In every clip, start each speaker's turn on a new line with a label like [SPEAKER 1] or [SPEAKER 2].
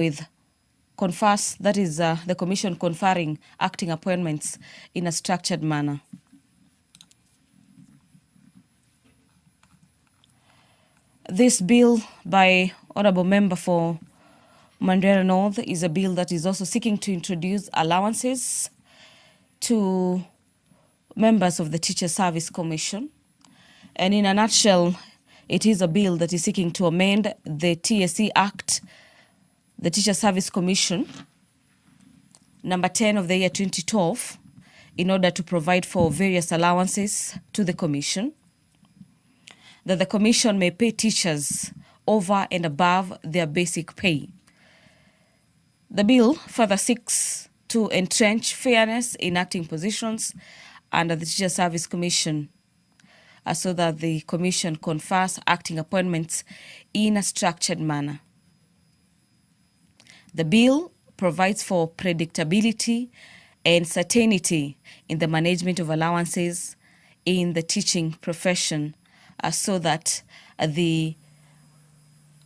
[SPEAKER 1] with confers, that is the commission conferring acting appointments in a structured manner. This bill by Honourable Member for Mandera North is a bill that is also seeking to introduce allowances to members of the Teacher Service Commission. And in a nutshell, it is a bill that is seeking to amend the TSC Act, the Teacher Service Commission, number 10 of the year 2012, in order to provide for various allowances to the Commission, that the Commission may pay teachers over and above their basic pay. The bill further seeks to entrench fairness in acting positions under the Teacher Service Commission, so that the Commission confers acting appointments in a structured manner. The bill provides for predictability and certainty in the management of allowances in the teaching profession, so that the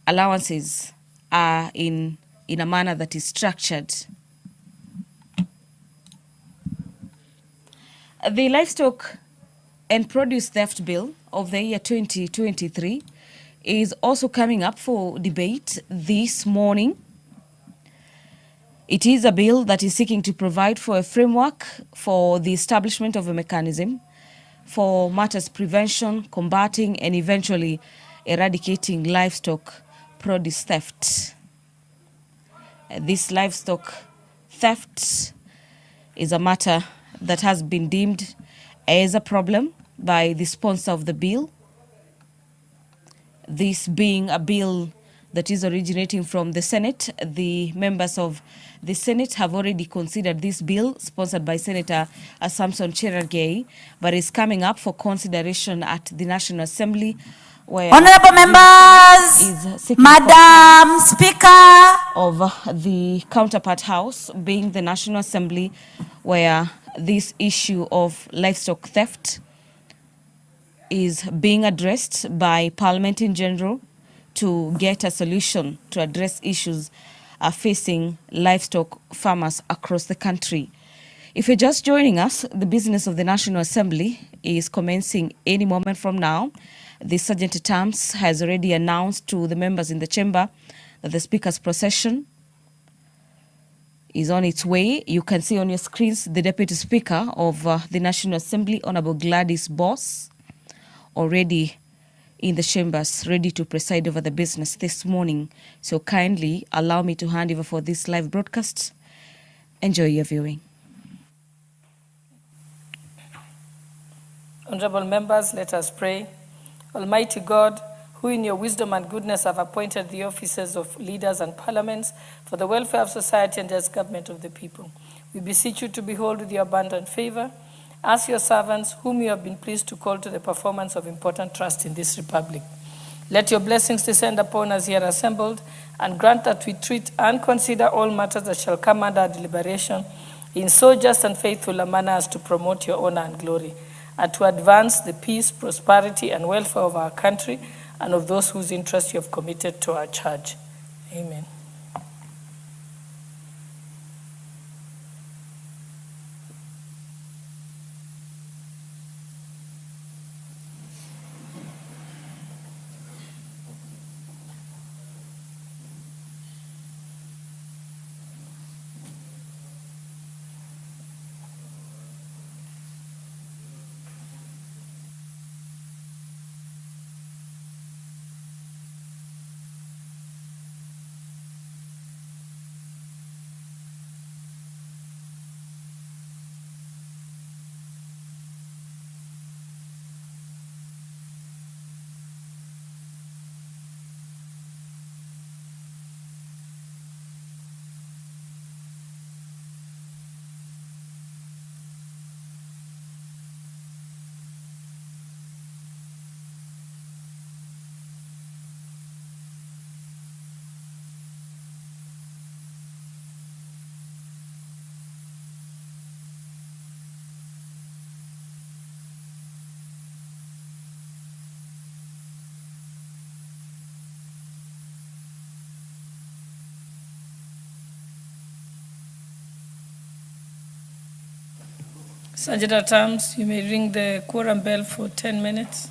[SPEAKER 1] allowances are in a manner that is structured. The Livestock and Produce Theft Bill of the year 2023 is also coming up for debate this morning. It is a bill that is seeking to provide for a framework for the establishment of a mechanism for matters prevention, combating, and eventually eradicating livestock produce theft. This livestock theft is a matter that has been deemed as a problem by the sponsor of the bill. This being a bill that is originating from the Senate. The members of the Senate have already considered this bill, sponsored by Senator Samson Cherargei, but is coming up for consideration at the National Assembly, where
[SPEAKER 2] Honorable members, Madam Speaker
[SPEAKER 1] of the counterpart house, being the National Assembly, where this issue of livestock theft is being addressed by Parliament in general to get a solution to address issues facing livestock farmers across the country. If you're just joining us, the business of the National Assembly is commencing any moment from now. The Sergeant at Arms has already announced to the members in the chamber that the Speaker's procession is on its way. You can see on your screens the Deputy Speaker of the National Assembly, Honorable Gladys Boss, already in the chambers, ready to preside over the business this morning. So kindly allow me to hand over for this live broadcast. Enjoy your viewing.
[SPEAKER 3] Honorable members, let us pray. Almighty God, who in your wisdom and goodness have appointed the offices of leaders and parliaments for the welfare of society and just government of the people, we beseech you to behold with your abundant favor as your servants, whom you have been pleased to call to the performance of important trust in this republic. Let your blessings descend upon us here assembled, and grant that we treat and consider all matters that shall come under our deliberation in so just and faithful a manner as to promote your honor and glory, and to advance the peace, prosperity, and welfare of our country and of those whose interests you have committed to our charge. Amen. Sergeant at Arms, you may ring the quorum bell for 10 minutes.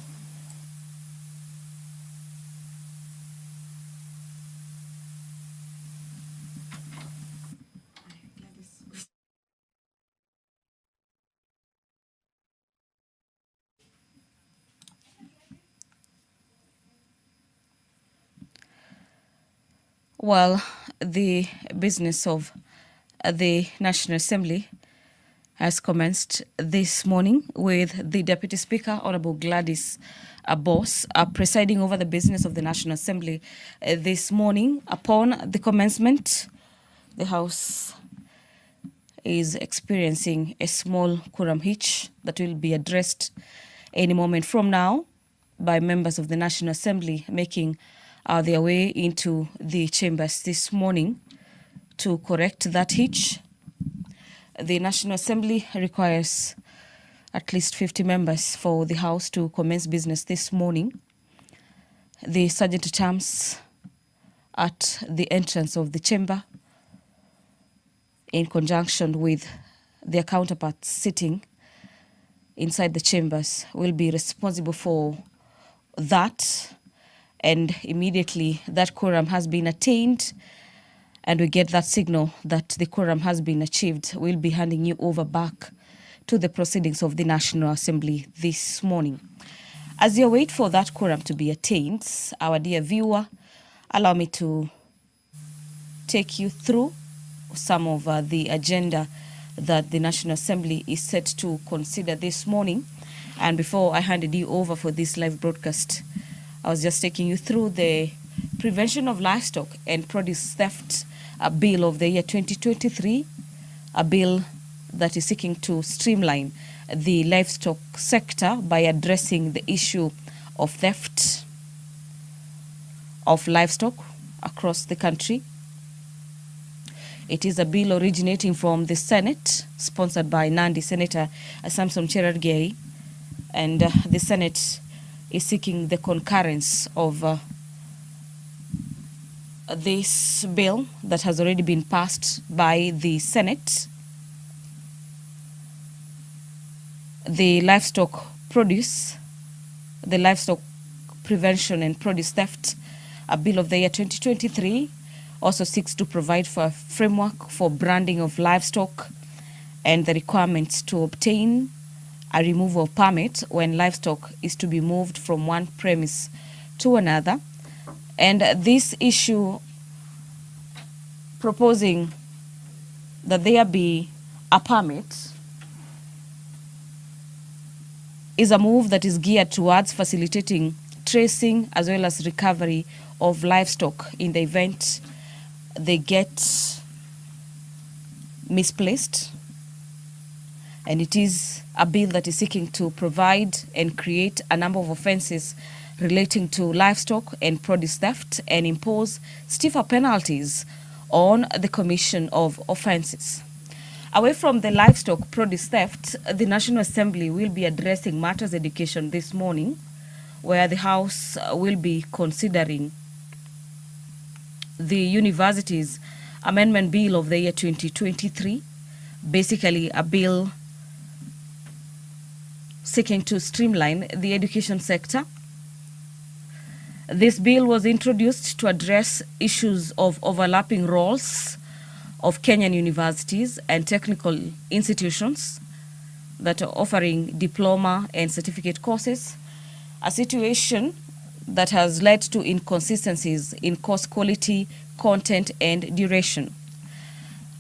[SPEAKER 1] Well, the business of the National Assembly has commenced this morning with the Deputy Speaker, Honorable Gladys Boss, presiding over the business of the National Assembly this morning. Upon the commencement, the House is experiencing a small quorum hitch that will be addressed any moment from now by members of the National Assembly making their way into the chambers this morning to correct that hitch. The National Assembly requires at least 50 members for the House to commence business this morning. The Sergeant at Arms at the entrance of the chamber, in conjunction with their counterparts sitting inside the chambers, will be responsible for that. And immediately that quorum has been attained and we get that signal that the quorum has been achieved, we'll be handing you over back to the proceedings of the National Assembly this morning. As you wait for that quorum to be attained, our dear viewer, allow me to take you through some of the agenda that the National Assembly is set to consider this morning. And before I handed you over for this live broadcast, I was just taking you through the Prevention of Livestock and Produce Theft Bill of the year 2023, a bill that is seeking to streamline the livestock sector by addressing the issue of theft of livestock across the country. It is a bill originating from the Senate, sponsored by Nandi Senator Samson Cherargei, and the Senate is seeking the concurrence of this bill that has already been passed by the Senate. The livestock prevention and produce theft, a bill of the year 2023, also seeks to provide for a framework for branding of livestock and the requirements to obtain a removal permit when livestock is to be moved from one premise to another. And this issue proposing that there be a permit is a move that is geared towards facilitating tracing as well as recovery of livestock in the event they get misplaced. And it is a bill that is seeking to provide and create a number of offences relating to livestock and produce theft and impose stiffer penalties on the commission of offences. Away from the livestock produce theft, the National Assembly will be addressing matters education this morning, where the House will be considering the Universities Amendment Bill of the year 2023, basically a bill seeking to streamline the education sector. This bill was introduced to address issues of overlapping roles of Kenyan universities and technical institutions that are offering diploma and certificate courses, a situation that has led to inconsistencies in course quality, content, and duration.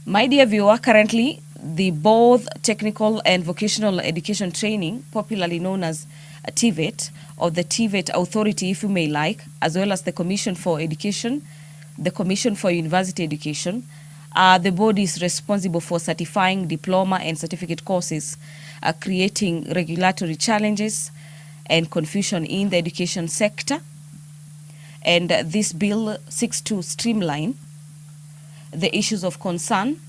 [SPEAKER 1] My dear viewer, currently, the both technical and vocational education training, popularly known as TVET, or the TVET Authority, if you may like, as well as the Commission for Education, the Commission for University Education, are the bodies responsible for certifying diploma and certificate courses, creating regulatory challenges and confusion in the education sector. And this bill seeks to streamline the issues of concern.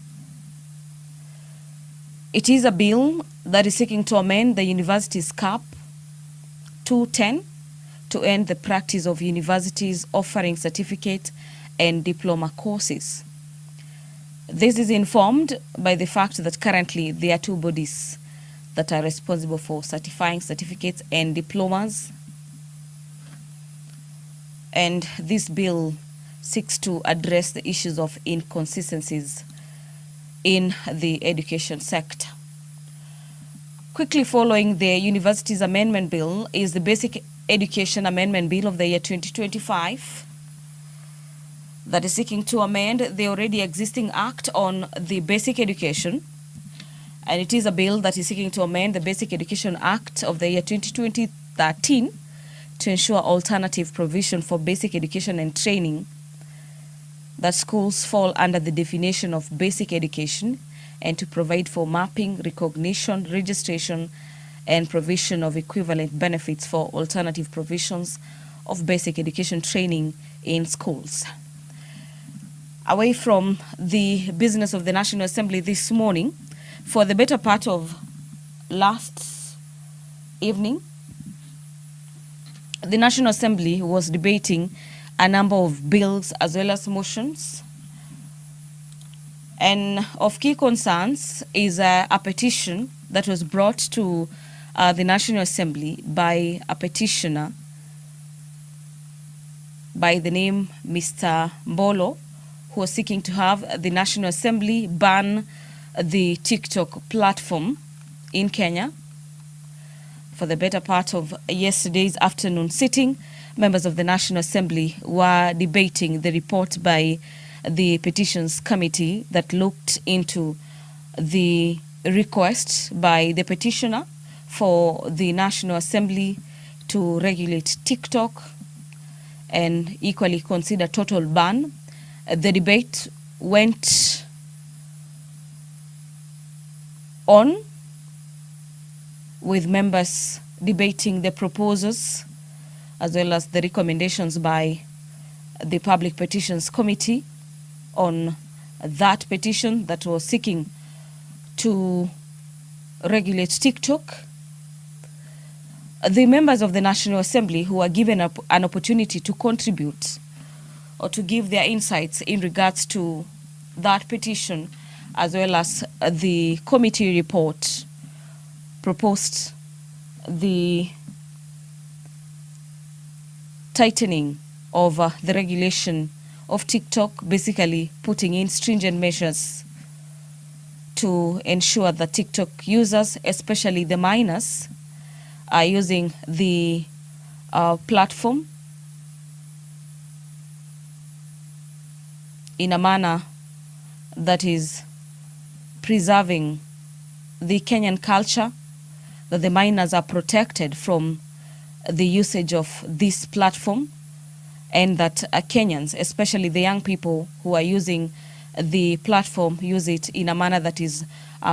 [SPEAKER 1] It is a bill that is seeking to amend the Universities Cap 210 to end the practice of universities offering certificate and diploma courses. This is informed by the fact that currently there are two bodies that are responsible for certifying certificates and diplomas. And this bill seeks to address the issues of inconsistencies in the education sector. Quickly following the Universities Amendment Bill is the Basic Education Amendment Bill of the year 2025 that is seeking to amend the already existing Act on the Basic Education. And it is a bill that is seeking to amend the Basic Education Act of the year 2013 to ensure alternative provision for basic education and training, that schools fall under the definition of basic education, and to provide for mapping, recognition, registration, and provision of equivalent benefits for alternative provisions of basic education training in schools. Away from the business of the National Assembly this morning, for the better part of last evening, the National Assembly was debating a number of bills as well as motions. And of key concerns is a petition that was brought to the National Assembly by a petitioner by the name Mr. Mbolo, who was seeking to have the National Assembly ban the TikTok platform in Kenya. For the better part of yesterday's afternoon sitting, members of the National Assembly were debating the report by the Petitions Committee that looked into the request by the petitioner for the National Assembly to regulate TikTok and equally consider total ban. The debate went on with members debating the proposals as well as the recommendations by the Public Petitions Committee on that petition that was seeking to regulate TikTok. The members of the National Assembly who were given an opportunity to contribute or to give their insights in regards to that petition as well as the committee report proposed the tightening of the regulation of TikTok, basically putting in stringent measures to ensure that TikTok users, especially the minors, are using the platform in a manner that is preserving the Kenyan culture, that the minors are protected from the usage of this platform, and that Kenyans, especially the young people who are using the platform, use it in a manner that is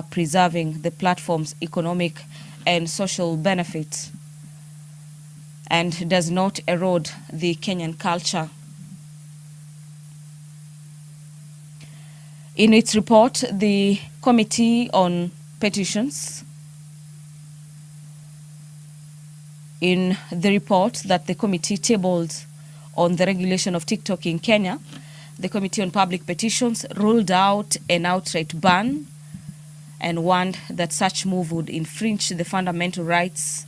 [SPEAKER 1] preserving the platform's economic and social benefits and does not erode the Kenyan culture. In its report, the Committee on Petitions, in the report that the committee tabled on the regulation of TikTok in Kenya, the Committee on Public Petitions ruled out an outright ban and warned that such move would infringe the fundamental rights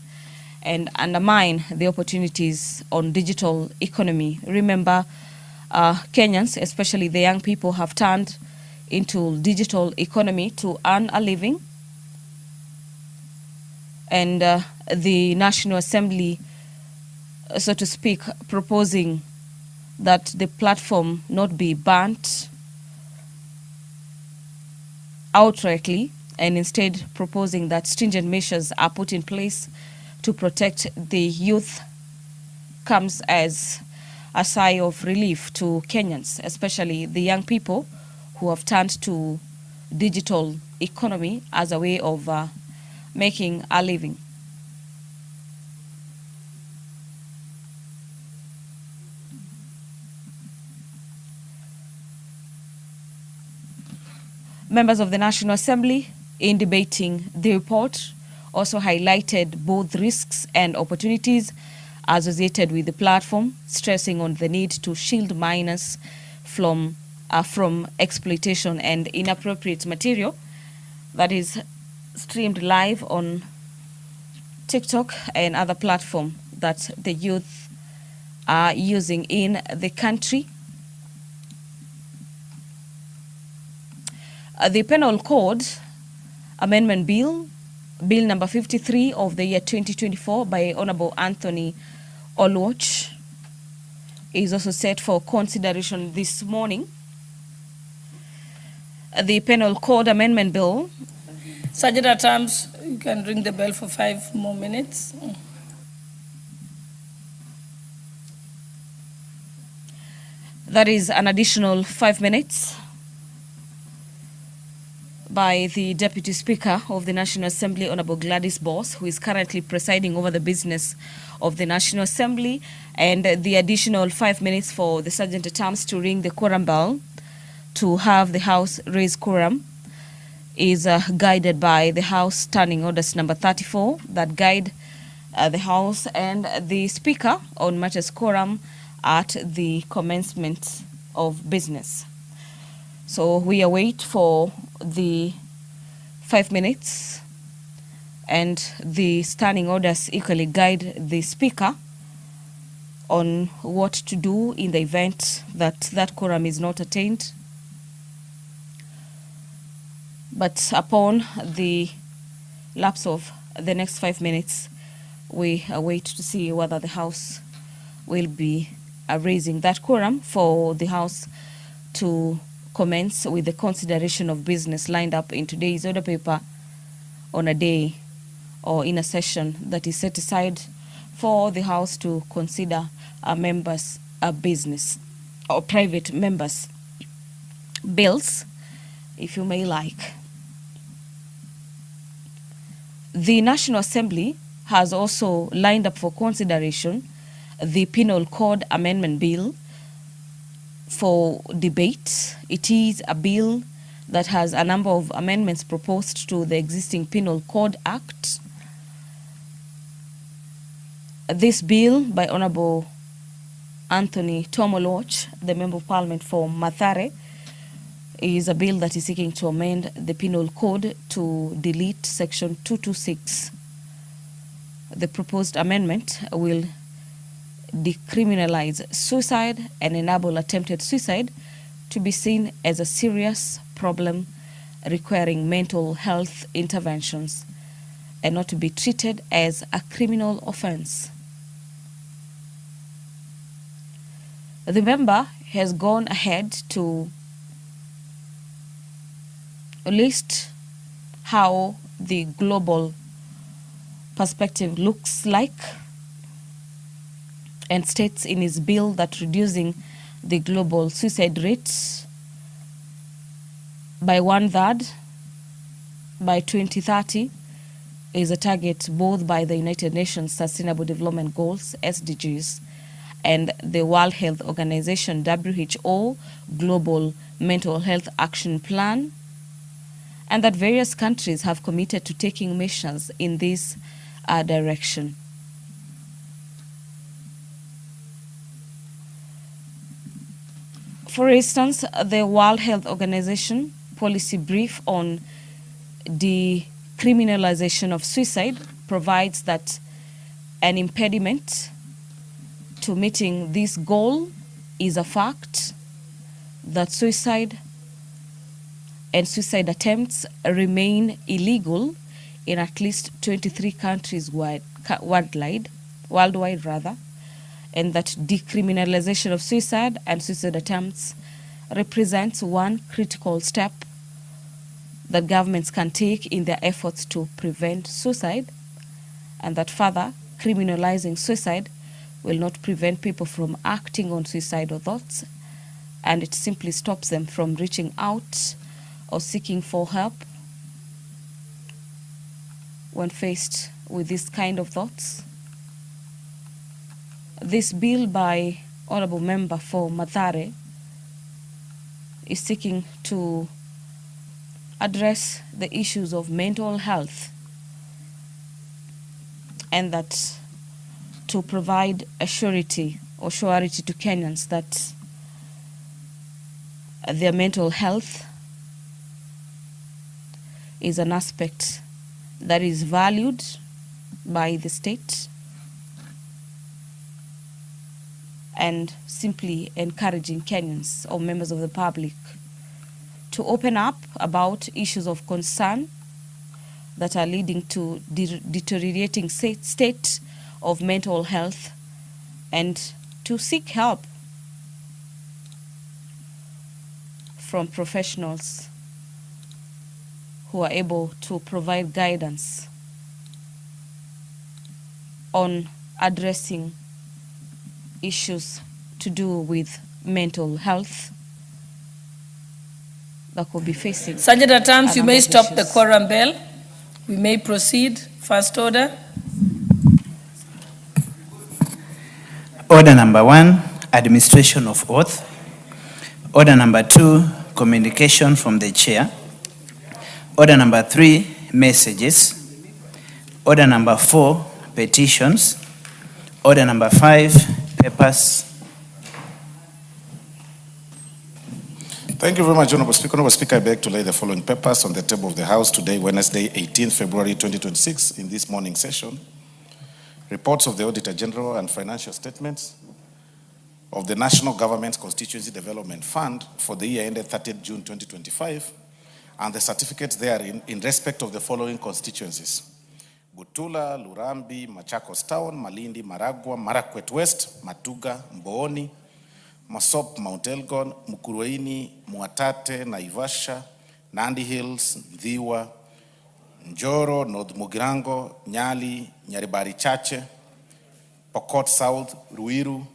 [SPEAKER 1] and undermine the opportunities on digital economy. Remember, Kenyans, especially the young people, have turned into digital economy to earn a living. And the National Assembly, so to speak, proposing that the platform not be banned outrightly, and instead proposing that stringent measures are put in place to protect the youth, comes as a sigh of relief to Kenyans, especially the young people who have turned to digital economy as a way of making a living. Members of the National Assembly, in debating the report, also highlighted both risks and opportunities associated with the platform, stressing on the need to shield minors from exploitation and inappropriate material that is streamed live on TikTok and other platforms that the youth are using in the country. The Penal Code Amendment Bill, Bill number 53 of the year 2024 by Honorable Anthony Oluoch, is also set for consideration this morning. The Penal Code Amendment Bill.
[SPEAKER 3] Sergeant at Arms, you can ring the bell for 5 more minutes.
[SPEAKER 1] That is an additional 5 minutes by the Deputy Speaker of the National Assembly, Honorable Gladys Boss, who is currently presiding over the business of the National Assembly, and the additional 5 minutes for the Sergeant at Arms to ring the quorum bell to have the House raise quorum is guided by the House Standing Orders number 34 that guide the House and the Speaker on matters quorum at the commencement of business. So we await for the 5 minutes, and the standing orders equally guide the Speaker on what to do in the event that that quorum is not attained. But upon the lapse of the next 5 minutes, we await to see whether the House will be raising that quorum for the House to commence with the consideration of business lined up in today's order paper on a day or in a session that is set aside for the House to consider members' business or private members' bills, if you may like. The National Assembly has also lined up for consideration the Penal Code Amendment Bill for debate. It is a bill that has a number of amendments proposed to the existing Penal Code Act. This bill by Honorable Anthony Oluoch, the Member of Parliament for Mathare, is a bill that is seeking to amend the Penal Code to delete Section 226. The proposed amendment will decriminalize suicide and enable attempted suicide to be seen as a serious problem requiring mental health interventions and not to be treated as a criminal offense. The member has gone ahead to list how the global perspective looks like, and states in his bill that reducing the global suicide rate by 1/3 by 2030 is a target both by the United Nations Sustainable Development Goals, SDGs, and the World Health Organization, WHO, Global Mental Health Action Plan, and that various countries have committed to taking measures in this direction. For instance, the World Health Organization policy brief on decriminalization of suicide provides that an impediment to meeting this goal is a fact that suicide and suicide attempts remain illegal in at least 23 countries worldwide, and that decriminalization of suicide and suicide attempts represents one critical step that governments can take in their efforts to prevent suicide, and that further criminalizing suicide will not prevent people from acting on suicidal thoughts, and it simply stops them from reaching out or seeking for help when faced with this kind of thoughts. This bill by Honorable Member for Mathare is seeking to address the issues of mental health, and that to provide a surety to Kenyans that their mental health is an aspect that is valued by the state, and simply encouraging Kenyans or members of the public to open up about issues of concern that are leading to deteriorating state of mental health, and to seek help from professionals who are able to provide guidance on addressing issues to do with mental health that could be facing.
[SPEAKER 3] Sergeant at Arms, you may stop the quorum bell. We may proceed. First order.
[SPEAKER 4] Order number 1, administration of oath. Order number 2, communication from the chair. Order number 3, messages. Order number 4, petitions. Order number 5, papers.
[SPEAKER 5] Thank you very much, Honorable Speaker. Honorable Speaker, I beg to lay the following papers on the table of the House today, Wednesday, 18th February 2026, in this morning session. Reports of the Auditor General and financial statements of the National Government Constituency Development Fund for the year ended 30th June 2025, and the certificates therein in respect of the following constituencies: Butula, Lurambi, Machakos Town, Malindi, Maragua, Marakwet West, Matuga, Mbooni, Masop, Mount Elgon, Mukurweini, Muatate, Naivasha, Nandi Hills, Dhiwa, Njoro, North Mugirango, Nyali, Nyaribari Chache, Pokot South, Ruiru,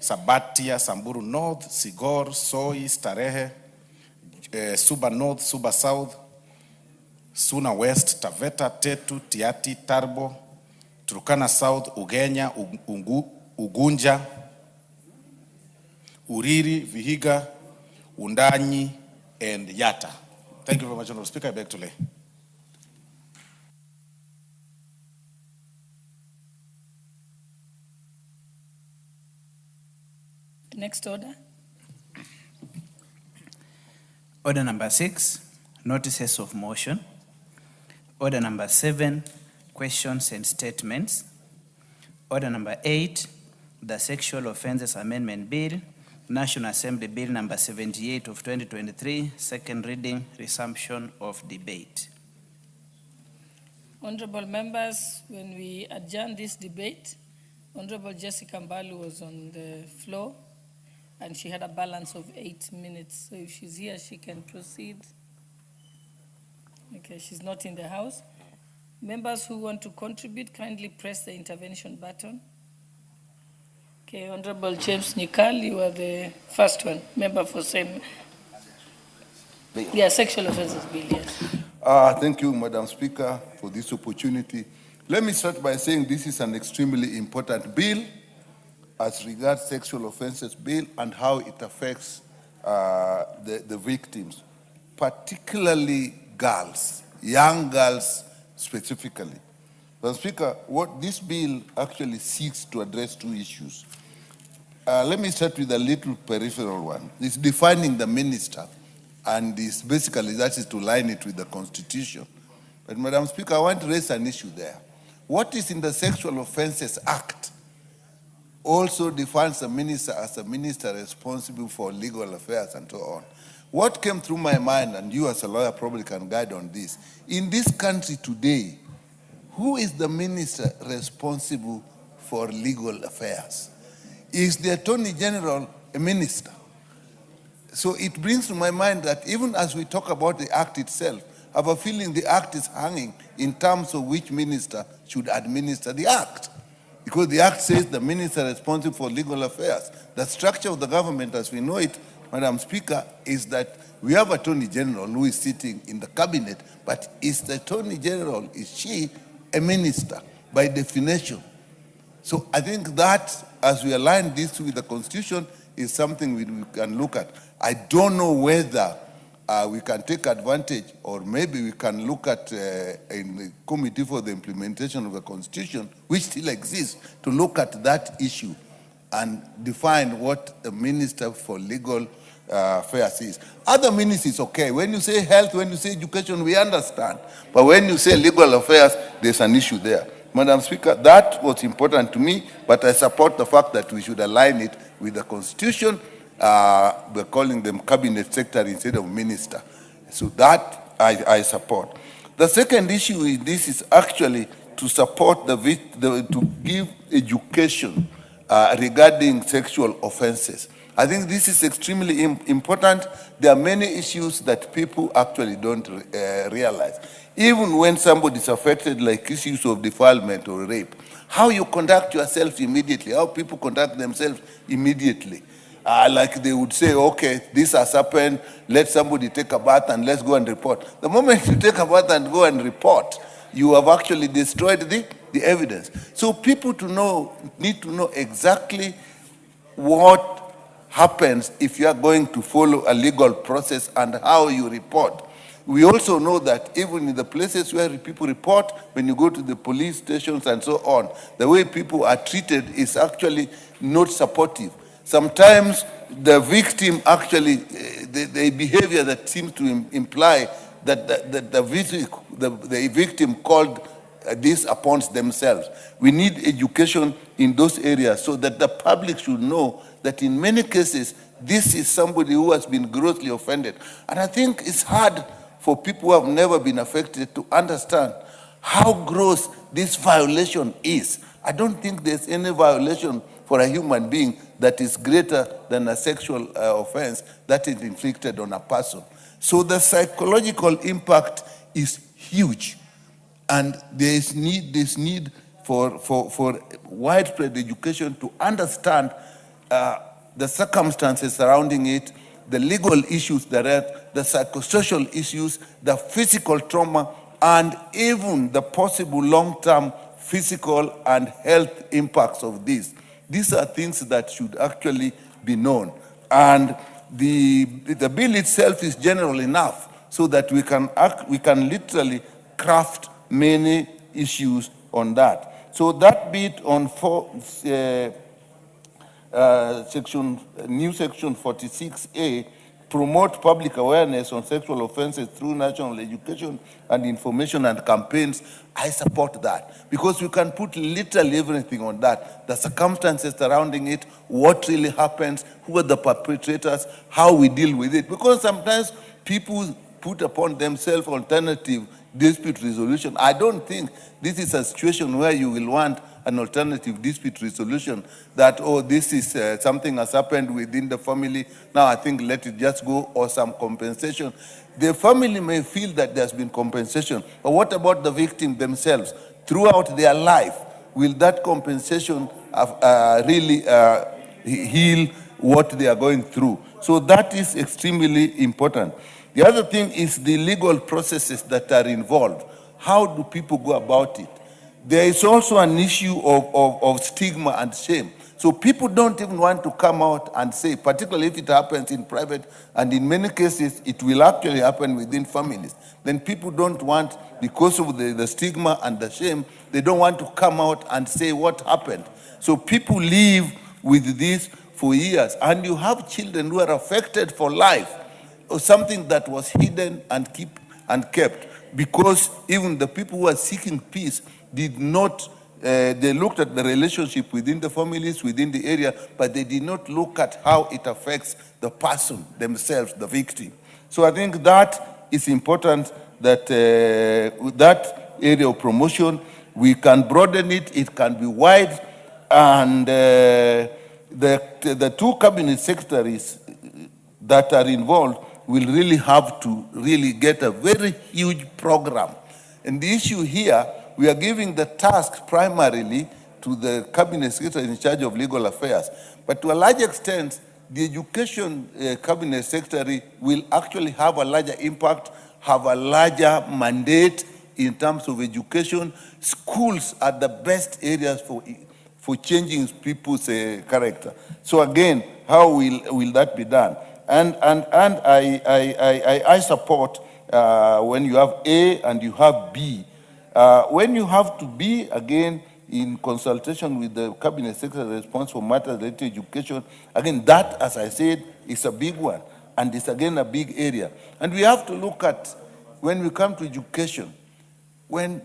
[SPEAKER 5] Sabatia, Samburu North, Sigor, Soi, Starehe, Suba North, Suba South, Suna West, Taveta, Tetu, Tiati, Tarbo, Turkana South, Ugenya, Ugunja, Uriri, Vihiga, Undanyi, and Yatta. Thank you very much, Honorable Speaker. I beg to lay.
[SPEAKER 3] Next order.
[SPEAKER 4] Order number 6, notices of motion. Order number 7, questions and statements. Order number 8, the Sexual Offences Amendment Bill, National Assembly Bill number 78 of 2023, second reading, resumption of debate.
[SPEAKER 3] Honorable members, when we adjourned this debate, Honorable Jessica Mbalu was on the floor, and she had a balance of 8 minutes. So if she's here, she can proceed. Okay, she's not in the House. Members who want to contribute, kindly press the intervention button. Okay, Honorable James Nikal, you are the first one. Member for same. Yeah, Sexual Offences Bill, yes.
[SPEAKER 6] Thank you, Madam Speaker, for this opportunity. Let me start by saying this is an extremely important bill as regards sexual offences bill and how it affects the victims, particularly girls, young girls specifically. Madam Speaker, what this bill actually seeks to address 2 issues. Let me start with a little peripheral one. It's defining the minister, and it's basically that is to line it with the Constitution. But Madam Speaker, I want to raise an issue there. What is in the Sexual Offences Act also defines the minister as a minister responsible for legal affairs and so on. What came through my mind, and you as a lawyer probably can guide on this, in this country today, who is the minister responsible for legal affairs? Is the Attorney General a minister? So it brings to my mind that even as we talk about the act itself, I have a feeling the act is hanging in terms of which minister should administer the act. Because the act says the minister responsible for legal affairs. The structure of the government as we know it, Madam Speaker, is that we have Attorney General who is sitting in the cabinet, but is the Attorney General, is she a minister by definition? So I think that as we align this with the Constitution is something we can look at. I don't know whether we can take advantage, or maybe we can look at in the Committee for the Implementation of the Constitution, which still exists, to look at that issue and define what the Minister for Legal affairs is. Other ministries, okay. When you say health, when you say education, we understand. But when you say legal affairs, there's an issue there. Madam Speaker, that was important to me, but I support the fact that we should align it with the Constitution. We're calling them cabinet secretary instead of minister. So that I support. The second issue in this is actually to support to give education regarding sexual offenses. I think this is extremely important. There are many issues that people actually don't realize. Even when somebody is affected, like issues of defilement or rape, how you conduct yourself immediately, how people conduct themselves immediately. Like they would say, okay, this has happened, let somebody take a bath and let's go and report. The moment you take a bath and go and report, you have actually destroyed the evidence. So people need to know exactly what happens if you are going to follow a legal process and how you report. We also know that even in the places where people report, when you go to the police stations and so on, the way people are treated is actually not supportive. Sometimes the victim actually, the behavior that seems to imply that the victim called this upon themselves. We need education in those areas so that the public should know that in many cases, this is somebody who has been grossly offended. And I think it's hard for people who have never been affected to understand how gross this violation is. I don't think there's any violation for a human being that is greater than a sexual offense that is inflicted on a person. So the psychological impact is huge. And there's need for widespread education to understand the circumstances surrounding it, the legal issues there are, the psychosocial issues, the physical trauma, and even the possible long-term physical and health impacts of this. These are things that should actually be known. And the bill itself is general enough so that we can literally craft many issues on that. So that bit on new section 46A, promote public awareness on sexual offenses through national education and information and campaigns. I support that because we can put literally everything on that. The circumstances surrounding it, what really happens, who are the perpetrators, how we deal with it. Because sometimes people put upon themselves alternative dispute resolution. I don't think this is a situation where you will want an alternative dispute resolution that, oh, this is something has happened within the family. Now I think let it just go, or some compensation. The family may feel that there's been compensation, but what about the victim themselves? Throughout their life, will that compensation really heal what they are going through? So that is extremely important. The other thing is the legal processes that are involved. How do people go about it? There is also an issue of stigma and shame. So people don't even want to come out and say, particularly if it happens in private, and in many cases, it will actually happen within families. Then people don't want, because of the stigma and the shame, they don't want to come out and say what happened. So people live with this for years. And you have children who are affected for life, or something that was hidden and kept, because even the people who are seeking peace did not, they looked at the relationship within the families, within the area, but they did not look at how it affects the person themselves, the victim. So I think that is important, that that area of promotion, we can broaden it, it can be wide, and the two cabinet secretaries that are involved will really have to really get a very huge program. And the issue here, we are giving the task primarily to the cabinet secretary in charge of legal affairs. But to a large extent, the education cabinet secretary will actually have a larger impact, have a larger mandate in terms of education. Schools are the best areas for changing people's character. So again, how will that be done? And I support when you have A and you have B. When you have to be, again, in consultation with the cabinet secretary responsible for matters related to education, again, that, as I said, is a big one. and it's again a big area. And we have to look at, when we come to education, when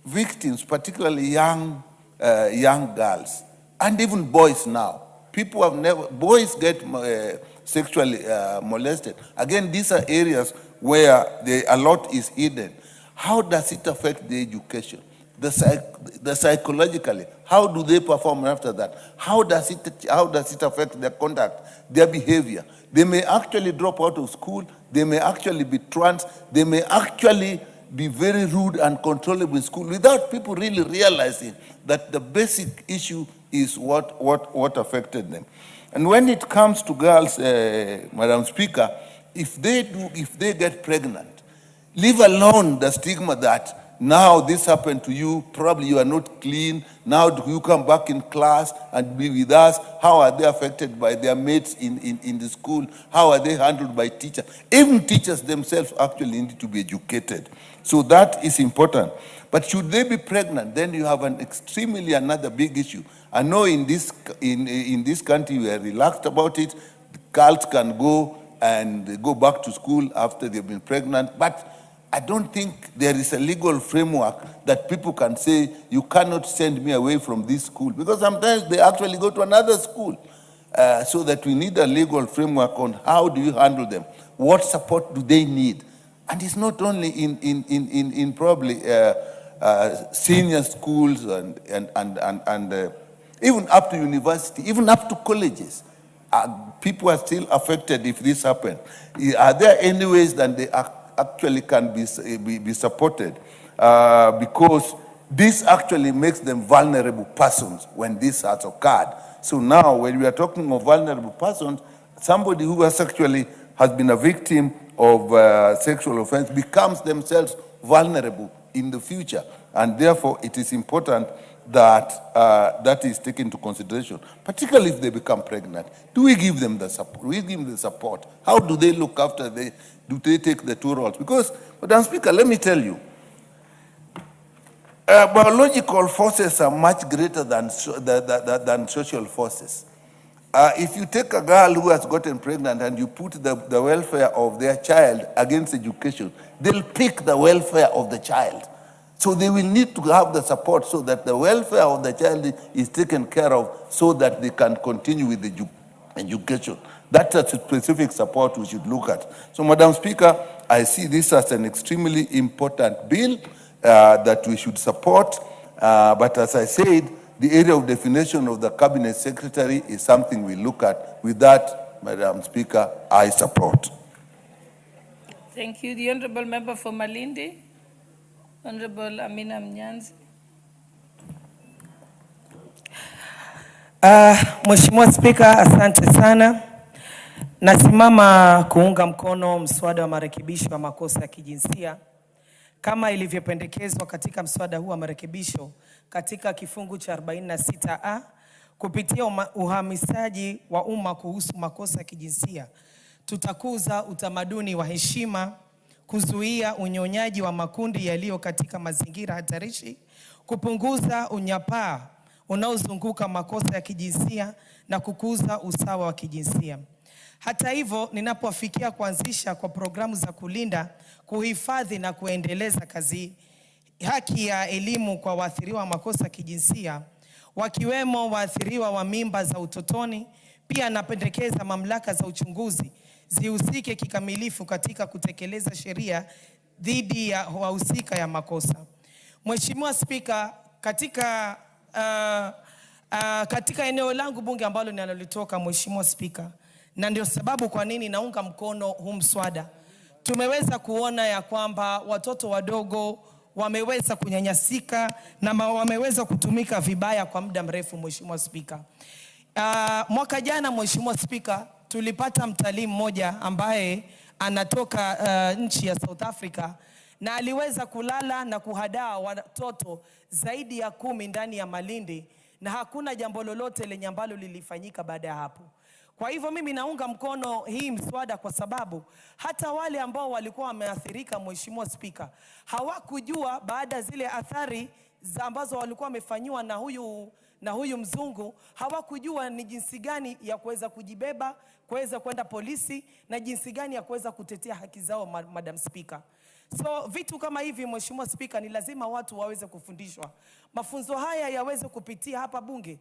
[SPEAKER 6] victims, particularly young girls, and even boys now, boys get sexually molested. Again, these are areas where a lot is hidden. How does it affect the education? The psychologically, how do they perform after that? How does it affect their conduct, their behavior? They may actually drop out of school. They may actually be trans. They may actually be very rude and controllable in school without people really realizing that the basic issue is what affected them. And when it comes to girls, Madam Speaker, if they get pregnant, leave alone the stigma that now this happened to you, probably you are not clean, now do you come back in class and be with us? How are they affected by their mates in the school? How are they handled by teachers? Even teachers themselves actually need to be educated. So that is important. But should they be pregnant, then you have another big issue. I know in this country we are relaxed about it. Girls can go back to school after they've been pregnant, but I don't think there is a legal framework that people can say, you cannot send me away from this school, because sometimes they actually go to another school. So that we need a legal framework on how do you handle them? What support do they need? And it's not only in probably senior schools and even up to university, even up to colleges. People are still affected if this happens. Are there any ways that they actually can be supported? Because this actually makes them vulnerable persons when this has occurred. So now when we are talking of vulnerable persons, somebody who has been a victim of sexual offense becomes themselves vulnerable in the future. And therefore it is important that that is taken into consideration, particularly if they become pregnant. Do we give them the support? We give them the support. How do they look after? Do they take the two roles? Because, Madam Speaker, let me tell you, biological forces are much greater than social forces. If you take a girl who has gotten pregnant and you put the welfare of their child against education, they'll pick the welfare of the child. So they will need to have the support so that the welfare of the child is taken care of so that they can continue with the education. That's a specific support we should look at. So, Madam Speaker, I see this as an extremely important bill that we should support. But as I said, the area of definition of the Cabinet Secretary is something we look at. With that, Madam Speaker, I support.
[SPEAKER 3] Thank you. The Honourable Member for Malindi. Honorable Amina Mnyanzi.
[SPEAKER 7] Mheshimiwa Spika, asante sana. Nasimama kuunga mkono mswada wa marekebisho wa makosa ya kijinsia kama ilivyopendekezwa katika mswada huu wa marekebisho katika kifungu cha 46A kupitia uhamisaji wa umma kuhusu makosa ya kijinsia. Tutakuza utamaduni wa heshima, kuzuia unyonyaji wa makundi yaliyo katika mazingira hatarishi, kupunguza unyapaa unaozunguka makosa ya kijinsia na kukuza usawa wa kijinsia. Hata hivyo, ninapofikia kuanzisha kwa programu za kulinda, kuhifadhi na kuendeleza haki ya elimu kwa waathiriwa wa makosa ya kijinsia, wakiwemo waathiriwa wa mimba za utotoni, pia napendekeza mamlaka za uchunguzi zihusike kikamilifu katika kutekeleza sheria dhidi ya wahusika ya makosa. Mheshimiwa Spika, katika eneo langu bunge ambalo ninalolitoka, Mheshimiwa Spika, na ndio sababu kwa nini naunga mkono huu mswada, tumeweza kuona ya kwamba watoto wadogo wameweza kunyanyasika na wameweza kutumika vibaya kwa muda mrefu. Mheshimiwa Spika, mwaka jana, Mheshimiwa Spika, tulipata mtalii mmoja ambaye anatoka nchi ya South Africa na aliweza kulala na kuhadaa watoto zaidi ya 10 ndani ya Malindi, na hakuna jambo lolote lenye ambalo lilifanyika baada ya hapo. Kwa hivyo mimi naunga mkono hii mswada kwa sababu hata wale ambao walikuwa wameathirika, Mheshimiwa Spika, hawakujua baada zile athari ambazo walikuwa wamefanyiwa na huyu mzungu, hawakujua ni jinsi gani ya kuweza kujibeba, kuweza kwenda polisi, na jinsi gani ya kuweza kutetea haki zao, Madam Speaker. So vitu kama hivi, Mheshimiwa Speaker, ni lazima watu waweze kufundishwa. Mafunzo haya yaweze kupitia hapa bunge.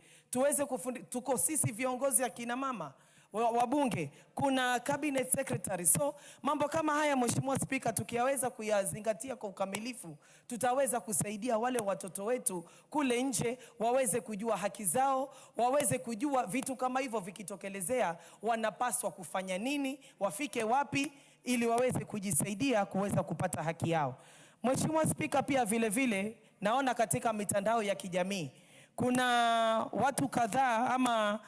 [SPEAKER 7] Tuko sisi viongozi ya kina mama wa bunge, kuna cabinet secretary. So mambo kama haya, Mheshimiwa Speaker, tukiyaweza kuyazingatia kwa ukamilifu, tutaweza kusaidia wale watoto wetu kule nje waweze kujua haki zao, waweze kujua vitu kama hivyo vikitokelezea wanapaswa kufanya nini, wafike wapi, ili waweze kujisaidia kuweza kupata haki yao. Mheshimiwa Speaker, pia vile vile naona katika mitandao ya kijamii kuna watu kadhaa ama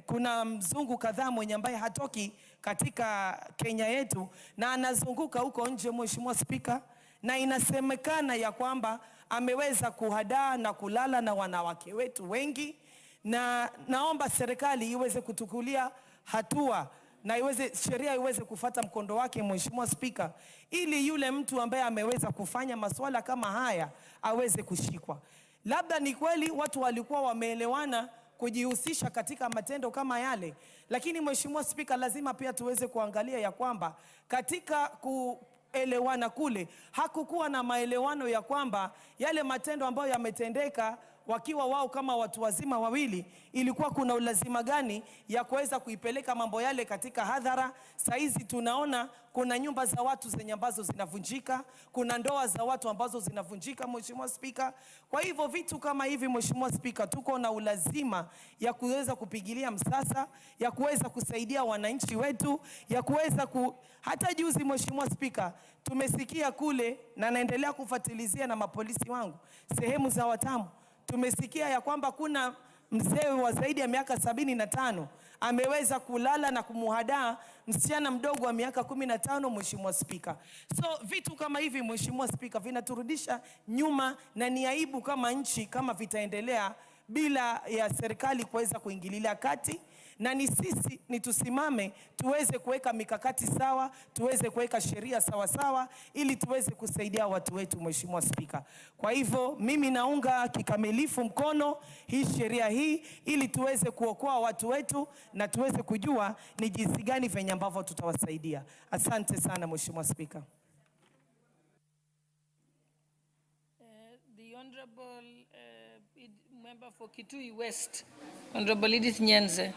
[SPEAKER 7] kuna mzungu kadhaa mwenye ambaye hatoki katika Kenya yetu na anazunguka huko nje, Mheshimiwa Speaker, na inasemekana ya kwamba ameweza kuhadaa na kulala na wanawake wetu wengi, na naomba serikali iweze kutukulia hatua na sheria iweze kufuata mkondo wake, Mheshimiwa Speaker, ili yule mtu ambaye ameweza kufanya masuala kama haya aweze kushikwa. Labda ni kweli watu walikuwa wameelewana kujihusisha katika matendo kama yale, lakini Mheshimiwa Speaker, lazima pia tuweze kuangalia ya kwamba katika kuelewana kule hakukuwa na maelewano ya kwamba yale matendo ambayo yametendeka wakiwa wao kama watu wazima wawili, ilikuwa kuna ulazima gani ya kuweza kuipeleka mambo yale katika hadhara. Saizi tunaona kuna nyumba za watu zenye ambazo zinavunjika, kuna ndoa za watu ambazo zinavunjika, Mheshimiwa Speaker. Kwa hivyo vitu kama hivi, Mheshimiwa Speaker, tuko na ulazima ya kuweza kupigilia msasa, ya kuweza kusaidia wananchi wetu, ya kuweza hata juzi, Mheshimiwa Speaker, tumesikia kule na naendelea kufuatilizia na mapolisi wangu sehemu za Watamu, tumesikia ya kwamba kuna mzee wa zaidi ya miaka 75 ameweza kulala na kumuhadaa msichana mdogo wa miaka 15, Mheshimiwa Speaker. So vitu kama hivi, Mheshimiwa Speaker, vinaturudisha nyuma na ni aibu kama nchi kama vitaendelea bila ya serikali kuweza kuingililia kati, na ni tusimame tuweze kuweka mikakati sawa, tuweze kuweka sheria sawa sawa ili tuweze kusaidia watu wetu, Mheshimiwa Speaker. Kwa hivyo mimi naunga kikamilifu mkono hii sheria hii ili tuweze kuokoa watu wetu na tuweze kujua ni jinsi gani venye ambavyo tutawasaidia. Asante sana, Mheshimiwa Speaker.
[SPEAKER 3] The Honorable Member for Kitui West, Honorable Edith Nyenze.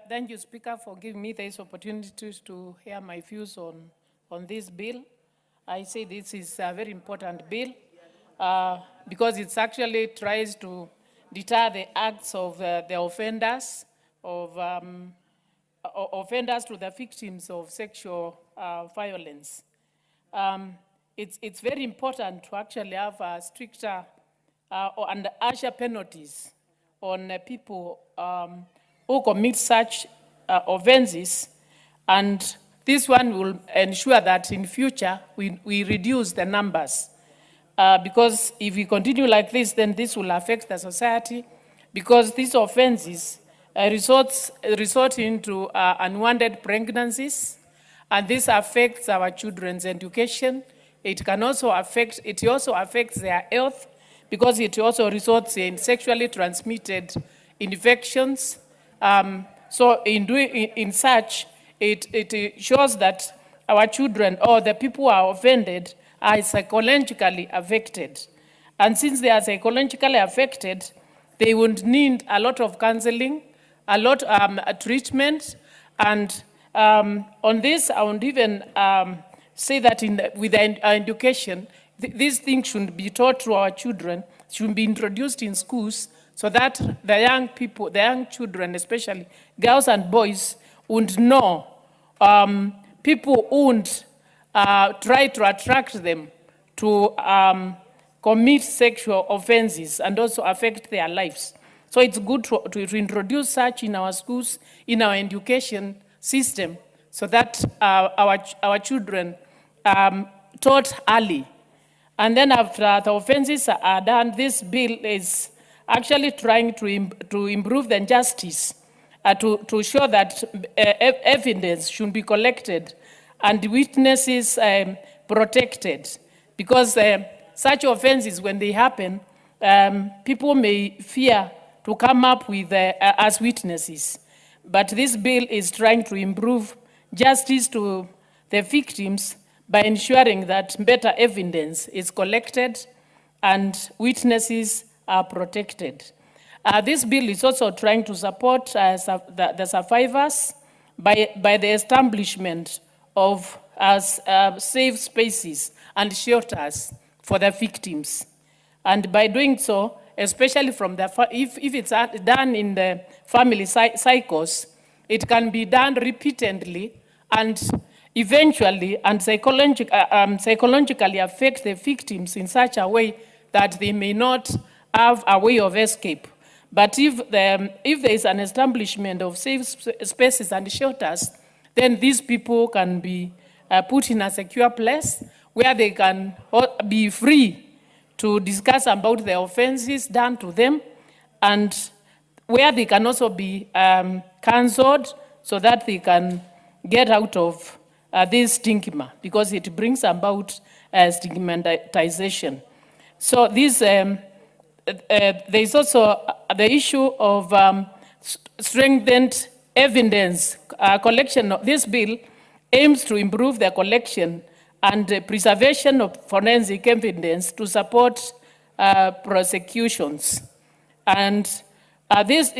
[SPEAKER 8] Thank you, Speaker, for giving me this opportunity to hear my views on this bill. I say this is a very important bill because it actually tries to deter the acts of the offenders, offenders to the victims of sexual violence. It's very important to actually have a stricter and harsher penalties on people who commit such offenses, and this one will ensure that in future we reduce the numbers. Because if we continue like this, then this will affect the society, because these offenses resort into unwanted pregnancies, and this affects our children's education. It also affects their health, because it also results in sexually transmitted infections. So in such, it shows that our children or the people who are offended are psychologically affected. And since they are psychologically affected, they would need a lot of counseling, a lot of treatment. And on this, I would even say that with our education, these things should be taught to our children, should be introduced in schools, so that the young people, the young children, especially girls and boys, would know people won't try to attract them to commit sexual offenses and also affect their lives. So it's good to introduce such in our schools, in our education system, so that our children taught early. And then after the offenses are done, this bill is actually trying to improve the justice, to show that evidence should be collected and witnesses protected, because such offenses, when they happen, people may fear to come up with as witnesses. But this bill is trying to improve justice to the victims by ensuring that better evidence is collected and witnesses are protected. This bill is also trying to support the survivors by the establishment of safe spaces and shelters for the victims. And by doing so, especially from if it's done in the family cycles, it can be done repeatedly and eventually and psychologically affect the victims in such a way that they may not have a way of escape. But if there is an establishment of safe spaces and shelters, then these people can be put in a secure place where they can be free to discuss about the offenses done to them, and where they can also be cancelled so that they can get out of this stigma, because it brings about stigmatization. So this, there is also the issue of strengthened evidence collection. This bill aims to improve the collection and preservation of forensic evidence to support prosecutions. And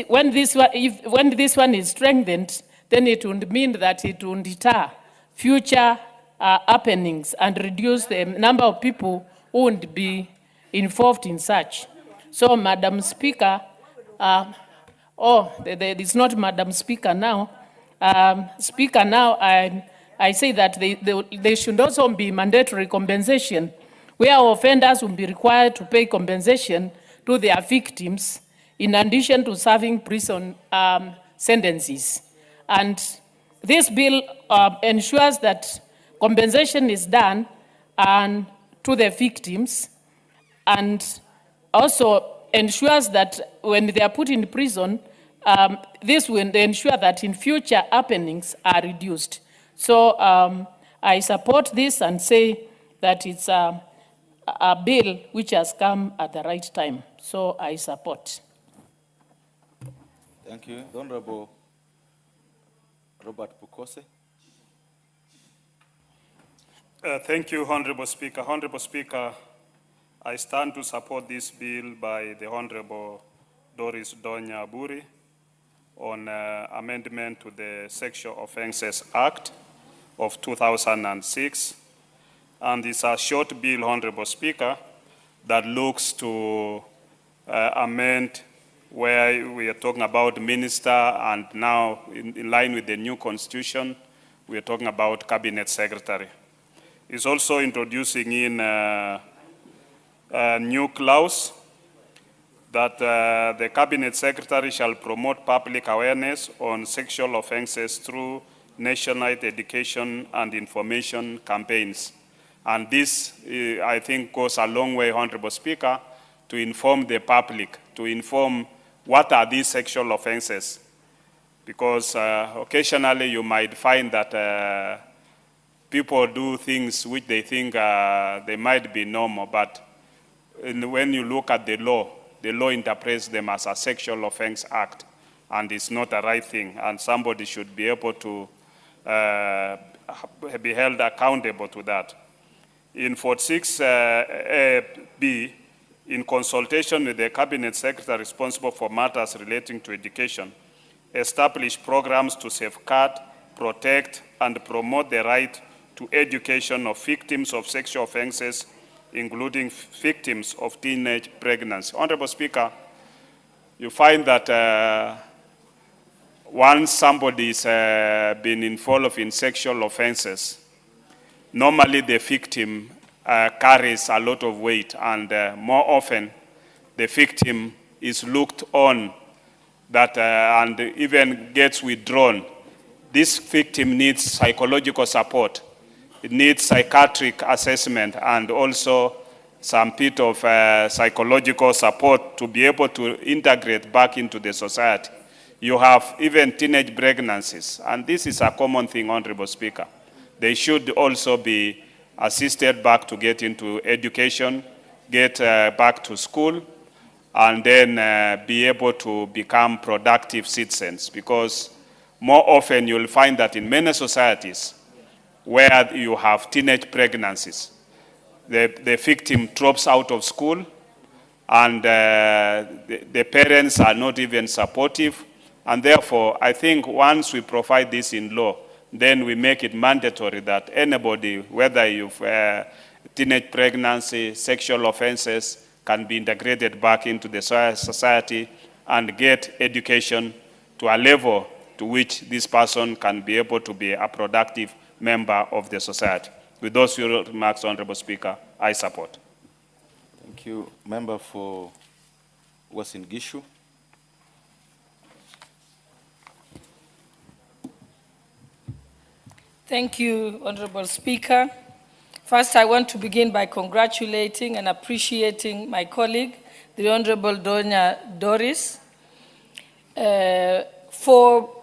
[SPEAKER 8] when this one is strengthened, then it would mean that it would deter future happenings and reduce the number of people who would be involved in such. So, Madam Speaker, there is not Madam Speaker now. Speaker now, I say that there should also be mandatory compensation, where offenders will be required to pay compensation to their victims in addition to serving prison sentences. And this bill ensures that compensation is done to the victims, and also ensures that when they are put in prison, this will ensure that in future happenings are reduced. So I support this and say that it's a bill which has come at the right time. So I support.
[SPEAKER 9] Thank you. The Honorable Robert Bukose.
[SPEAKER 10] Thank you, Honorable Speaker. Honorable Speaker, I stand to support this bill by the Honorable Doris Donya Buri on amendment to the Sexual Offences Act of 2006. And it's a short bill, Honorable Speaker, that looks to amend where we are talking about minister, and now in line with the new constitution, we are talking about cabinet secretary. It's also introducing in a new clause that the cabinet secretary shall promote public awareness on sexual offenses through nationwide education and information campaigns. And this, I think, goes a long way, Honorable Speaker, to inform the public, to inform what are these sexual offenses. Because occasionally you might find that people do things which they think they might be normal, but when you look at the law interprets them as a sexual offense act, and it's not a right thing, and somebody should be able to be held accountable to that. In 46B, in consultation with the cabinet secretary responsible for matters relating to education, establish programs to safeguard, protect, and promote the right to education of victims of sexual offenses, including victims of teenage pregnancy. Honorable Speaker, you find that once somebody is been involved in sexual offenses, normally the victim carries a lot of weight, and more often the victim is looked on that and even gets withdrawn. This victim needs psychological support. It needs psychiatric assessment and also some bit of psychological support to be able to integrate back into the society. You have even teenage pregnancies, and this is a common thing, Honorable Speaker. They should also be assisted back to get into education, get back to school, and then be able to become productive citizens. Because more often you'll find that in many societies where you have teenage pregnancies, the victim drops out of school, and the parents are not even supportive. And therefore, I think once we provide this in law, then we make it mandatory that anybody, whether you've teenage pregnancy, sexual offenses, can be integrated back into the society and get education to a level to which this person can be able to be a productive member of the society. With those few remarks, Honorable Speaker, I support.
[SPEAKER 9] Thank you. Member for Uasin Gishu.
[SPEAKER 3] Thank you, Honorable Speaker. First, I want to begin by congratulating and appreciating my colleague, the Honorable Donya Doris, for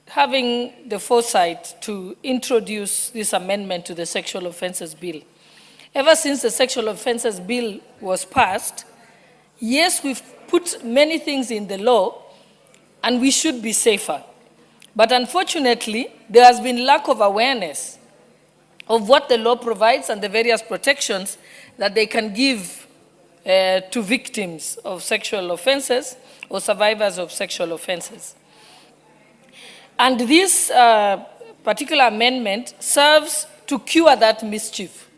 [SPEAKER 3] having the foresight to introduce this amendment to the Sexual Offences Bill. Ever since the Sexual Offences Bill was passed, yes, we've put many things in the law, and we should be safer. But unfortunately, there has been lack of awareness of what the law provides and the various protections that they can give to victims of sexual offenses or survivors of sexual offenses. And this particular amendment serves to cure that mischief,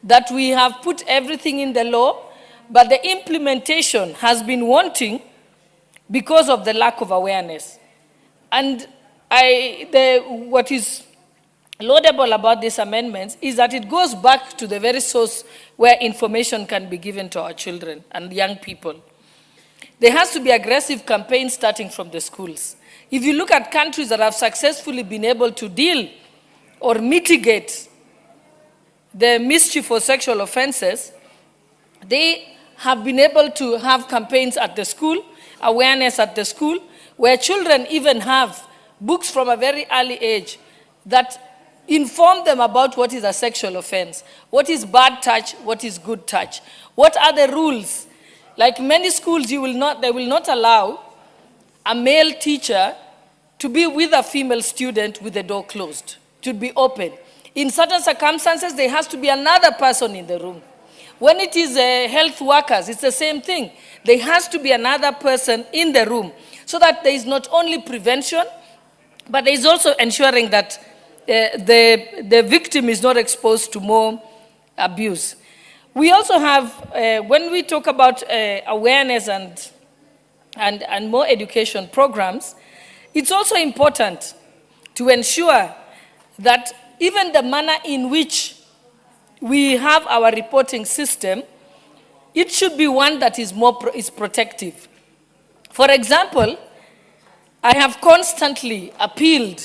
[SPEAKER 3] that we have put everything in the law, but the implementation has been wanting because of the lack of awareness. And what is laudable about these amendments is that it goes back to the very source where information can be given to our children and young people. There has to be aggressive campaigns starting from the schools. If you look at countries that have successfully been able to deal or mitigate the mischief for sexual offenses, they have been able to have campaigns at the school, awareness at the school, where children even have books from a very early age that inform them about what is a sexual offense, what is bad touch, what is good touch, what are the rules. Like many schools, they will not allow a male teacher to be with a female student with the door closed, to be open. In certain circumstances, there has to be another person in the room. When it is health workers, it's the same thing. There has to be another person in the room so that there is not only prevention, but there is also ensuring that the victim is not exposed to more abuse. We also have, when we talk about awareness and more education programs, it's also important to ensure that even the manner in which we have our reporting system, it should be one that is is protective. For example, I have constantly appealed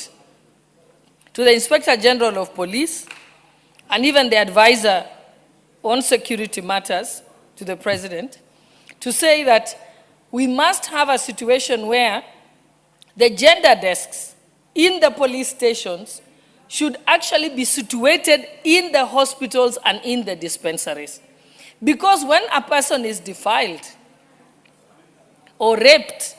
[SPEAKER 3] to the Inspector General of Police and even the advisor on security matters to the President to say that we must have a situation where the gender desks in the police stations should actually be situated in the hospitals and in the dispensaries. Because when a person is defiled or raped,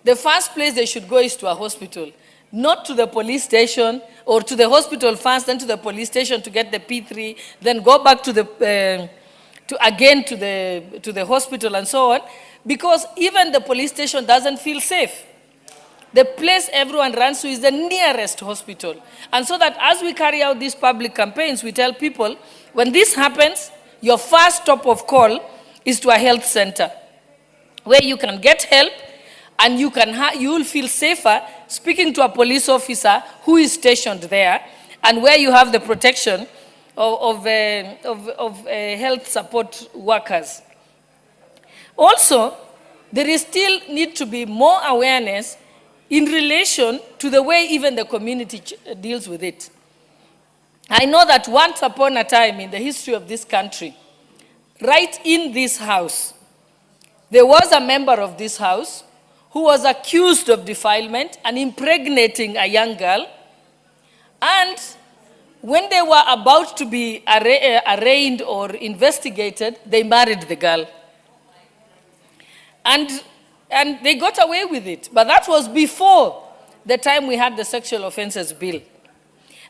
[SPEAKER 3] the first place they should go is to a hospital, not to the police station, or to the hospital first, then to the police station to get the P3, then go back to the hospital and so on, because even the police station doesn't feel safe. The place everyone runs to is the nearest hospital. And so that as we carry out these public campaigns, we tell people, when this happens, your first stop of call is to a health center, where you can get help, and you will feel safer speaking to a police officer who is stationed there, and where you have the protection of health support workers. Also, there is still need to be more awareness in relation to the way even the community deals with it. I know that once upon a time in the history of this country, right in this house, there was a member of this house who was accused of defilement and impregnating a young girl. And when they were about to be arraigned or investigated, they married the girl. And they got away with it. But that was before the time we had the Sexual Offences Bill.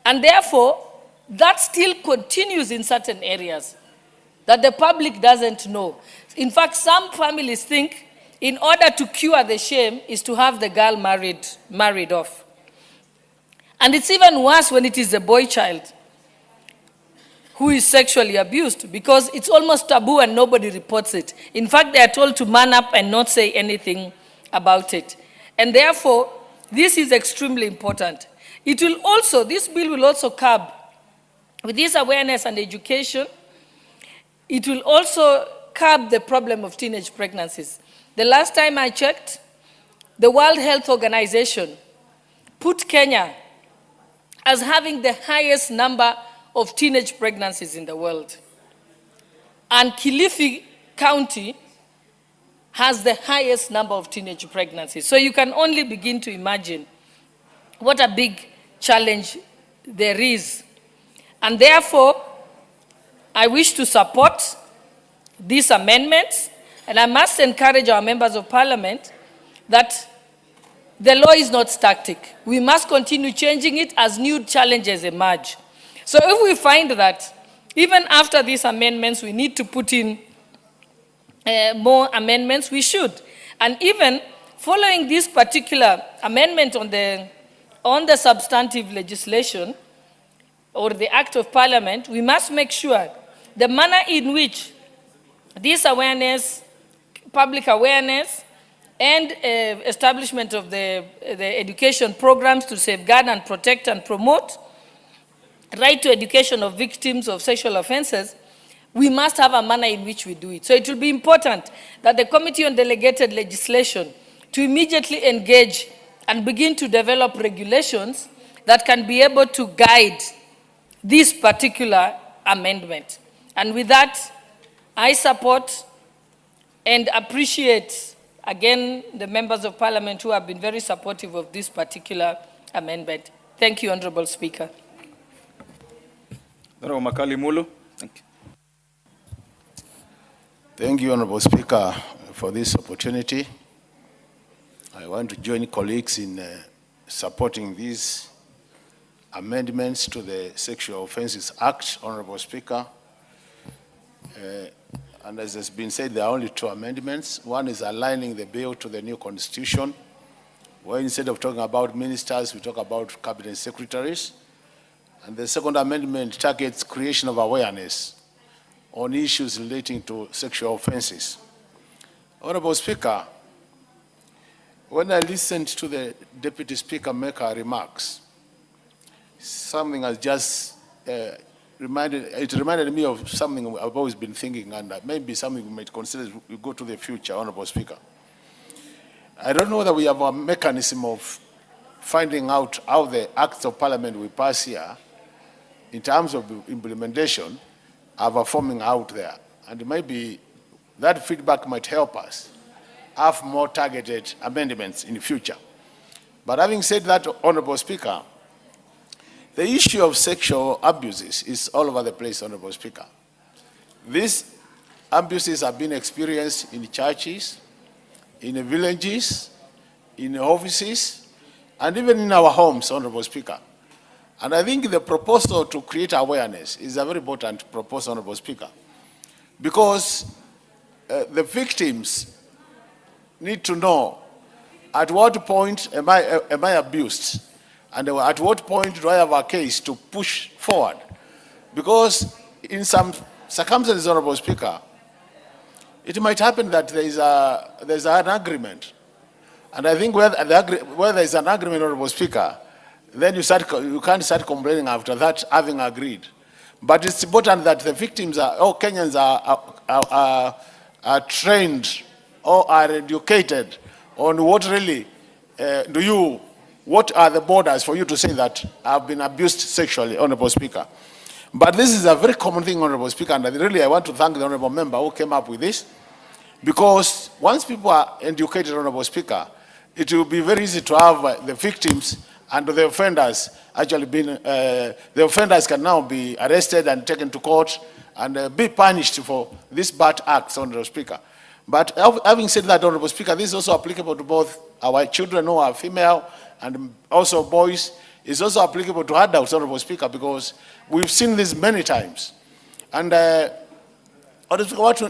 [SPEAKER 3] And therefore, that still continues in certain areas that the public doesn't know. In fact, some families think in order to cure the shame is to have the girl married off. And it's even worse when it is a boy child who is sexually abused, because it's almost taboo and nobody reports it. In fact, they are told to man up and not say anything about it. And therefore, this is extremely important. It will also, this bill will also curb, with this awareness and education, it will also curb the problem of teenage pregnancies. The last time I checked, the World Health Organization put Kenya as having the highest number of teenage pregnancies in the world. And Kilifi County has the highest number of teenage pregnancies. So you can only begin to imagine what a big challenge there is. And therefore, I wish to support these amendments, and I must encourage our members of parliament that the law is not static. We must continue changing it as new challenges emerge. So if we find that even after these amendments we need to put in more amendments, we should. And even following this particular amendment on the substantive legislation or the Act of Parliament, we must make sure the manner in which this awareness, public awareness, and establishment of the education programs to safeguard and protect and promote right to education of victims of sexual offenses, we must have a manner in which we do it. So it will be important that the Committee on Delegated Legislation to immediately engage and begin to develop regulations that can be able to guide this particular amendment. And with that, I support and appreciate, again, the members of parliament who have been very supportive of this particular amendment. Thank you, Honorable Speaker.
[SPEAKER 9] Honorable Makali Mulu. Thank you.
[SPEAKER 11] Thank you, Honorable Speaker, for this opportunity. I want to join colleagues in supporting these amendments to the Sexual Offences Act, Honorable Speaker. And as has been said, there are only two amendments. One is aligning the bill to the new constitution, where instead of talking about ministers, we talk about cabinet secretaries. And the second amendment targets creation of awareness on issues relating to sexual offenses. Honorable Speaker, when I listened to the Deputy Speaker make her remarks, something has just reminded me of something I've always been thinking, and maybe something we might consider as we go to the future, Honorable Speaker. I don't know whether we have a mechanism of finding out how the acts of parliament we pass here, in terms of implementation, are performing out there. And maybe that feedback might help us have more targeted amendments in the future. But having said that, Honorable Speaker, the issue of sexual abuses is all over the place, Honorable Speaker. These abuses have been experienced in churches, in the villages, in the offices, and even in our homes, Honorable Speaker. And I think the proposal to create awareness is a very important proposal, Honorable Speaker, because the victims need to know at what point am I abused, and at what point do I have a case to push forward? Because in some circumstances, Honorable Speaker, it might happen that there's an agreement. And I think where there's an agreement, Honorable Speaker, then you can't start complaining after that, having agreed. But it's important that the victims all Kenyans are trained or are educated on what really what are the borders for you to say that I've been abused sexually, Honorable Speaker. But this is a very common thing, Honorable Speaker, and really I want to thank the Honorable Member who came up with this, because once people are educated, Honorable Speaker, it will be very easy to have the victims and the offenders actually the offenders can now be arrested and taken to court and be punished for this bad acts, Honorable Speaker. But having said that, Honorable Speaker, this is also applicable to both our children who are female and also boys. It's also applicable to adults, Honorable Speaker, because we've seen this many times. And what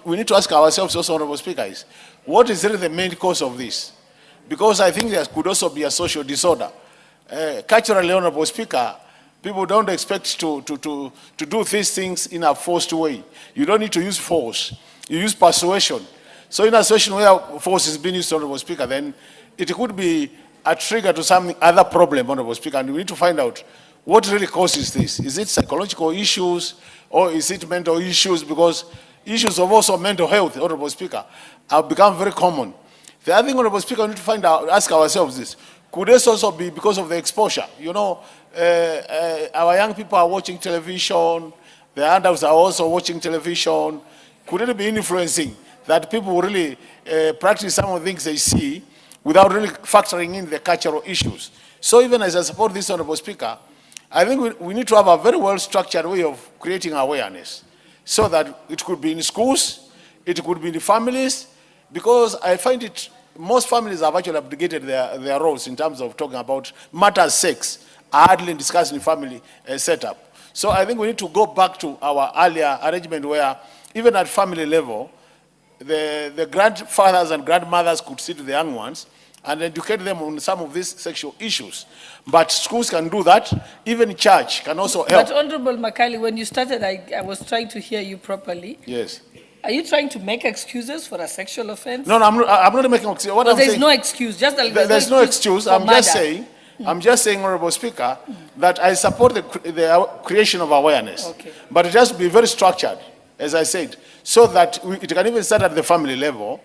[SPEAKER 11] we need to ask ourselves also, Honorable Speaker, is what is really the main cause of this? Because I think there could also be a social disorder. Culturally, Honorable Speaker, people don't expect to do these things in a forced way. You don't need to use force. You use persuasion. So in a situation where force is being used, Honorable Speaker, then it could be a trigger to some other problem, Honorable Speaker, and we need to find out what really causes this. Is it psychological issues or is it mental issues? Because issues of also mental health, Honorable Speaker, have become very common. The other thing, Honorable Speaker, we need to find out, ask ourselves this. Could this also be because of the exposure? You know, our young people are watching television, the adults are also watching television. Could it be influencing that people really practice some of the things they see without really factoring in the cultural issues? So even as I support this, Honorable Speaker, I think we need to have a very well-structured way of creating awareness so that it could be in schools, it could be in the families, because I find it, most families have actually abdicated their roles in terms of talking about matters sex, hardly discussing family setup. So I think we need to go back to our earlier arrangement where even at family level, the grandfathers and grandmothers could sit with the young ones and educate them on some of these sexual issues. But schools can do that. Even church can also help.
[SPEAKER 3] But Honorable Makali, when you started, I was trying to hear you properly.
[SPEAKER 11] Yes.
[SPEAKER 3] Are you trying to make excuses for a sexual offense?
[SPEAKER 11] No, I'm not making excuses. What
[SPEAKER 3] Well,
[SPEAKER 11] I'm
[SPEAKER 3] there's
[SPEAKER 11] saying,
[SPEAKER 3] no excuse. Just like
[SPEAKER 11] there's no excuse. I'm just saying, Honorable Speaker, that I support the creation of awareness.
[SPEAKER 3] Okay.
[SPEAKER 11] But it has to be very structured, as I said, so that it can even start at the family level,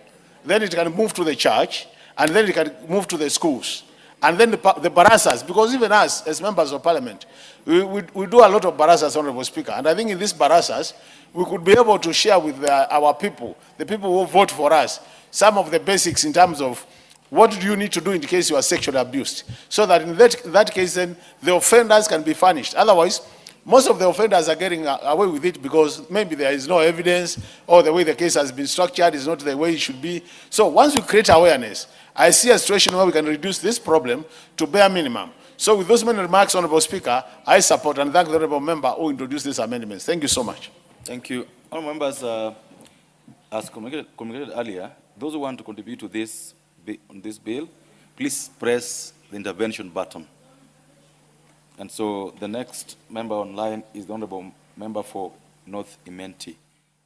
[SPEAKER 11] then it can move to the church, and then it can move to the schools. And then the barasas, because even us, as members of parliament, we do a lot of barasas, Honorable Speaker. And I think in these barasas, we could be able to share with our people, the people who vote for us, some of the basics in terms of what do you need to do in case you are sexually abused. So that in that case, then the offenders can be punished. Otherwise, most of the offenders are getting away with it because maybe there is no evidence or the way the case has been structured is not the way it should be. So once we create awareness, I see a situation where we can reduce this problem to bare minimum. So with those many remarks, Honorable Speaker, I support and thank the Honorable Member who introduced these amendments. Thank you so much.
[SPEAKER 9] Thank you. Honorable members, as communicated earlier, those who want to contribute to this bill, please press the intervention button. And so the next member online is the Honorable Member for North Imenti,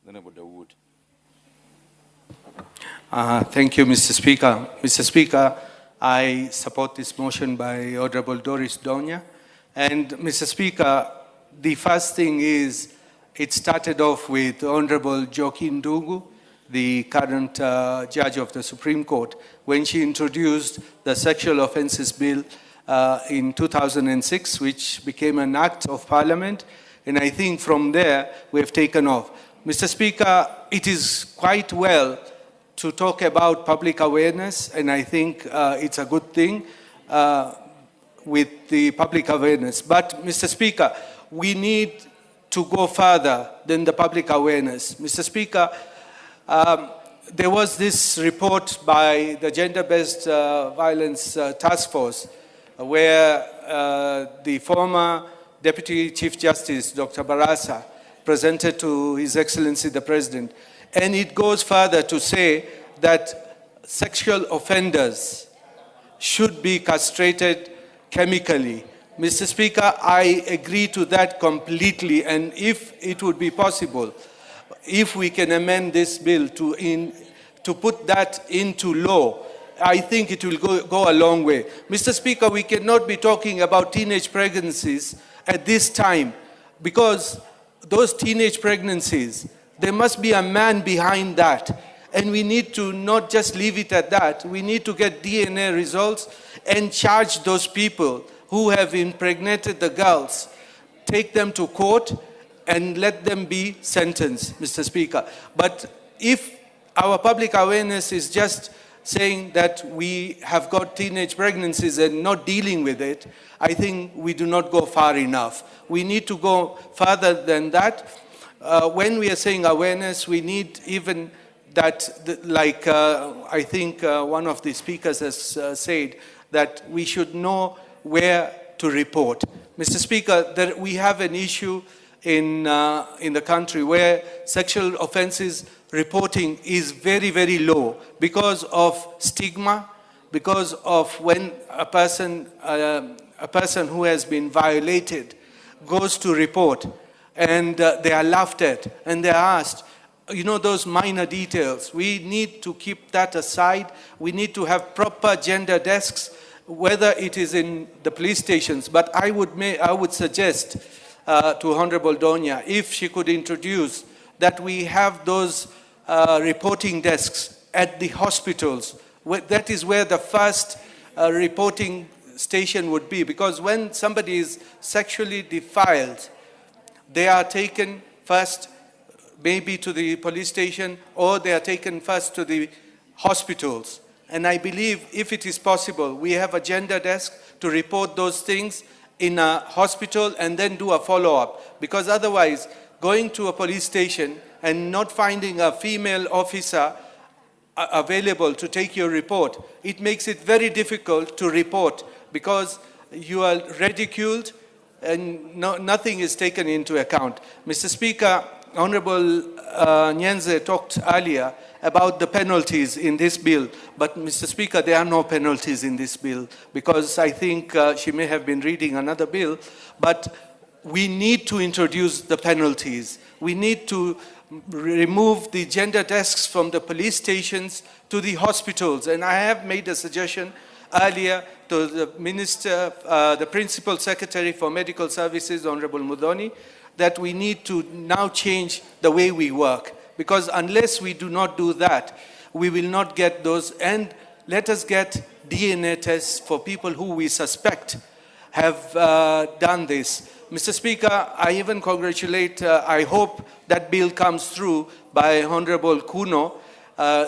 [SPEAKER 9] the Honorable Dawood.
[SPEAKER 12] Thank you, Mr. Speaker. Mr. Speaker, I support this motion by Honorable Doris Donya. And Mr. Speaker, the first thing is, it started off with Honorable Joaquin Dungu, the current judge of the Supreme Court, when she introduced the Sexual Offences Bill in 2006, which became an act of parliament. And I think from there, we have taken off. Mr. Speaker, it is quite well to talk about public awareness, and I think it's a good thing with the public awareness. But, Mr. Speaker, we need to go further than the public awareness. Mr. Speaker, there was this report by the Gender-Based Violence Task Force where the former Deputy Chief Justice, Dr. Barasa, presented to His Excellency the President. And it goes further to say that sexual offenders should be castrated chemically. Mr. Speaker, I agree to that completely, and if it would be possible, if we can amend this bill to put that into law, I think it will go a long way. Mr. Speaker, we cannot be talking about teenage pregnancies at this time, because those teenage pregnancies, there must be a man behind that. And we need to not just leave it at that. We need to get DNA results and charge those people who have impregnated the girls, take them to court and let them be sentenced, Mr. Speaker. But if our public awareness is just saying that we have got teenage pregnancies and not dealing with it, I think we do not go far enough. We need to go further than that. When we are saying awareness, we need even that, I think one of the speakers has said, that we should know where to report. Mr. Speaker, we have an issue in the country where sexual offenses reporting is very, very low because of stigma, because of when a person who has been violated goes to report and they are laughed at and they are asked, you know, those minor details. We need to keep that aside. We need to have proper gender desks, whether it is in the police stations. But I would suggest to Honorable Donya, if she could introduce that we have those reporting desks at the hospitals. That is where the first reporting station would be, because when somebody is sexually defiled, they are taken first maybe to the police station, or they are taken first to the hospitals. And I believe if it is possible, we have a gender desk to report those things in a hospital and then do a follow-up. Because otherwise, going to a police station and not finding a female officer available to take your report, it makes it very difficult to report because you are ridiculed and nothing is taken into account. Mr. Speaker, Honorable Nyenze talked earlier about the penalties in this bill, but Mr. Speaker, there are no penalties in this bill because I think she may have been reading another bill, but we need to introduce the penalties. We need to remove the gender desks from the police stations to the hospitals, and I have made a suggestion earlier to the Minister, the Principal Secretary for Medical Services, Honorable Mudhoni, that we need to now change the way we work. Because unless we do not do that, we will not get those. And let us get DNA tests for people who we suspect have done this. Mr. Speaker, I even congratulate, I hope that bill comes through by Honorable Kuno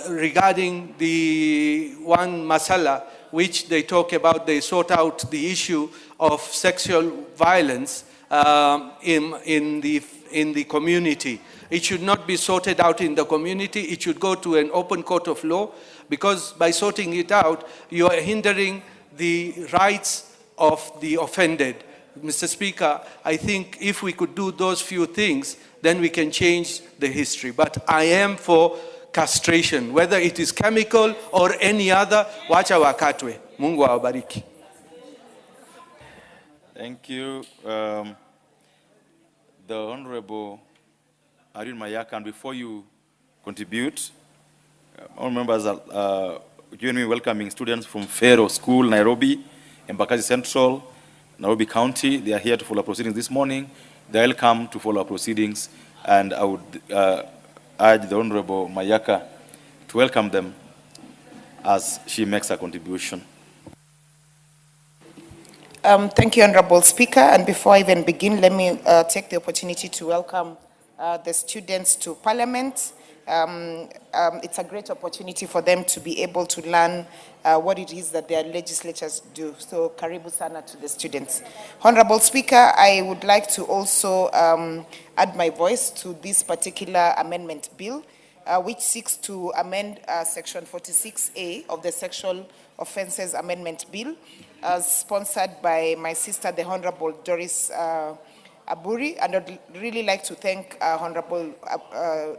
[SPEAKER 12] regarding the one masala, which they talk about, they sort out the issue of sexual violence in the community. It should not be sorted out in the community. It should go to an open court of law, because by sorting it out, you are hindering the rights of the offended. Mr. Speaker, I think if we could do those few things, then we can change the history. But I am for castration, whether it is chemical or any other. Wacha wakatwe. Mungu awabariki.
[SPEAKER 9] Thank you. The Honorable Irene Mayaka, and before you contribute, all members join me in welcoming students from Fero School, Nairobi, Embakasi Central, Nairobi County. They are here to follow proceedings this morning. They are welcome to follow proceedings, and I would urge the Honorable Mayaka to welcome them as she makes her contribution.
[SPEAKER 13] Thank you, Honorable Speaker. And before I even begin, let me take the opportunity to welcome the students to Parliament. It's a great opportunity for them to be able to learn what it is that their legislatures do. So, karibu sana to the students. Honorable Speaker, I would like to also add my voice to this particular amendment bill, which seeks to amend Section 46A of the Sexual Offences Amendment Bill, sponsored by my sister, the Honorable Doris Aburi. And I'd really like to thank Honorable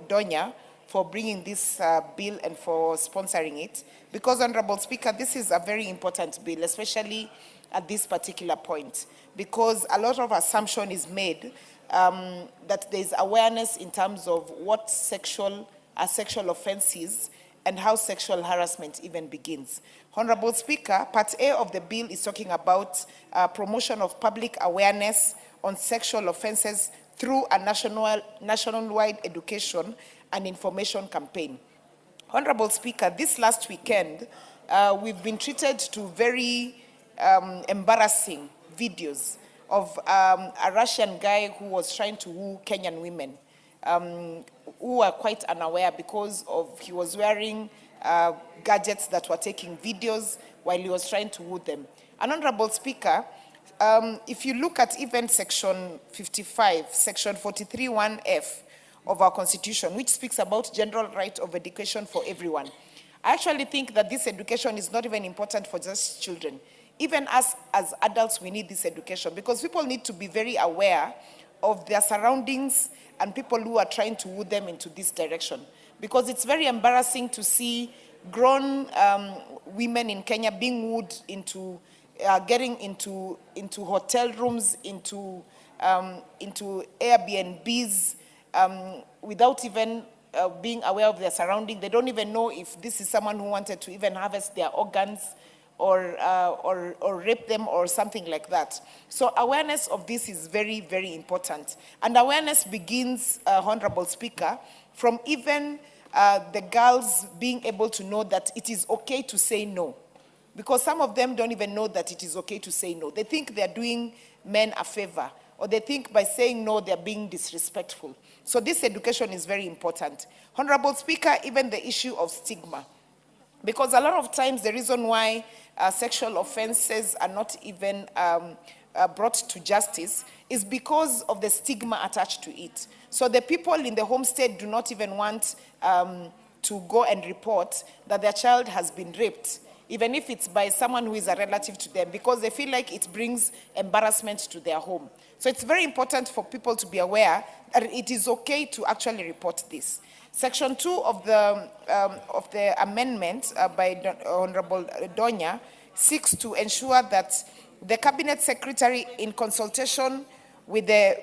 [SPEAKER 13] Donya for bringing this bill and for sponsoring it. Because, Honorable Speaker, this is a very important bill, especially at this particular point, because a lot of assumption is made that there's awareness in terms of what sexual offenses and how sexual harassment even begins. Honorable Speaker, Part A of the bill is talking about promotion of public awareness on sexual offenses through a nationwide education and information campaign. Honorable Speaker, this last weekend, we've been treated to very embarrassing videos of a Russian guy who was trying to woo Kenyan women, who are quite unaware because of he was wearing gadgets that were taking videos while he was trying to woo them. And Honorable Speaker, if you look at even Section 55, Section 43(1)(f) of our Constitution, which speaks about general right of education for everyone, I actually think that this education is not even important for just children. Even us as adults, we need this education because people need to be very aware of their surroundings and people who are trying to woo them into this direction. Because it's very embarrassing to see grown women in Kenya being wooed into getting into hotel rooms, into Airbnbs, without even being aware of their surrounding. They don't even know if this is someone who wanted to even harvest their organs or rape them or something like that. So awareness of this is very, very important. And awareness begins, Honorable Speaker, from even the girls being able to know that it is okay to say no. Because some of them don't even know that it is okay to say no. They think they're doing men a favor, or they think by saying no, they're being disrespectful. So this education is very important. Honorable Speaker, even the issue of stigma. Because a lot of times the reason why sexual offenses are not even brought to justice is because of the stigma attached to it. So the people in the home state do not even want to go and report that their child has been raped, even if it's by someone who is a relative to them, because they feel like it brings embarrassment to their home. So it's very important for people to be aware that it is okay to actually report this. Section 2 of the amendment by Honorable Donya seeks to ensure that the Cabinet Secretary, in consultation with the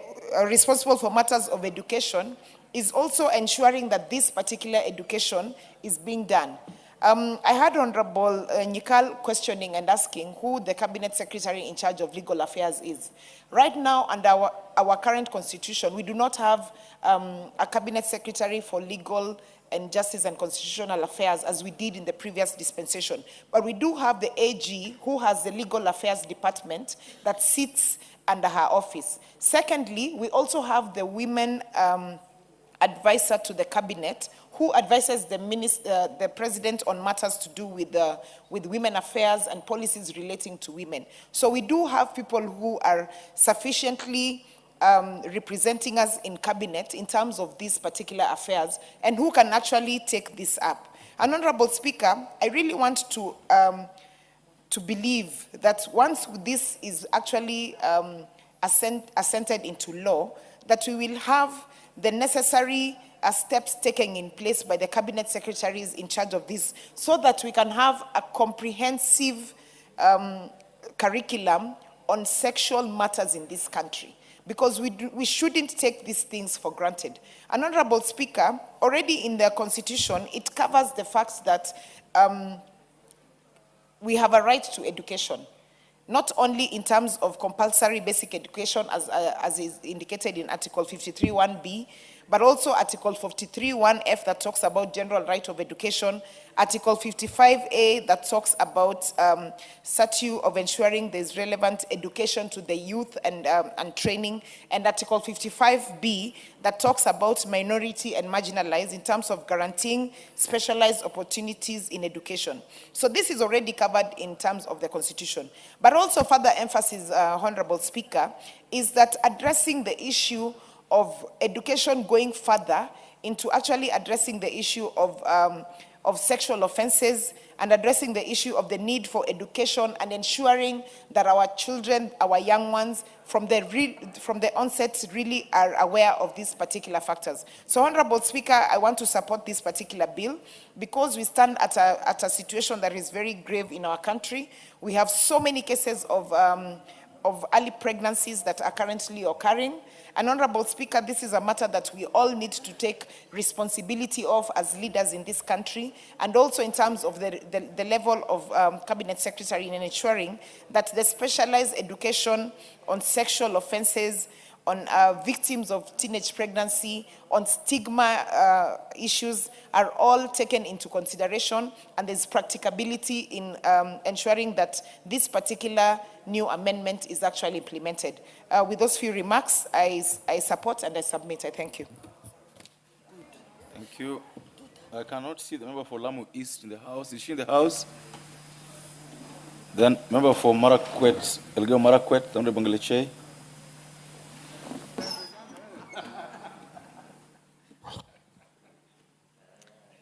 [SPEAKER 13] responsible for matters of education, is also ensuring that this particular education is being done. I had Honorable Nyikal questioning and asking who the Cabinet Secretary in charge of legal affairs is. Right now, under our current constitution, we do not have a Cabinet Secretary for legal and justice and constitutional affairs as we did in the previous dispensation. But we do have the AG, who has the legal affairs department that sits under her office. Secondly, we also have the women advisor to the cabinet, who advises the president on matters to do with women affairs and policies relating to women. So we do have people who are sufficiently representing us in cabinet in terms of these particular affairs and who can actually take this up. And Honorable Speaker, I really want to believe that once this is actually assented into law, that we will have the necessary steps taken in place by the cabinet secretaries in charge of this, so that we can have a comprehensive curriculum on sexual matters in this country. Because we shouldn't take these things for granted. And Honorable Speaker, already in the Constitution, it covers the fact that we have a right to education, not only in terms of compulsory basic education as is indicated in Article 53(1)(b), but also Article 53(1)(f) that talks about general right of education, Article 55A that talks about statute of ensuring there's relevant education to the youth and training, and Article 55B that talks about minority and marginalized in terms of guaranteeing specialized opportunities in education. So this is already covered in terms of the Constitution. But also further emphasis, Honorable Speaker, is that addressing the issue of education going further into actually addressing the issue of sexual offenses and addressing the issue of the need for education and ensuring that our children, our young ones, from the onset really are aware of these particular factors. So, Honorable Speaker, I want to support this particular bill because we stand at a situation that is very grave in our country. We have so many cases of early pregnancies that are currently occurring. And Honorable Speaker, this is a matter that we all need to take responsibility of as leaders in this country, and also in terms of the level of Cabinet Secretary in ensuring that the specialized education on sexual offenses, on victims of teenage pregnancy, on stigma issues are all taken into consideration, and there's practicability in ensuring that this particular new amendment is actually implemented. With those few remarks, I support and I submit. I thank you.
[SPEAKER 9] Thank you. I cannot see the member for Lamu East in the house. Is she in the house? Then member for Marakwet, Elgeyo Marakwet, Honorable Bangaleche.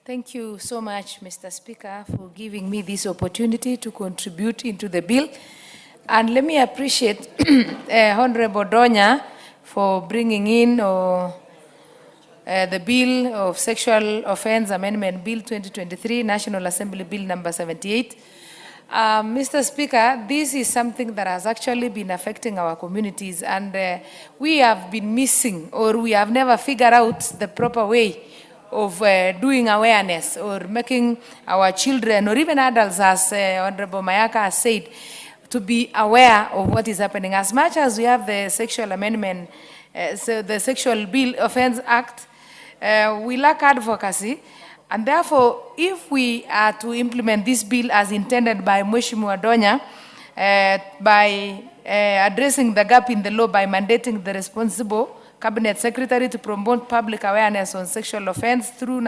[SPEAKER 14] Thank you so much, Mr. Speaker, for giving me this opportunity to contribute into the bill. And let me appreciate Honorable Donya for bringing in the bill of Sexual Offense Amendment Bill 2023, National Assembly Bill number 78. Mr. Speaker, this is something that has actually been affecting our communities, and we have been missing, or we have never figured out the proper way of doing awareness or making our children or even adults, as Honorable Mayaka has said, to be aware of what is happening. As much as we have the Sexual Amendment, so the Sexual Bill Offense Act, we lack advocacy, and therefore, if we are to implement this bill as intended by Mheshimiwa Donya, by addressing the gap in the law by mandating the responsible Cabinet Secretary to promote public awareness on sexual offense through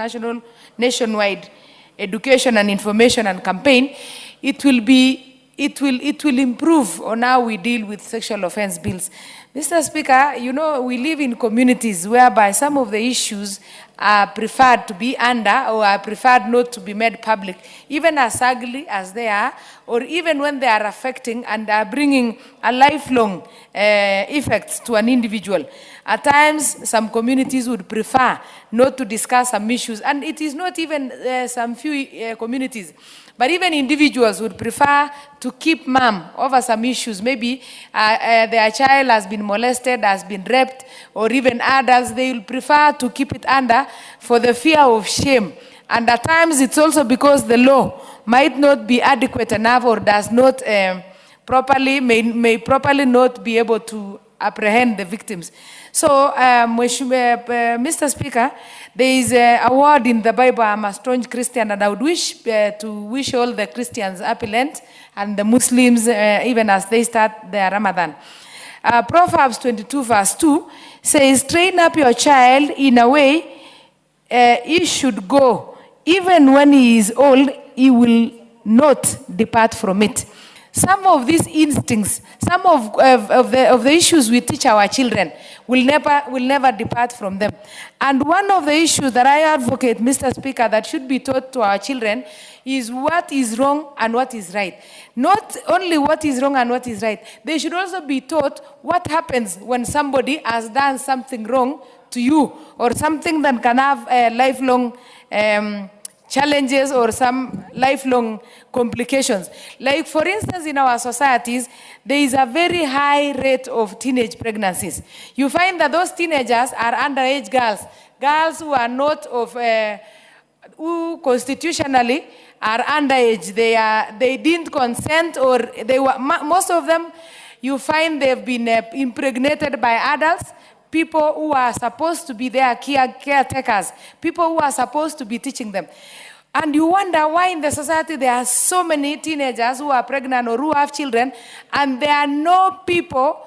[SPEAKER 14] nationwide education and information and campaign, it will improve on how we deal with sexual offense bills. Mr. Speaker, you know, we live in communities whereby some of the issues are preferred to be under or are preferred not to be made public, even as ugly as they are, or even when they are affecting and are bringing a lifelong effects to an individual. At times, some communities would prefer not to discuss some issues, and it is not even some few communities, but even individuals would prefer to keep mum over some issues. Maybe their child has been molested, has been raped, or even adults, they will prefer to keep it under for the fear of shame. And at times, it's also because the law might not be adequate enough or does not may properly not be able to apprehend the victims. So, Mr. Speaker, there is a word in the Bible. I'm a strong Christian, and I would wish to wish all the Christians happy Lent, and the Muslims even as they start their Ramadan. Proverbs 22 verse 2 says, "Train up your child in a way he should go. Even when he is old, he will not depart from it." Some of these instincts, some of the issues we teach our children will never depart from them. And one of the issues that I advocate, Mr. Speaker, that should be taught to our children is what is wrong and what is right. Not only what is wrong and what is right, they should also be taught what happens when somebody has done something wrong to you, or something that can have lifelong challenges or some lifelong complications. Like, for instance, in our societies, there is a very high rate of teenage pregnancies. You find that those teenagers are underage girls who are not of, who constitutionally are underage. They didn't consent, or they were, most of them, you find they've been impregnated by adults, people who are supposed to be their caretakers, people who are supposed to be teaching them. And you wonder why in the society there are so many teenagers who are pregnant or who have children, and there are no people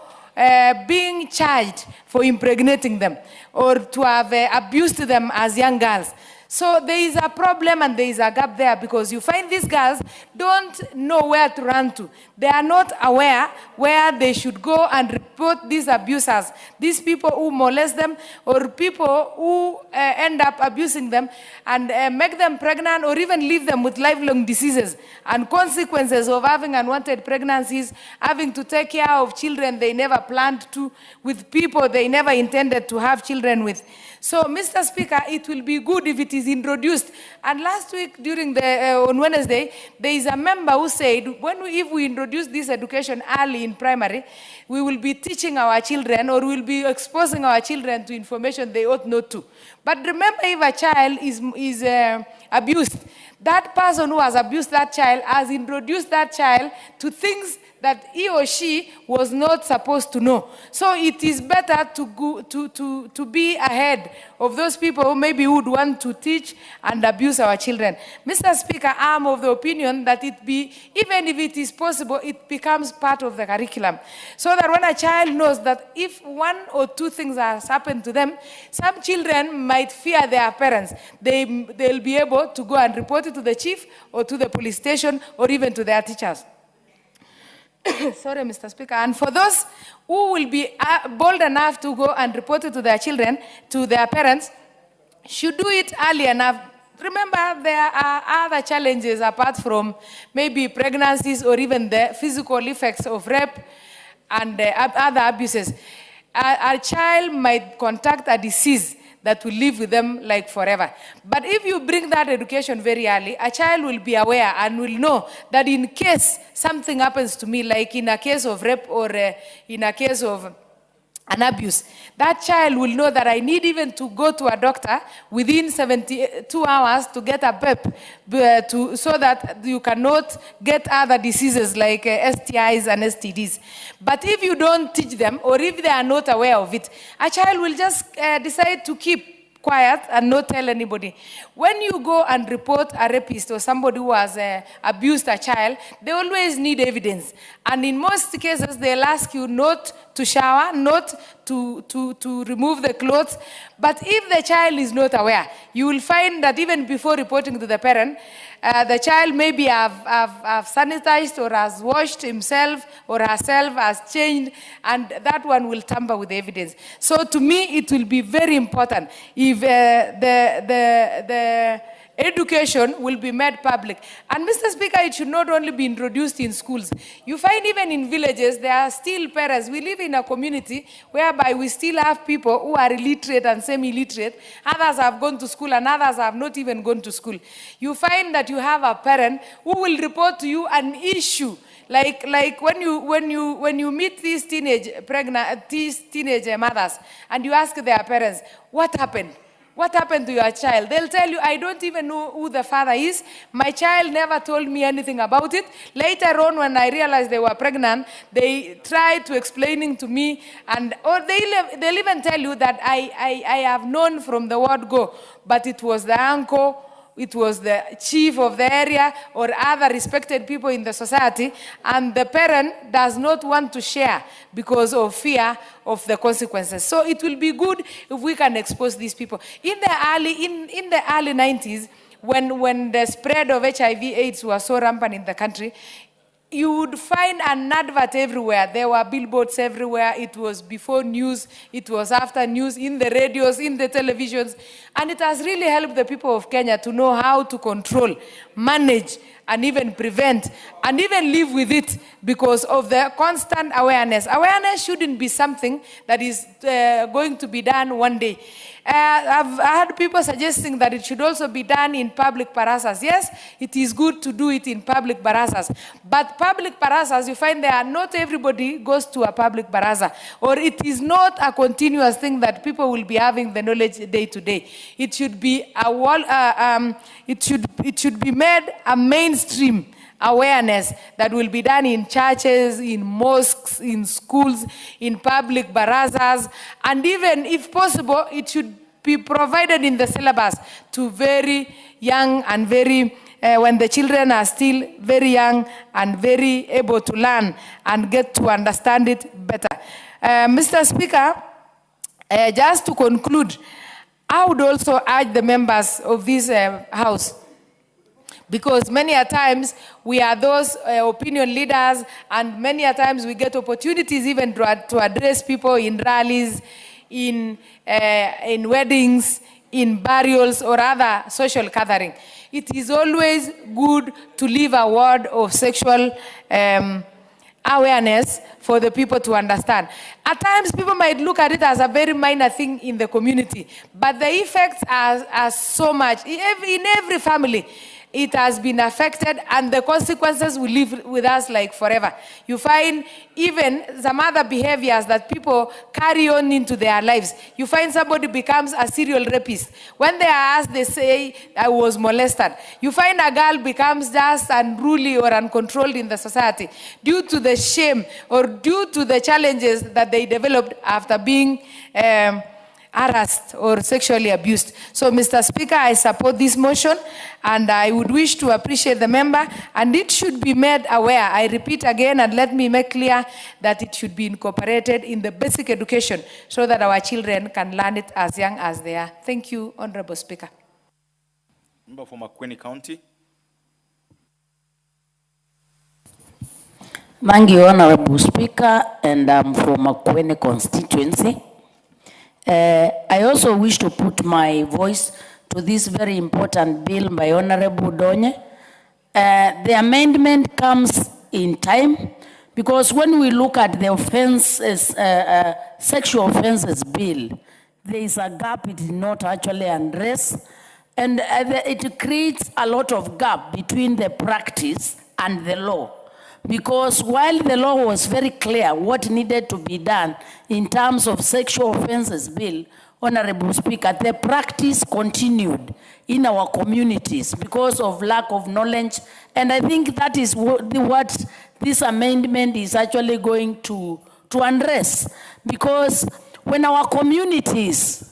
[SPEAKER 14] being charged for impregnating them or to have abused them as young girls. So there is a problem and there is a gap there, because you find these girls don't know where to run to. They are not aware where they should go and report these abusers, these people who molest them, or people who end up abusing them and make them pregnant, or even leave them with lifelong diseases and consequences of having unwanted pregnancies, having to take care of children they never planned to, with people they never intended to have children with. So, Mr. Speaker, it will be good if it is introduced. And last week, during on Wednesday, there is a member who said, if we introduce this education early in primary, we will be teaching our children, or we will be exposing our children to information they ought not to. But remember, if a child is abused, that person who has abused that child has introduced that child to things that he or she was not supposed to know. So it is better to be ahead of those people who maybe would want to teach and abuse our children. Mr. Speaker, I am of the opinion that even if it is possible, it becomes part of the curriculum. So that when a child knows that if one or two things has happened to them, some children might fear their parents. They'll be able to go and report it to the chief or to the police station or even to their teachers. Sorry, Mr. Speaker. And for those who will be bold enough to go and report it to their children, to their parents, should do it early enough. Remember, there are other challenges apart from maybe pregnancies or even the physical effects of rape and other abuses. A child might contract a disease that will live with them like forever. But if you bring that education very early, a child will be aware and will know that in case something happens to me, like in a case of rape or in a case of an abuse, that child will know that I need even to go to a doctor within 72 hours to get a PEP so that you cannot get other diseases like STIs and STDs. But if you don't teach them or if they are not aware of it, a child will just decide to keep quiet and not tell anybody. When you go and report a rapist or somebody who has abused a child, they always need evidence. And in most cases, they'll ask you not to shower, not to remove the clothes. But if the child is not aware, you will find that even before reporting to the parent, the child maybe have sanitized or has washed himself or herself, has changed, and that one will tamper with the evidence. So to me, it will be very important if the education will be made public. And Mr. Speaker, it should not only be introduced in schools. You find even in villages, there are still parents. We live in a community whereby we still have people who are illiterate and semi-illiterate. Others have gone to school and others have not even gone to school. You find that you have a parent who will report to you an issue. Like when you meet these teenage mothers and you ask their parents, what happened? What happened to your child? They'll tell you, I don't even know who the father is. My child never told me anything about it. Later on, when I realized they were pregnant, they tried to explaining to me, or they'll even tell you that I have known from the word go, but it was the uncle, it was the chief of the area or other respected people in the society, and the parent does not want to share because of fear of the consequences. So it will be good if we can expose these people. In the early 90s, when the spread of HIV/AIDS was so rampant in the country, you would find an advert everywhere. There were billboards everywhere. It was before news, it was after news, in the radios, in the televisions. And it has really helped the people of Kenya to know how to control, manage, and even prevent, and even live with it because of the constant awareness. Awareness shouldn't be something that is going to be done one day. I've had people suggesting that it should also be done in public barazas. Yes, it is good to do it in public barazas. But public barazas, you find not everybody goes to a public baraza. Or it is not a continuous thing that people will be having the knowledge day to day. It should be it should be made a mainstream awareness that will be done in churches, in mosques, in schools, in public barazas, and even, if possible, it should be provided in the syllabus to very young and when the children are still very young and very able to learn and get to understand it better. Mr. Speaker, just to conclude, I would also urge the members of this House, because many a times we are those opinion leaders, and many a times we get opportunities even to address people in rallies, in weddings, in burials or other social gathering. It is always good to leave a word of sexual awareness for the people to understand. At times, people might look at it as a very minor thing in the community, but the effects are so much. In every family, it has been affected, and the consequences will live with us like forever. You find even some other behaviors that people carry on into their lives. You find somebody becomes a serial rapist. When they are asked, they say, I was molested. You find a girl becomes just unruly or uncontrolled in the society due to the shame or due to the challenges that they developed after being harassed or sexually abused. So, Mr. Speaker, I support this motion, and I would wish to appreciate the member, and it should be made aware. I repeat again, and let me make clear that it should be incorporated in the basic education so that our children can learn it as young as they are. Thank you, Honorable Speaker.
[SPEAKER 9] Member for Makwiny County.
[SPEAKER 15] Thank you, Honorable Speaker, and I'm from Makwiny constituency. I also wish to put my voice to this very important bill by Honorable Donye. The amendment comes in time because when we look at the offenses, sexual offenses bill, there is a gap it did not actually address, and it creates a lot of gap between the practice and the law. Because while the law was very clear what needed to be done in terms of sexual offenses bill, Honorable Speaker, the practice continued in our communities because of lack of knowledge. And I think that is what this amendment is actually going to address. Because when our communities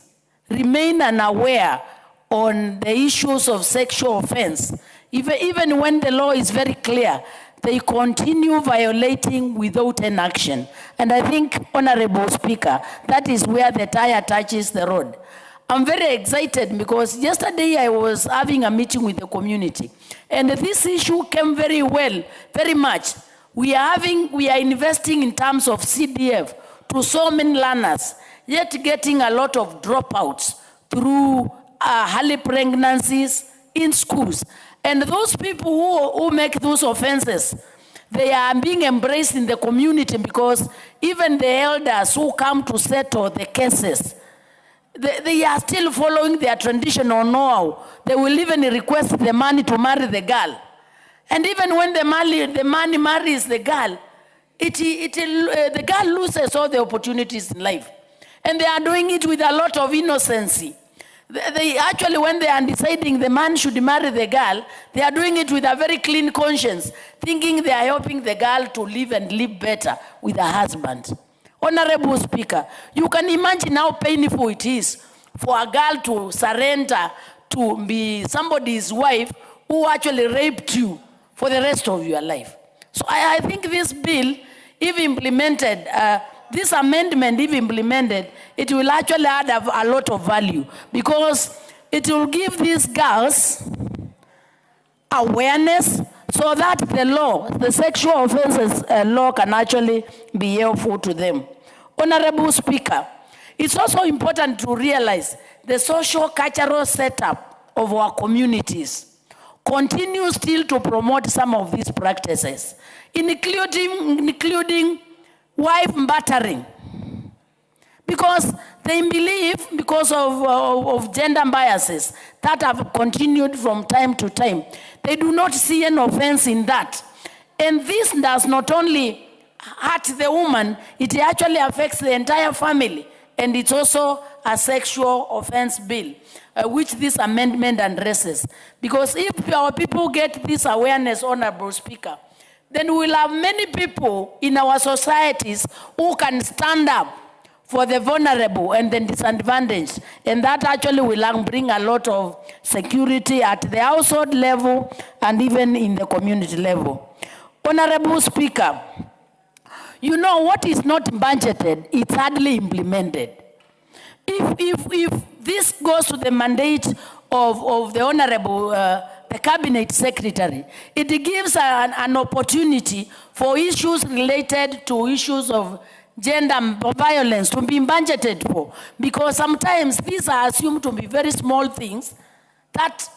[SPEAKER 15] remain unaware on the issues of sexual offense, even when the law is very clear, they continue violating without an action. And I think, Honorable Speaker, that is where the tire touches the road. I'm very excited because yesterday I was having a meeting with the community, and this issue came very well, very much. We are investing in terms of CDF to so many learners, yet getting a lot of dropouts through early pregnancies in schools. And those people who make those offenses, they are being embraced in the community because even the elders who come to settle the cases, they are still following their traditional know-how. They will even request the money to marry the girl. And even when the money marries the girl, the girl loses all the opportunities in life. And they are doing it with a lot of innocency. They actually, when they are deciding the man should marry the girl, they are doing it with a very clean conscience, thinking they are helping the girl to live and live better with her husband. Honorable Speaker, you can imagine how painful it is for a girl to surrender to be somebody's wife who actually raped you for the rest of your life. So I think this bill, if implemented, this amendment, if implemented, it will actually add a lot of value because it will give these girls awareness so that the law, the sexual offenses law can actually be helpful to them. Honorable Speaker, it's also important to realize the social cultural setup of our communities continues still to promote some of these practices, including wife battering, because they believe, because of gender biases that have continued from time to time, they do not see an offense in that. And this does not only hurt the woman, it actually affects the entire family. And it's also a sexual offense bill, which this amendment addresses. Because if our people get this awareness, Honorable Speaker, then we'll have many people in our societies who can stand up for the vulnerable and the disadvantaged. And that actually will bring a lot of security at the household level and even in the community level. Honorable Speaker, you know what is not budgeted, it's hardly implemented. If this goes to the mandate of the Honorable the Cabinet Secretary, it gives an opportunity for issues related to issues of gender violence to be budgeted for. Because sometimes these are assumed to be very small things that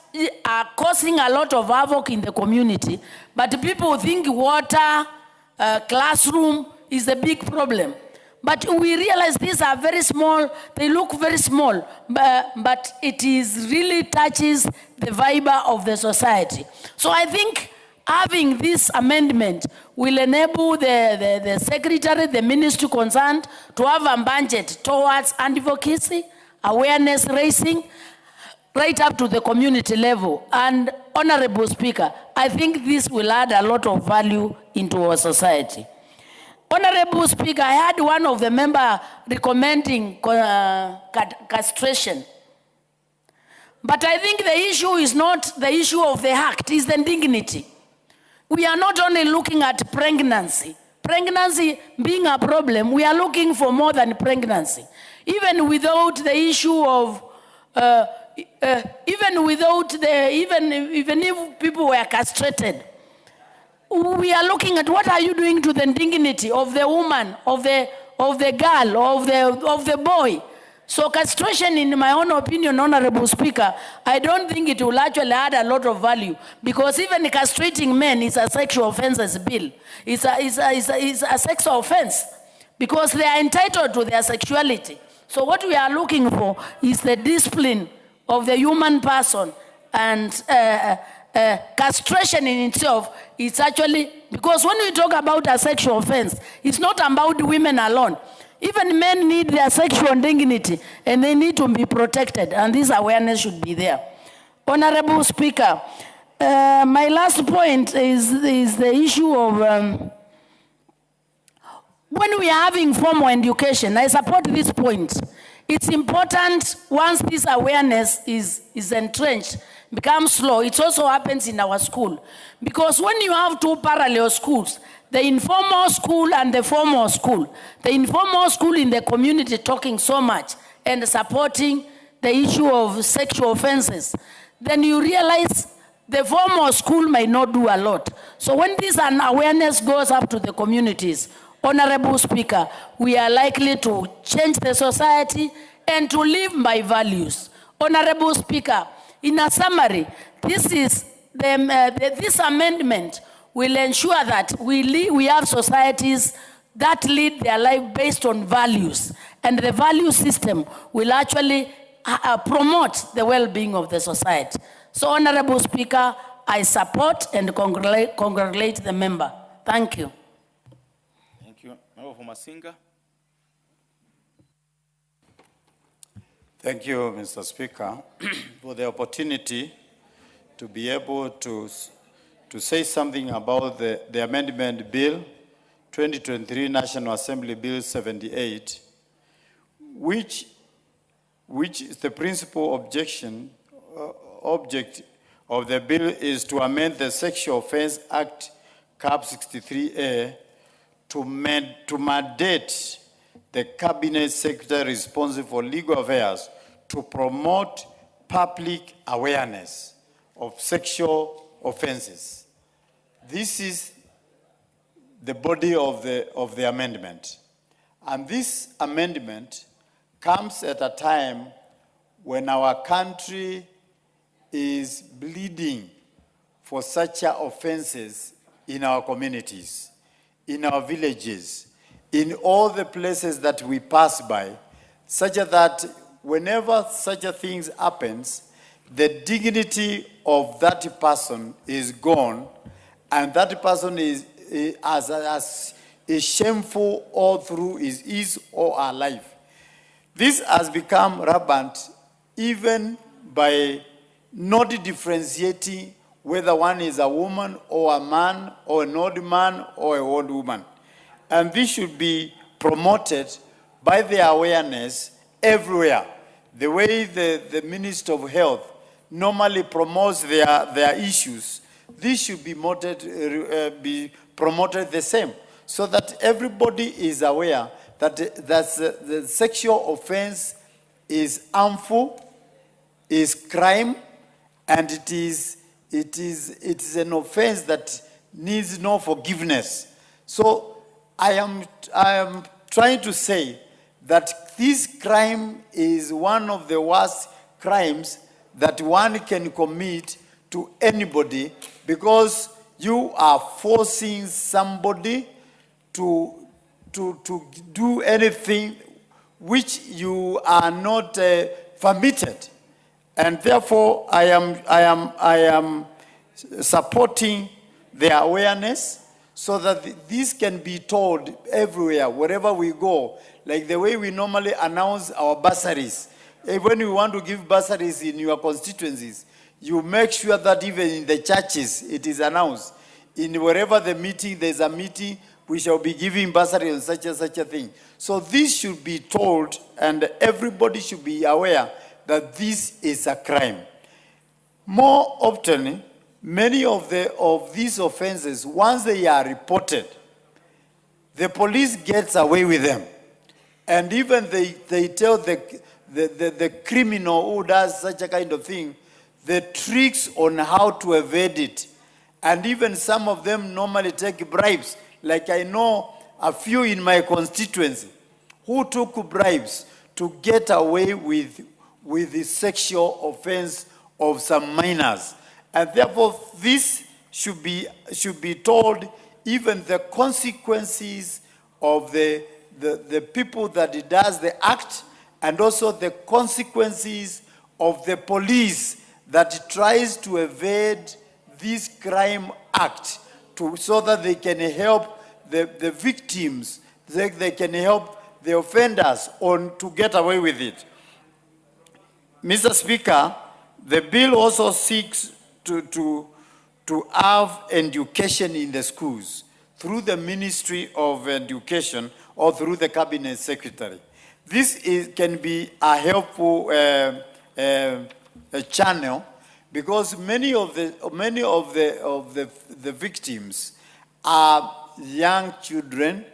[SPEAKER 15] are causing a lot of havoc in the community. But people think water, classroom is a big problem. But we realize these are very small, they look very small, but it is really touches the fiber of the society. So I think having this amendment will enable the secretary, the ministry concerned, to have a budget towards advocacy, awareness raising, right up to the community level. And Honorable Speaker, I think this will add a lot of value into our society. Honorable Speaker, I had one of the members recommending castration. But I think the issue is not the issue of the act, it's the dignity. We are not only looking at pregnancy. Pregnancy being a problem, we are looking for more than pregnancy. Even without the issue of, even if people were castrated, we are looking at what are you doing to the dignity of the woman, of the girl, of the boy. So castration, in my own opinion, Honorable Speaker, I don't think it will actually add a lot of value, because even castrating men is a sexual offences bill. It's a sexual offense because they are entitled to their sexuality. So what we are looking for is the discipline of the human person, and castration in itself is actually, because when we talk about a sexual offense, it's not about women alone. Even men need their sexual dignity, and they need to be protected, and this awareness should be there. Honorable Speaker, my last point is the issue of when we are having formal education. I support this point. It's important once this awareness is entrenched, becomes slow. It also happens in our school. Because when you have two parallel schools, the informal school and the formal school, the informal school in the community talking so much and supporting the issue of sexual offenses, then you realize the formal school might not do a lot. So when this awareness goes up to the communities, Honorable Speaker, we are likely to change the society and to live by values. Honorable Speaker, in a summary, this amendment will ensure that we have societies that lead their life based on values, and the value system will actually promote the well-being of the society. So, Honorable Speaker, I support and congratulate the member. Thank you.
[SPEAKER 9] Thank you. Member for Masinga.
[SPEAKER 16] Thank you, Mr. Speaker, for the opportunity to be able to say something about the Amendment Bill, 2023 National Assembly Bill 78, which is the principal object of the bill is to amend the Sexual Offense Act, Cap 63A, to mandate the Cabinet Secretary responsible for legal affairs to promote public awareness of sexual offenses. This is the body of the amendment. And this amendment comes at a time when our country is bleeding for such offenses in our communities, in our villages, in all the places that we pass by, such that whenever such a thing happens, the dignity of that person is gone, and that person is shameful all through his or her life. This has become rampant even by not differentiating whether one is a woman or a man or an old man or an old woman. And this should be promoted by the awareness everywhere. The way the Minister of Health normally promotes their issues, this should be promoted the same, so that everybody is aware that the sexual offense is harmful, is crime, and it is an offense that needs no forgiveness. So I am trying to say that this crime is one of the worst crimes that one can commit to anybody, because you are forcing somebody to to do anything which you are not permitted. And therefore, I am supporting the awareness so that this can be told everywhere, wherever we go, like the way we normally announce our bursaries. When we want to give bursaries in your constituencies, you make sure that even in the churches, it is announced. In wherever the meeting, there's a meeting, we shall be giving bursary on such and such a thing. So this should be told, and everybody should be aware that this is a crime. More often, many of these offenses, once they are reported, the police gets away with them. And even they tell the criminal who does such a kind of thing, the tricks on how to evade it. And even some of them normally take bribes. Like I know a few in my constituency who took bribes to get away with the sexual offense of some minors. And therefore, this should be told, even the consequences of the people that it does the act, and also the consequences of the police that tries to evade this crime act so that they can help the victims, they can help the offenders to get away with it. Mr. Speaker, the bill also seeks to have education in the schools through the Ministry of Education or through the Cabinet Secretary. This can be a helpful channel, because many of the victims are young children,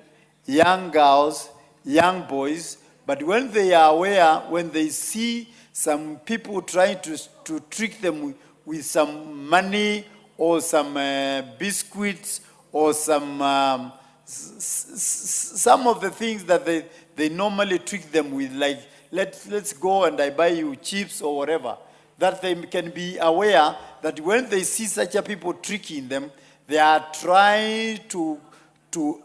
[SPEAKER 16] young girls, young boys. But when they are aware, when they see some people trying to trick them with some money or some biscuits or some of the things that they normally trick them with, like let's go and I buy you chips or whatever, that they can be aware that when they see such a people tricking them, they are trying to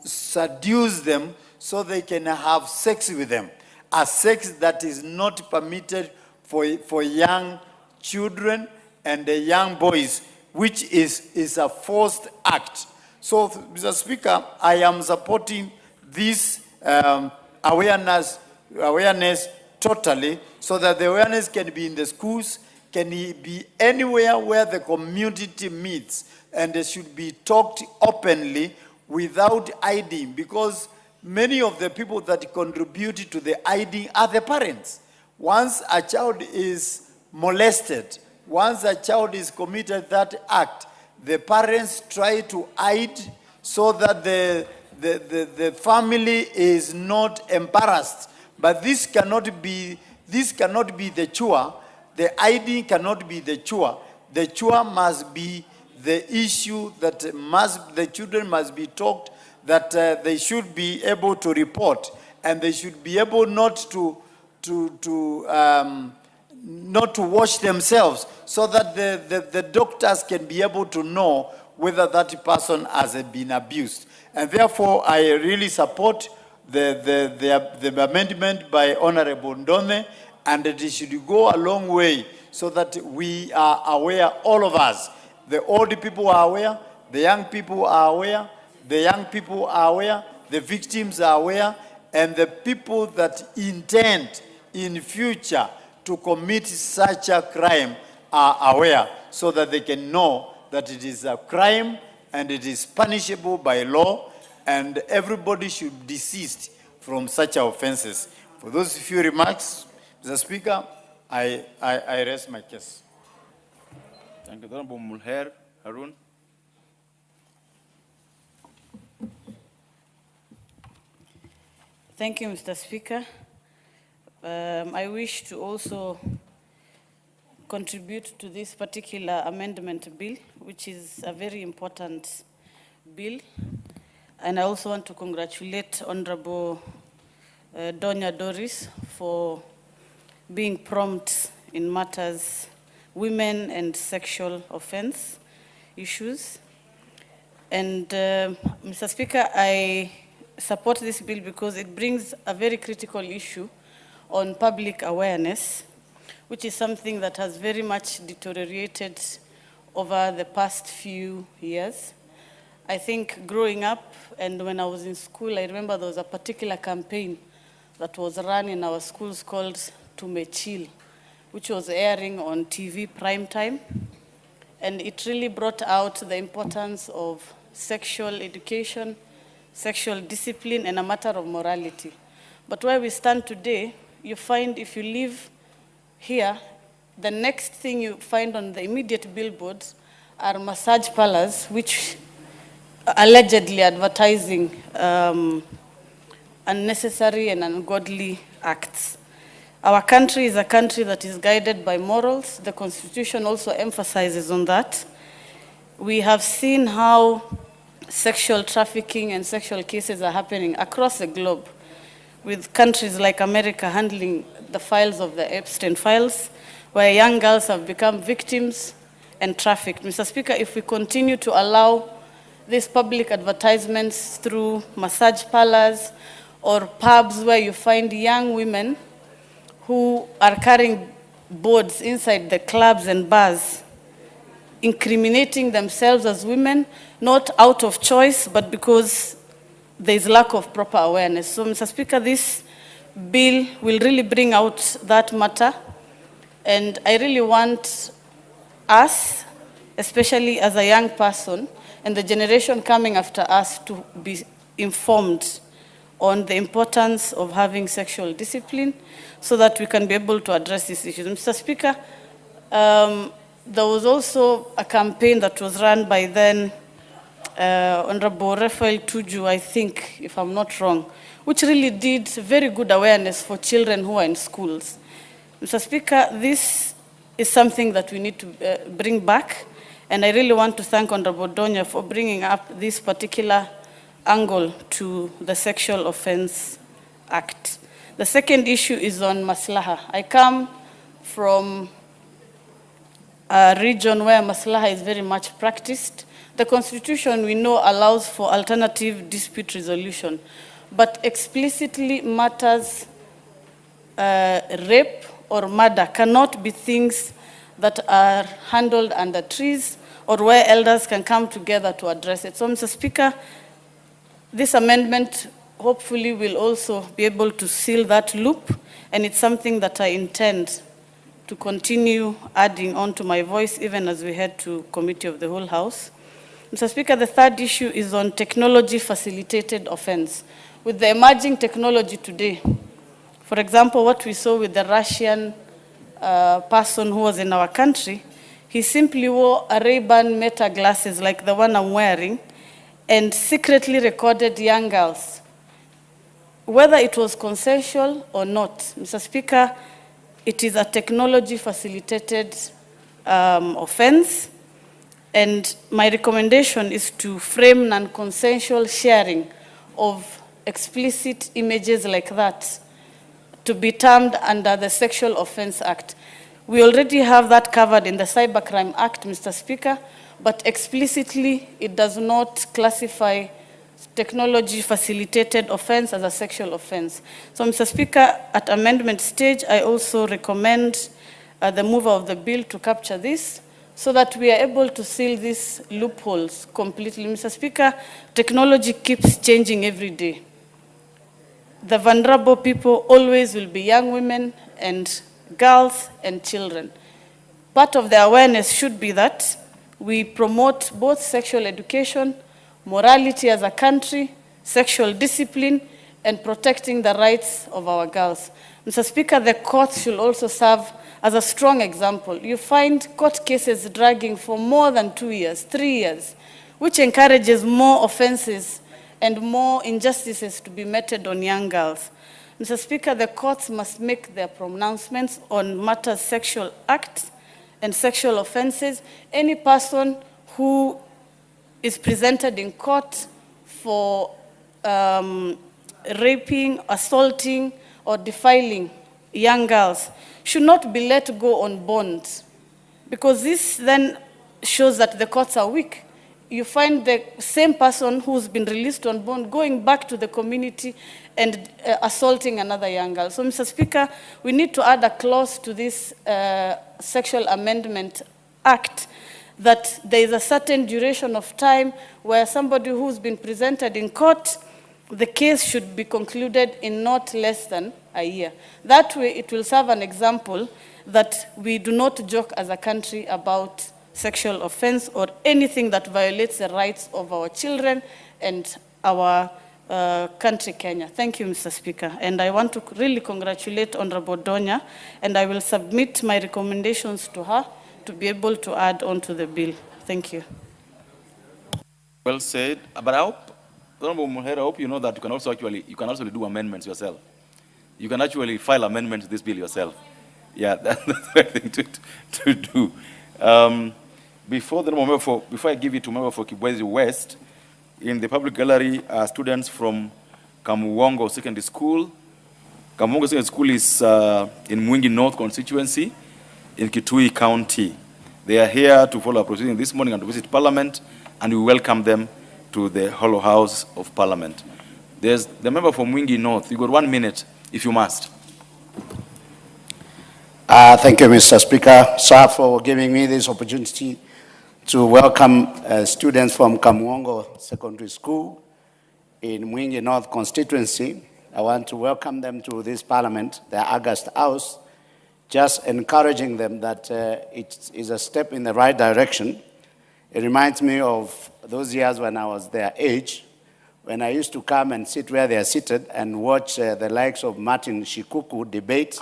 [SPEAKER 16] seduce them so they can have sex with them. A sex that is not permitted for young children and young boys, which is a forced act. So, Mr. Speaker, I am supporting this awareness totally, so that the awareness can be in the schools, can be anywhere where the community meets, and they should be talked openly without hiding, because many of the people that contribute to the hiding are the parents. Once a child is molested, once a child is committed that act, the parents try to hide so that the family is not embarrassed. But this cannot be the chore. The hiding cannot be the chore. The chore must be the issue that the children must be taught that they should be able to report, and they should be able not to wash themselves, so that the doctors can be able to know whether that person has been abused. And therefore, I really support the amendment by Honorable Ndone, and it should go a long way so that we are aware, all of us. The old people are aware, the young people are aware, the young people are aware, the victims are aware, and the people that intend in future to commit such a crime are aware, so that they can know that it is a crime and it is punishable by law, and everybody should desist from such offenses. For those few remarks, Mr. Speaker, I rest my case.
[SPEAKER 9] Thank you. Honorable Mulher Harun.
[SPEAKER 17] Thank you, Mr. Speaker. I wish to also contribute to this particular amendment bill, which is a very important bill. And I also want to congratulate Honorable Donya Doris for being prompt in matters women and sexual offense issues. And Mr. Speaker, I support this bill because it brings a very critical issue on public awareness, which is something that has very much deteriorated over the past few years. I think growing up and when I was in school, I remember there was a particular campaign that was run in our schools called Tumechil, which was airing on TV prime time. And it really brought out the importance of sexual education, sexual discipline, and a matter of morality. But where we stand today, you find if you live here, the next thing you find on the immediate billboards are massage parlors, which allegedly advertising unnecessary and ungodly acts. Our country is a country that is guided by morals. The Constitution also emphasizes on that. We have seen how sexual trafficking and sexual cases are happening across the globe, with countries like America handling the files of the Epstein files, where young girls have become victims and trafficked. Mr. Speaker, if we continue to allow these public advertisements through massage parlors or pubs where you find young women who are carrying boards inside the clubs and bars, incriminating themselves as women, not out of choice, but because there is lack of proper awareness. So, Mr. Speaker, this bill will really bring out that matter, and I really want us, especially as a young person, and the generation coming after us to be informed on the importance of having sexual discipline so that we can be able to address these issues. Mr. Speaker, there was also a campaign that was run by then Honorable Raphael Tuju, I think, if I'm not wrong, which really did very good awareness for children who are in schools. Mr. Speaker, this is something that we need to bring back, and I really want to thank Honorable Donya for bringing up this particular angle to the Sexual Offense Act. The second issue is on maslaha. I come from a region where maslaha is very much practiced. The Constitution, we know, allows for alternative dispute resolution, but explicitly matters rape or murder cannot be things that are handled under trees or where elders can come together to address it. So, Mr. Speaker, this amendment hopefully will also be able to seal that loop, and it's something that I intend to continue adding on to my voice even as we head to Committee of the Whole House. Mr. Speaker, the third issue is on technology-facilitated offense. With the emerging technology today, for example, what we saw with the Russian person who was in our country, he simply wore a Ray-Ban Meta glasses like the one I'm wearing and secretly recorded young girls. Whether it was consensual or not, Mr. Speaker, it is a technology-facilitated offense, and my recommendation is to frame non-consensual sharing of explicit images like that to be termed under the Sexual Offense Act. We already have that covered in the Cybercrime Act, Mr. Speaker, but explicitly it does not classify technology-facilitated offense as a sexual offense. So, Mr. Speaker, at amendment stage, I also recommend the mover of the bill to capture this so that we are able to seal these loopholes completely. Mr. Speaker, technology keeps changing every day. The vulnerable people always will be young women and girls and children. Part of the awareness should be that we promote both sexual education, morality as a country, sexual discipline, and protecting the rights of our girls. Mr. Speaker, the courts should also serve as a strong example. You find court cases dragging for more than 2 years, 3 years, which encourages more offenses and more injustices to be meted on young girls. Mr. Speaker, the courts must make their pronouncements on matters sexual acts and sexual offenses. Any person who is presented in court for raping, assaulting, or defiling young girls should not be let go on bond, because this then shows that the courts are weak. you find the same person who's been released on bond going back to the community and assaulting another young girl. So, Mr. Speaker, we need to add a clause to this Sexual Amendment Act that there is a certain duration of time where somebody who's been presented in court, the case should be concluded in not less than a year. That way, it will serve an example that we do not joke as a country about sexual offense or anything that violates the rights of our children and our country, Kenya. Thank you, Mr. Speaker. And I want to really congratulate Honorable Donya, and I will submit my recommendations to her to be able to add on to the bill. Thank you.
[SPEAKER 9] Well said. But I hope, Honorable Muhera, I hope you know that you can also do amendments yourself. You can actually file amendments to this bill yourself. Yeah, that's the right thing to do. Before I give it to member for Kibwezi West, in the public gallery are students from Kamuwongo Secondary School. Kamuwongo Secondary School is in Mwingi North constituency in Kitui County. They are here to follow our proceedings this morning and to visit Parliament, and we welcome them to the Hollow House of Parliament. There's the member from Mwingi North. You got 1 minute, if you must.
[SPEAKER 18] Thank you, Mr. Speaker, sir, for giving me this opportunity to welcome students from Kamuwongo Secondary School in Mwingi North constituency. I want to welcome them to this Parliament, the August House, just encouraging them that it is a step in the right direction. It reminds me of those years when I was their age, when I used to come and sit where they are seated and watch the likes of Martin Shikuku debate.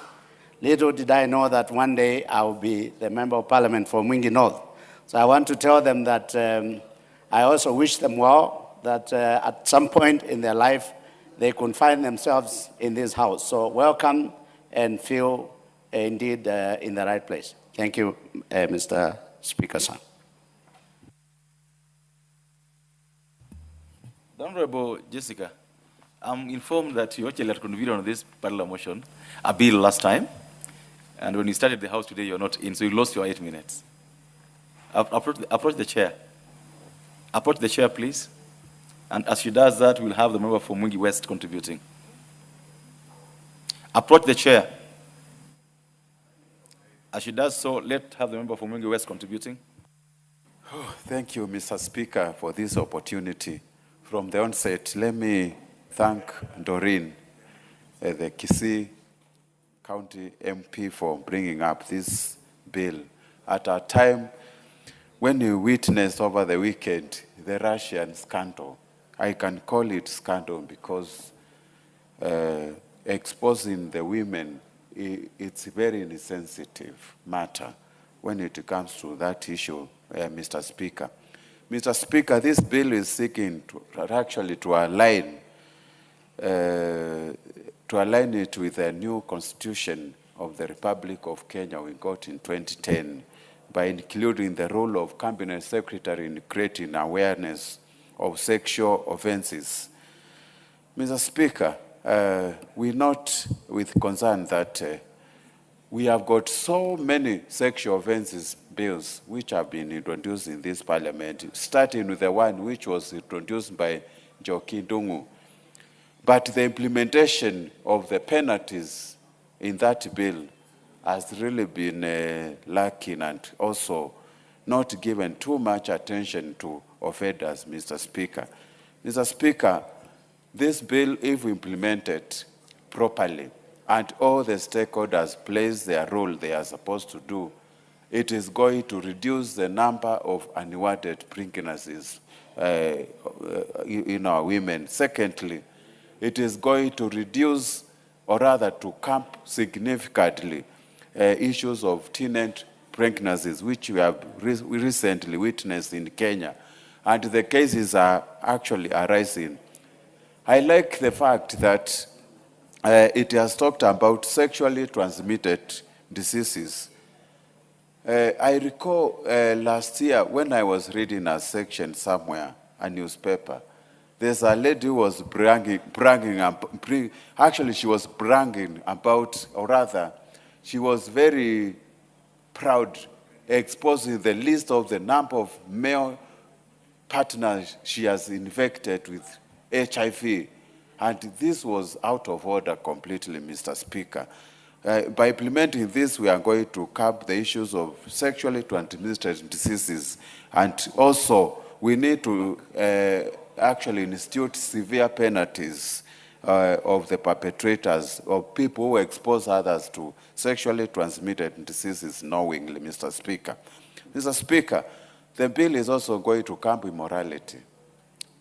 [SPEAKER 18] Little did I know that one day I will be the Member of Parliament for Mwingi North. So I want to tell them that I also wish them well, that at some point in their life, they could find themselves in this house. So welcome and feel indeed in the right place. Thank you, Mr. Speaker, sir.
[SPEAKER 9] The Honorable Jessica, I'm informed that you actually had convened on this particular motion, a bill last time, and when you started the House today, you're not in, so you lost your 8 minutes. Approach the chair. Approach the chair, please. And as she does that, we'll have the member from Mwingi West contributing. Approach the chair. As she does so, let's have the member from Mwingi West contributing.
[SPEAKER 19] Oh, thank you, Mr. Speaker, for this opportunity. From the onset, let me thank Doreen, the Kisii County MP, for bringing up this bill at a time when you witnessed over the weekend the Russian scandal. I can call it scandal because exposing the women, it's a very insensitive matter when it comes to that issue, Mr. Speaker. Mr. Speaker, this bill is seeking to align it with a new constitution of the Republic of Kenya we got in 2010 by including the role of Cabinet Secretary in creating awareness of sexual offenses. Mr. Speaker, we note with concern that we have got so many sexual offenses bills which have been introduced in this Parliament, starting with the one which was introduced by Njoki Ndung'u. But the implementation of the penalties in that bill has really been lacking and also not given too much attention to offenders, Mr. Speaker. Mr. Speaker, this bill, if implemented properly and all the stakeholders place their role they are supposed to do, it is going to reduce the number of unwanted pregnancies in our women. Secondly, it is going to reduce, or rather to camp significantly, issues of teenage pregnancies, which we have recently witnessed in Kenya, and the cases are actually arising. I like the fact that it has talked about sexually transmitted diseases. I recall last year when I was reading a section somewhere, a newspaper, there's a lady who was actually she was bragging about, or rather, she was very proud, exposing the list of the number of male partner she has infected with HIV. And this was out of order completely, Mr. Speaker. By implementing this, we are going to curb the issues of sexually transmitted diseases. And also, we need to actually institute severe penalties of the perpetrators, of people who expose others to sexually transmitted diseases knowingly, Mr. Speaker. Mr. Speaker, the bill is also going to curb immorality.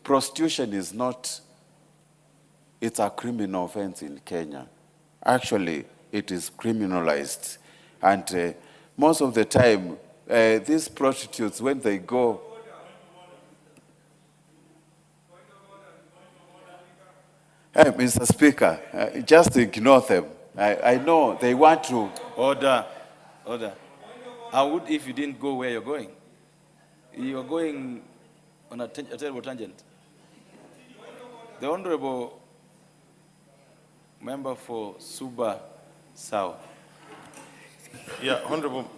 [SPEAKER 19] Prostitution is not, it's a criminal offense in Kenya. Actually, it is criminalized. And most of the time, these prostitutes, when they go, hey, Mr. Speaker, just ignore them. I know they want to.
[SPEAKER 9] Order. How would if you didn't go where you're going? You're going on a terrible tangent. The Honorable Member for Suba South.
[SPEAKER 20] Yeah, Honorable,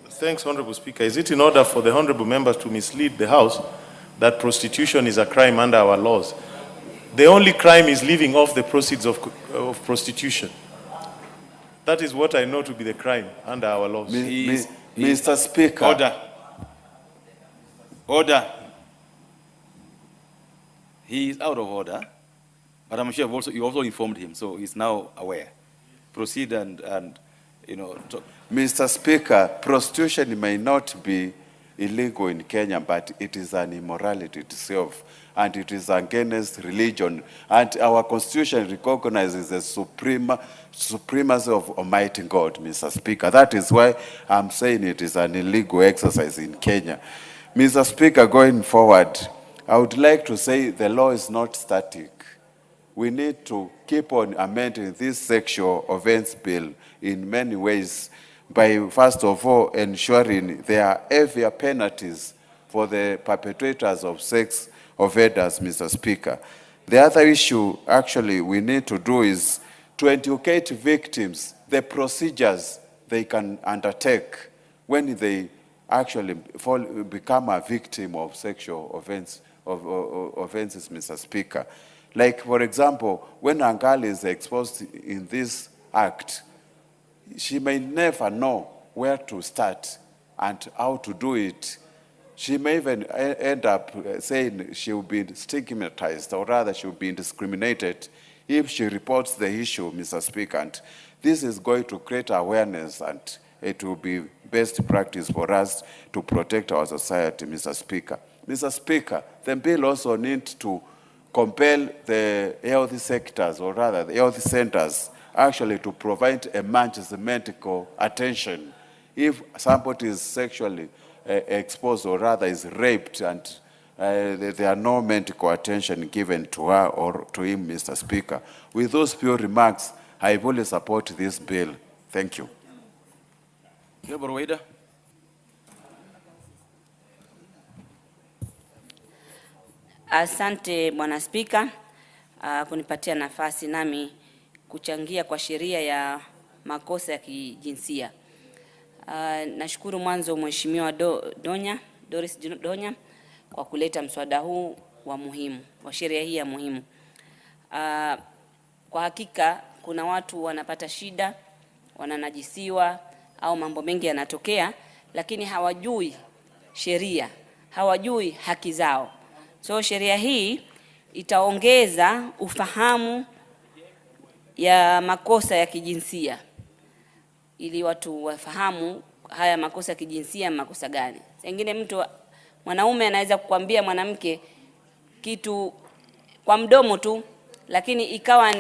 [SPEAKER 20] thanks, Honorable Speaker. Is it in order for the Honorable Members to mislead the House that prostitution is a crime under our laws? The only crime is living off the proceeds of prostitution. That is what I know to be the crime under our laws.
[SPEAKER 19] Mr. Speaker.
[SPEAKER 9] Order. He is out of order, but I'm sure you also informed him, so he's now aware. Proceed and talk.
[SPEAKER 19] Mr. Speaker, prostitution may not be illegal in Kenya, but it is an immorality itself, and it is against religion. And our Constitution recognizes the supremacy of Almighty God, Mr. Speaker. That is why I'm saying it is an illegal exercise in Kenya. Mr. Speaker, going forward, I would like to say the law is not static. We need to keep on amending this sexual offense bill in many ways by, first of all, ensuring there are heavier penalties for the perpetrators of sex offenders, Mr. Speaker. The other issue, actually, we need to do is to educate victims, the procedures they can undertake when they actually become a victim of sexual offenses, Mr. Speaker. Like, for example, when a girl is exposed in this act, she may never know where to start and how to do it. She may even end up saying she will be stigmatized, or rather she will be discriminated if she reports the issue, Mr. Speaker. And this is going to create awareness, and it will be best practice for us to protect our society, Mr. Speaker. Mr. Speaker, the bill also needs to compel the health sectors, or rather the health centers, actually to provide emergency medical attention if somebody is sexually exposed, or rather is raped, and there are no medical attention given to her or to him, Mr. Speaker. With those few remarks, I fully support this bill. Thank you.
[SPEAKER 21] Asante Bwana Spika kunipatia nafasi nami kuchangia kwa sheria ya makosa ya kijinsia. Nashukuru mwanzo Mheshimiwa Doris Donya kwa kuleta mswada huu wa muhimu, wa sheria hii ya muhimu. Kwa hakika kuna watu wanapata shida, wananajisiwa au mambo mengi yanatokea, lakini hawajui sheria, hawajui haki zao. So sheria hii itaongeza ufahamu ya makosa ya kijinsia, ili watu wafahamu haya makosa ya kijinsia makosa gani. Sengine mtu mwanaume anaweza kukwambia mwanamke kitu kwa mdomo tu, lakini ikawa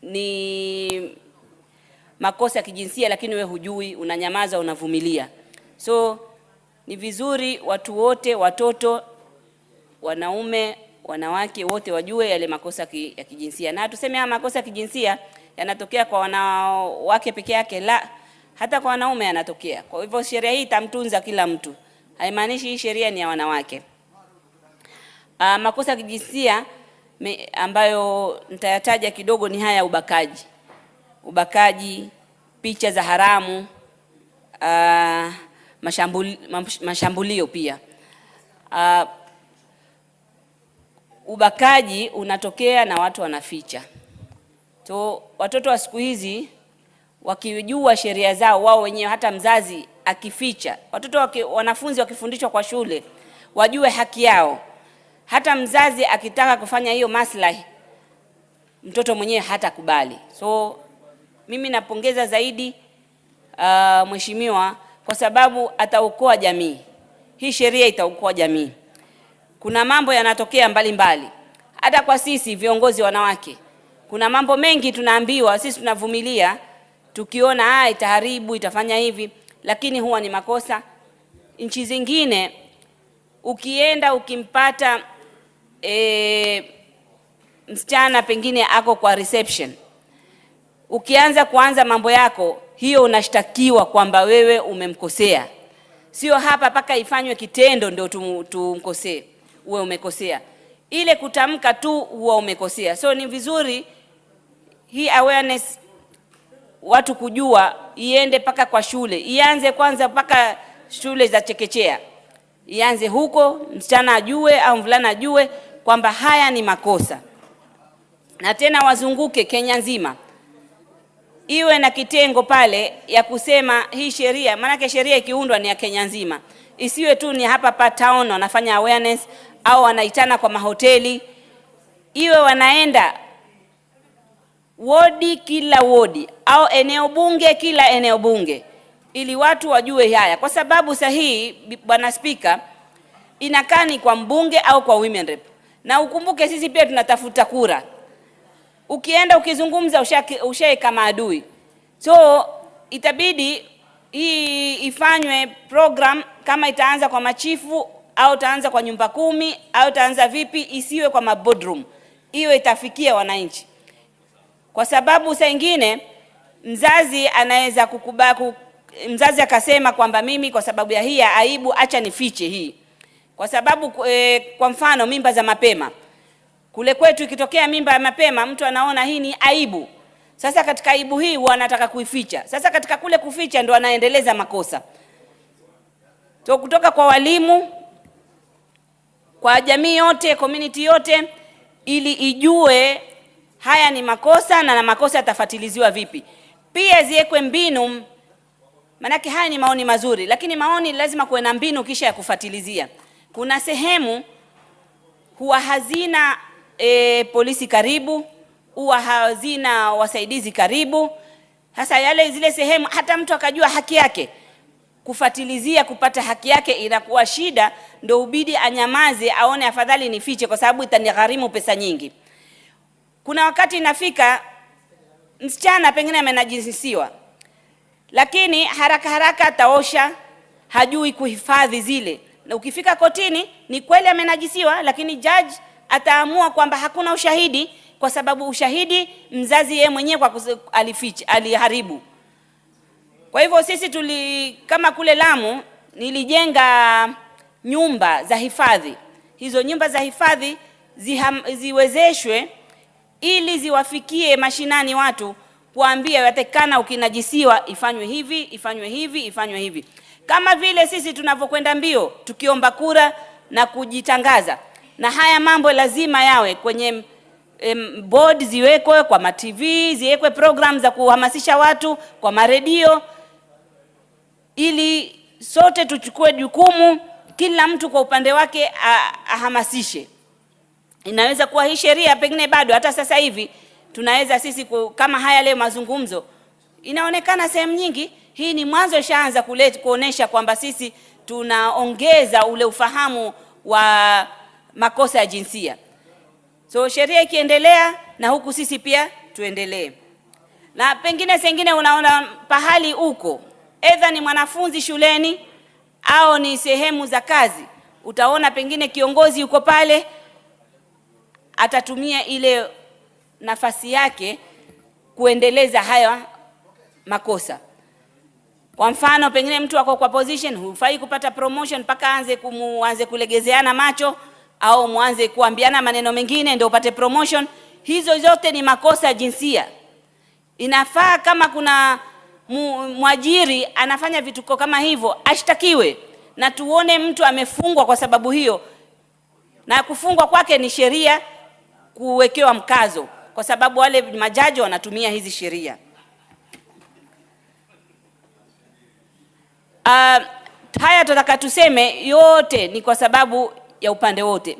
[SPEAKER 21] ni makosa ya kijinsia, lakini we hujui, unanyamaza, unavumilia. So ni vizuri watu wote, watoto, wanaume, wanawake wote wajue yale makosa ya kijinsia. Na tuseme haya makosa ya kijinsia yanatokea kwa wanawake peke yake, la, hata kwa wanaume yanatokea. Kwa hivyo sheria hii itamtunza kila mtu. Haimaanishi hii sheria ni ya wanawake. Makosa ya kijinsia ambayo nitayataja kidogo ni haya: ubakaji, picha za haramu, mashambulio pia. ubakaji unatokea na watu wanaficha. So watoto wa siku hizi wakijua sheria zao wao wenyewe, hata mzazi akificha, wanafunzi wakifundishwa kwa shule wajue haki yao. Hata mzazi akitaka kufanya hiyo maslahi, mtoto mwenyewe hatakubali. So mimi napongeza zaidi mheshimiwa, kwa sababu ataokoa jamii. Hii sheria itaokoa jamii. Kuna mambo yanatokea mbalimbali. Hata kwa sisi viongozi wanawake, kuna mambo mengi tunaambiwa, sisi tunavumilia, tukiona itaharibu, itafanya hivi, lakini huwa ni makosa. Nchi zingine ukienda ukimpata msichana pengine ako kwa reception, kuanza mambo yako, hiyo unashtakiwa kwamba wewe umemkosea. Sio hapa paka ifanywe kitendo ndio tumkosee, uwe umekosea. Ile kutamka tu huwa umekosea. So ni vizuri hii awareness watu kujua iende paka kwa shule. Ianze kwanza paka shule za chekechea. Ianze huko, msichana ajue au mvulana ajue kwamba haya ni makosa. Na tena wazunguke Kenya nzima. Iwe na kitengo pale ya kusema hii sheria, maana sheria ikiundwa ni ya Kenya nzima. Isiwe tu ni hapa pa town wanafanya awareness au wanaitana kwa mahoteli. Iwe wanaenda wodi kila wodi au eneo bunge kila eneo bunge, ili watu wajue haya. Kwa sababu sahihi, Bwana Spika, inakani kwa mbunge au kwa women rep. Na ukumbuke sisi pia tunatafuta kura. Ukienda ukizungumza ushae kama adui. So itabidi hii ifanywe program, kama itaanza kwa machifu au itaanza kwa nyumba 10 au itaanza vipi, isiwe kwa maboardroom. Iwe itafikia wananchi. Kwa sababu saa nyingine mzazi anaweza mzazi akasema kwamba mimi kwa sababu ya hii aibu acha nifiche hii. Kwa sababu kwa mfano mimba za mapema. Kule kwetu ikitokea mimba ya mapema, mtu anaona hii ni aibu. Sasa katika aibu hii wanataka kuificha. Sasa katika kule kuficha ndo anaendeleza makosa. So kutoka kwa walimu, kwa jamii yote, community yote, ili ijue haya ni makosa na makosa yatafuatiliziwa vipi. Pia ziwekwe mbinu, manake haya ni maoni mazuri, lakini maoni lazima kuwe na mbinu kisha ya kufuatilizia. Kuna sehemu huwa hazina polisi karibu, huwa hazina wasaidizi karibu. Hasa zile sehemu hata mtu akajua haki yake, kufuatilizia kupata haki yake inakuwa shida, ndio ubidi anyamaze, aone afadhali nifiche kwa sababu itanigharimu pesa nyingi. Kuna wakati inafika msichana pengine amenajisiwa, lakini haraka ataosha, hajui kuhifadhi zile. Na ukifika kotini ni kweli amenajisiwa, lakini judge ataamua kwamba hakuna ushahidi, kwa sababu ushahidi mzazi yeye mwenyewe kwa alificha, aliharibu. Kwa hivyo sisi kama kule Lamu nilijenga nyumba za hifadhi. Hizo nyumba za hifadhi ziwezeshwe ili ziwafikie mashinani watu, kuambia yatakana ukinajisiwa ifanywe hivi, ifanywe hivi, ifanywe hivi. Kama vile sisi tunavyokwenda mbio tukiomba kura na kujitangaza. Na haya mambo lazima yawe kwenye board, ziwekwe kwa ma TV, ziwekwe program za kuhamasisha watu kwa maredio, ili sote tuchukue jukumu, kila mtu kwa upande wake ahamasishe. Inaweza kuwa hii sheria pengine bado hata sasa hivi tunaweza sisi kama haya leo mazungumzo inaonekana sehemu nyingi, hii ni mwanzo ishaanza kuonesha kwamba sisi tunaongeza ule ufahamu wa makosa ya jinsia. So sheria ikiendelea na huku sisi pia tuendelee. Na pengine sengine unaona pahali uko, either ni mwanafunzi shuleni au ni sehemu za kazi, utaona pengine kiongozi yuko pale, atatumia ile nafasi yake kuendeleza haya makosa. Kwa mfano pengine mtu wako kwa position, hufai kupata promotion mpaka aanze kulegezeana macho au muanze kuambiana maneno mengine ndio upate promotion. Hizo zote ni makosa ya jinsia. Inafaa kama kuna mwajiri anafanya vituko kama hivyo ashtakiwe, na tuone mtu amefungwa kwa sababu hiyo, na kufungwa kwake ni sheria kuwekewa mkazo, kwa sababu wale majaji wanatumia hizi sheria. Haya tunataka tuseme yote ni kwa sababu ya upande wote.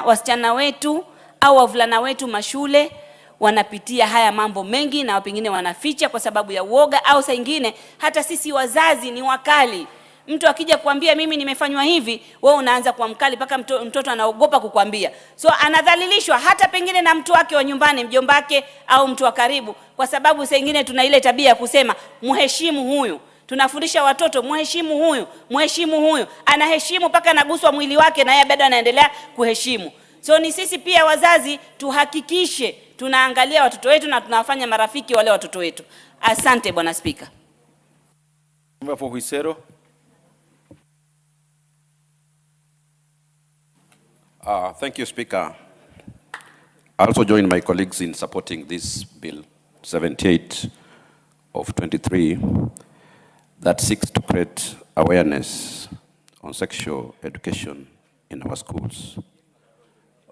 [SPEAKER 21] Wasichana wetu au wavulana wetu mashule wanapitia haya mambo mengi, na pengine wanaficha kwa sababu ya uoga, au saa nyingine hata sisi wazazi ni wakali. Mtu akija kuambia mimi nimefanywa hivi, wewe unaanza kuwa mkali mpaka mtoto anaogopa kukwambia. So anadhalilishwa hata pengine na mtu wake wa nyumbani, mjombake au mtu wa karibu, kwa sababu saa nyingine tuna ile tabia ya kusema mheshimu huyu. Tunafundisha watoto mheshimu huyu, mheshimu huyu. Anaheshimu mpaka anaguswa mwili wake na yeye bado anaendelea kuheshimu. So ni sisi pia wazazi tuhakikishe tunaangalia watoto wetu na tunawafanya marafiki wale watoto wetu. Asante Bwana Spika.
[SPEAKER 9] For Huisero.
[SPEAKER 2] Thank you, Speaker. I also join my colleagues in supporting this Bill 78 of 23 that seeks to create awareness on sexual education in our schools.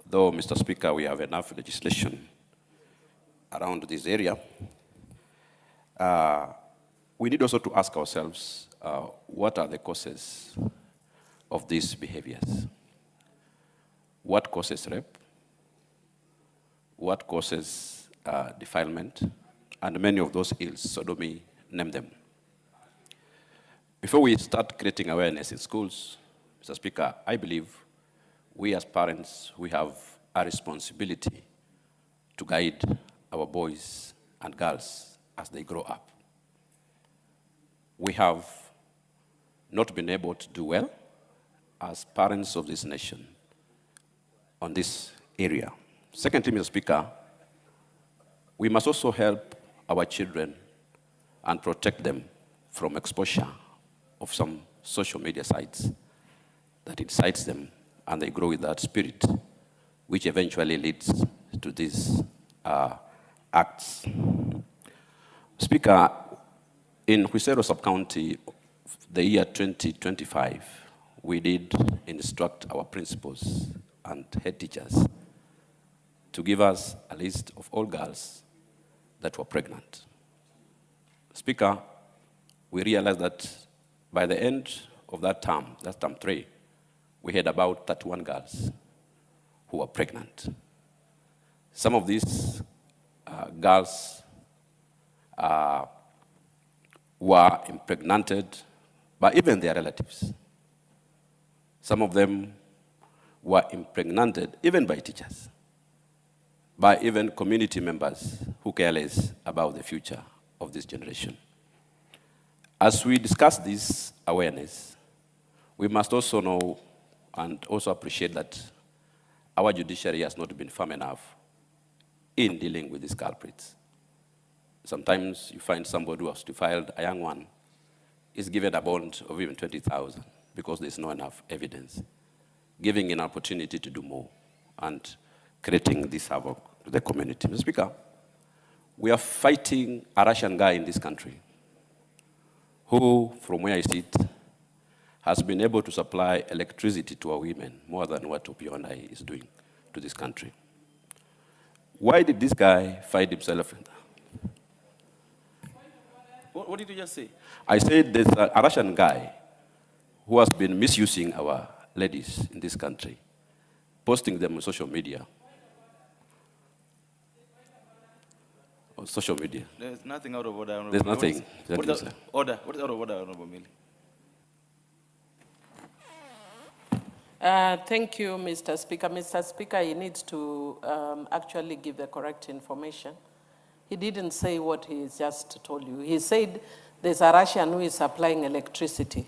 [SPEAKER 2] Though, Mr. Speaker, we have enough legislation around this area, we need also to ask ourselves, what are the causes of these behaviors? What causes rape? What causes defilement? And many of those ills, sodomy, name them. Before we start creating awareness in schools, Mr. Speaker, I believe we as parents, we have a responsibility to guide our boys and girls as they grow up. We have not been able to do well as parents of this nation on this area. Secondly, Mr. Speaker, we must also help our children and protect them from exposure of some social media sites that incites them and they grow with that spirit, which eventually leads to these acts. Speaker, in Huisero Sub-County, the year 2025, we did instruct our principals and head teachers to give us a list of all girls that were pregnant. Speaker, we realized that by the end of that term 3, we had about 31 girls who were pregnant. Some of these girls were impregnated by even their relatives. Some of them were impregnated even by teachers, by even community members who care less about the future of this generation. As we discuss this awareness, we must also know and also appreciate that our judiciary has not been firm enough in dealing with these culprits. Sometimes you find somebody who has defiled a young one is given a bond of even 20,000 because there's not enough evidence, giving an opportunity to do more and creating this havoc to the community. Mr. Speaker, we are fighting a Russian guy in this country who, from where I sit, has been able to supply electricity to our women more than what Opionai is doing to this country. Why did this guy find himself in that?
[SPEAKER 9] What did you just say?
[SPEAKER 2] I said there's a Russian guy who has been misusing our ladies in this country, posting them on social media. On social media.
[SPEAKER 9] There's nothing out of order, Honorable.
[SPEAKER 2] There's nothing.
[SPEAKER 9] What is order? What is out of order, Honorable Millie?
[SPEAKER 8] Thank you, Mr. Speaker. Mr. Speaker, he needs to actually give the correct information. He didn't say what he just told you. He said there's a Russian who is supplying electricity.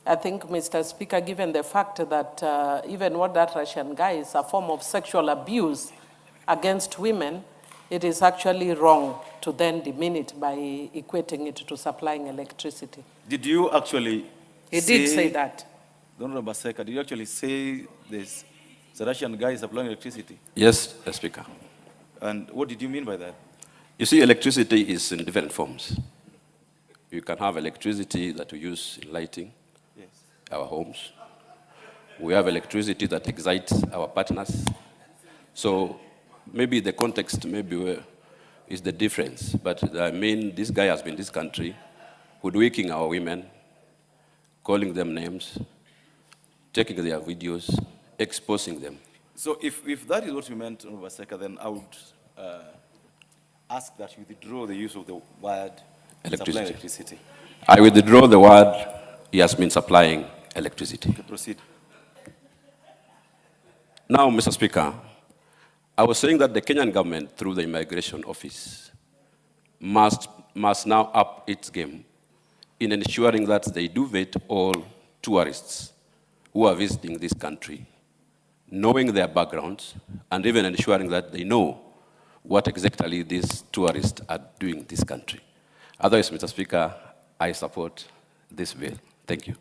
[SPEAKER 8] I think, Mr. Speaker, given the fact that even what that Russian guy is a form of sexual abuse against women, it is actually wrong to then demean it by equating it to supplying electricity.
[SPEAKER 9] Did you actually
[SPEAKER 8] He did say that.
[SPEAKER 9] Honorable Baseka, did you actually say this, the Russian guy is supplying electricity?
[SPEAKER 2] Yes, Speaker.
[SPEAKER 9] And what did you mean by that?
[SPEAKER 2] You see, electricity is in different forms. You can have electricity that we use in lighting.
[SPEAKER 9] Yes.
[SPEAKER 2] our homes. We have electricity that excites our partners. So maybe the context is the difference. But I mean, this guy has been in this country, hoodwinking our women, calling them names, taking their videos, exposing them.
[SPEAKER 9] So if that is what you meant, Vaseka, then I would ask that you withdraw the use of the word electricity.
[SPEAKER 2] I withdraw the word he has been supplying electricity.
[SPEAKER 9] Okay, proceed.
[SPEAKER 2] Now, Mr. Speaker, I was saying that the Kenyan government, through the Immigration Office, must now up its game in ensuring that they do vet all tourists who are visiting this country, knowing their backgrounds, and even ensuring that they know what exactly these tourists are doing in this country. Otherwise, Mr. Speaker, I support this bill. Thank you.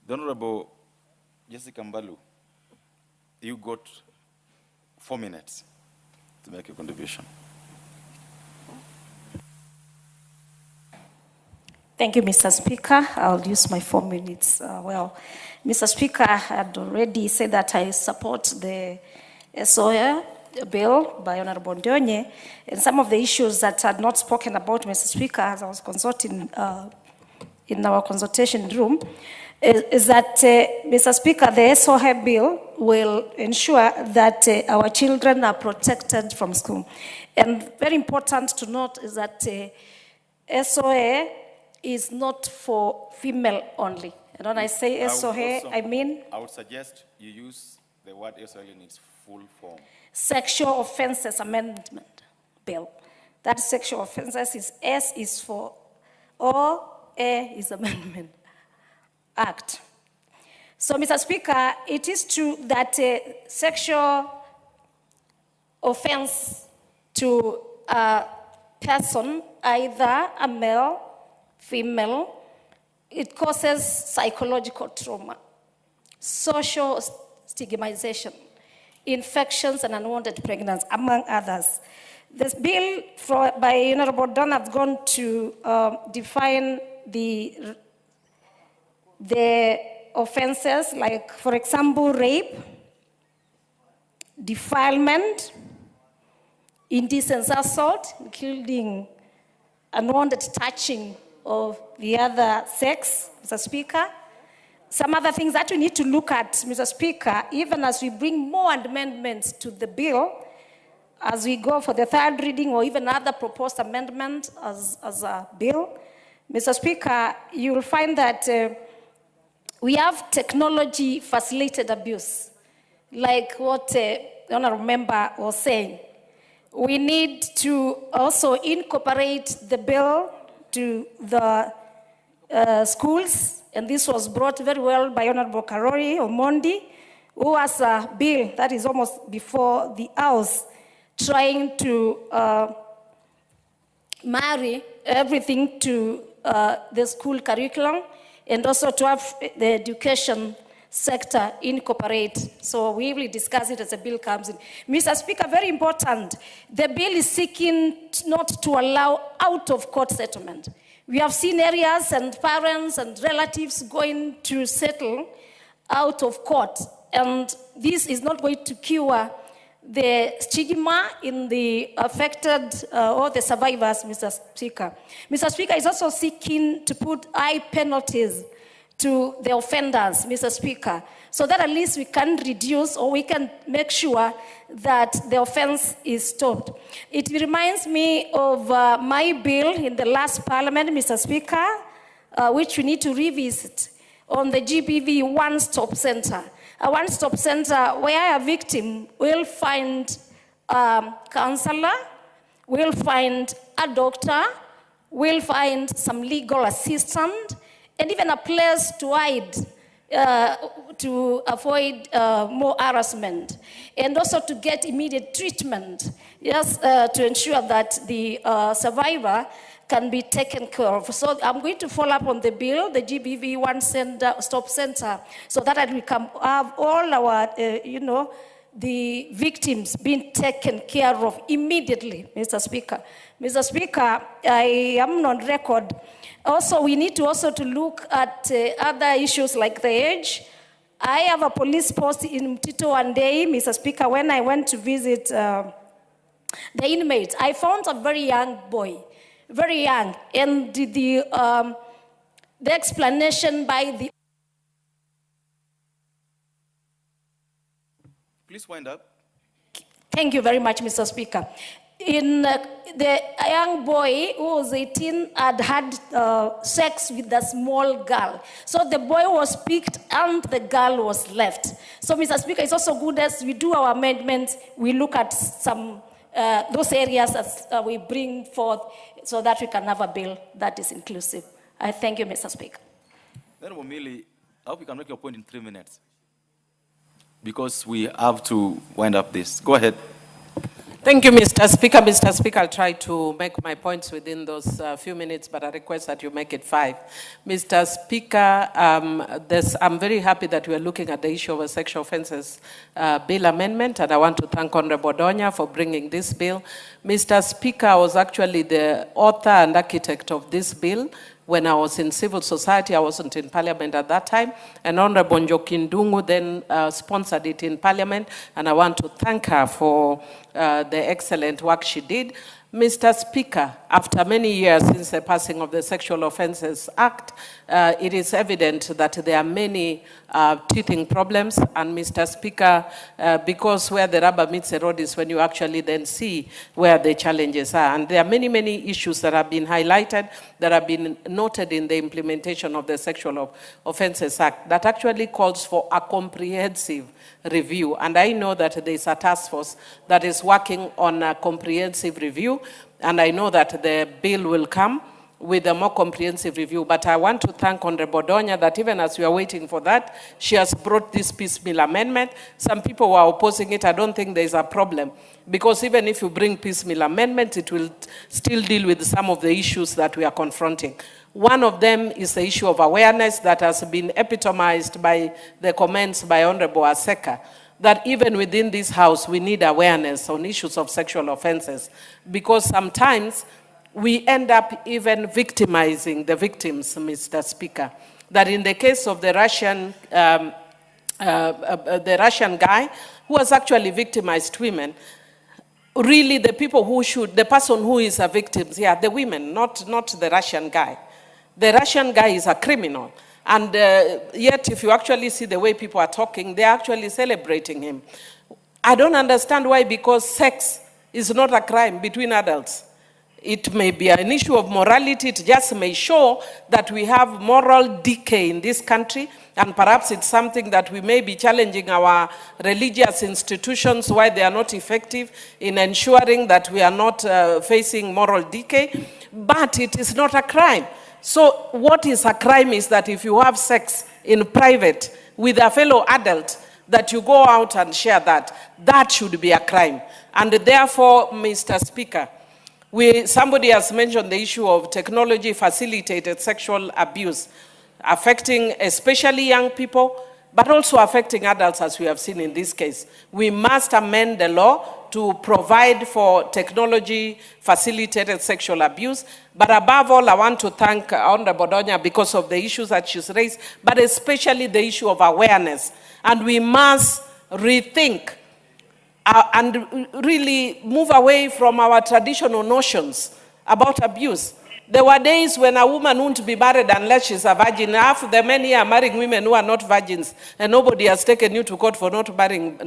[SPEAKER 9] The Honorable Jessica Mbalu, you got 4 minutes to make a contribution.
[SPEAKER 1] Thank you, Mr. Speaker. I'll use my 4 minutes. Mr. Speaker, I had already said that I support the SOA bill by Honorable Ndonye, and some of the issues that I had not spoken about, Mr. Speaker, as I was consulting in our consultation room, is that, Mr. Speaker, the SOA bill will ensure that our children are protected from school. And very important to note is that SOA is not for female only. And when I say SOA, I mean?
[SPEAKER 9] I would suggest you use the word SOA in its full form.
[SPEAKER 1] Sexual Offences Amendment Bill. That sexual offences is S is for O, A is Amendment Act. So, Mr. Speaker, it is true that sexual offense to a person, either a male, female, it causes psychological trauma, social stigmatization, infections, and unwanted pregnancy, among others. This bill by Honorable Don has gone to define the offenses, like, for example, rape, defilement, indecent assault, including unwanted touching of the other sex, Mr. Speaker. Some other things that we need to look at, Mr. Speaker, even as we bring more amendments to the bill, as we go for the third reading or even other proposed amendments as a bill, Mr. Speaker, you will find that we have technology-facilitated abuse, like what the honorable member was saying. We need to also incorporate the bill to the schools, and this was brought very well by Honorable Karori Omondi, who has a bill that is almost before the House, trying to marry everything to the school curriculum, and also to have the education sector incorporate. So we will discuss it as the bill comes in. Mr. Speaker, very important, the bill is seeking not to allow out-of-court settlement. We have seen areas and parents and relatives going to settle out of court, and this is not going to cure the stigma in the affected or the survivors, Mr. Speaker. Mr. Speaker is also seeking to put high penalties to the offenders, Mr. Speaker, so that at least we can reduce or we can make sure that the offense is stopped. It reminds me of my bill in the last parliament, Mr. Speaker, which we need to revisit on the GBV one-stop center. A one-stop center where a victim will find a counselor, will find a doctor, will find some legal assistant, and even a place to hide to avoid more harassment, and also to get immediate treatment, yes, to ensure that the survivor can be taken care of. So I'm going to follow up on the bill, the GBV one stop center, so that we can have all our, the victims being taken care of immediately, Mr. Speaker. Mr. Speaker, I am on record. Also, we need to look at other issues like the age. I have a police post in Mtito one day, Mr. Speaker, when I went to visit the inmates. I found a very young boy, very young, and the explanation by the...
[SPEAKER 9] Please wind up.
[SPEAKER 1] Thank you very much, Mr. Speaker. The young boy who was 18 had sex with a small girl. So the boy was picked and the girl was left. So, Mr. Speaker, it's also good as we do our amendments, we look at some those areas as we bring forth so that we can have a bill that is inclusive. I thank you, Mr. Speaker.
[SPEAKER 9] Then, Wamili, I hope you can make your point in 3 minutes, because we have to wind up this. Go ahead.
[SPEAKER 5] Thank you, Mr. Speaker. Mr. Speaker, I'll try to make my points within those few minutes, but I request that you make it 5. Mr. Speaker, I'm very happy that we are looking at the issue of a sexual offences bill amendment, and I want to thank Honorable Donya for bringing this bill. Mr. Speaker, I was actually the author and architect of this bill. When I was in civil society, I wasn't in parliament at that time, and Honorable Njoki Ndung'u then sponsored it in parliament, and I want to thank her for the excellent work she did. Mr. Speaker, after many years since the passing of the Sexual Offences Act, it is evident that there are many teething problems, and Mr. Speaker, because where the rubber meets the road is when you actually then see where the challenges are. And there are many, many issues that have been highlighted, that have been noted in the implementation of the Sexual Offences Act that actually calls for a comprehensive review. And I know that there is a task force that is working on a comprehensive review, and I know that the bill will come with a more comprehensive review. But I want to thank Honorable Donya that even as we are waiting for that, she has brought this piecemeal amendment. Some people were opposing it. I don't think there is a problem, because even if you bring piecemeal amendments, it will still deal with some of the issues that we are confronting. One of them is the issue of awareness that has been epitomized by the comments by Honorable Aseka, that even within this house, we need awareness on issues of sexual offenses, because sometimes we end up even victimizing the victims, Mr. Speaker. That in the case of the Russian guy who has actually victimized women, really the people who should, the person who is a victim, yeah, the women, not the Russian guy. The Russian guy is a criminal. And yet, if you actually see the way people are talking, they're actually celebrating him. I don't understand why, because sex is not a crime between adults. It may be an issue of morality. It just may show that we have moral decay in this country, and perhaps it's something that we may be challenging our religious institutions, why they are not effective in ensuring that we are not facing moral decay. But it is not a crime. So what is a crime is that if you have sex in private with a fellow adult, that you go out and share that, that should be a crime. And therefore, Mr. Speaker, somebody has mentioned the issue of technology-facilitated sexual abuse, affecting especially young people, but also affecting adults, as we have seen in this case. We must amend the law to provide for technology-facilitated sexual abuse. But above all, I want to thank Honorable Donya because of the issues that she's raised, but especially the issue of awareness. And we must rethink and really move away from our traditional notions about abuse. There were days when a woman wouldn't be married unless she's a virgin. Half the men here are marrying women who are not virgins, and nobody has taken you to court for not marrying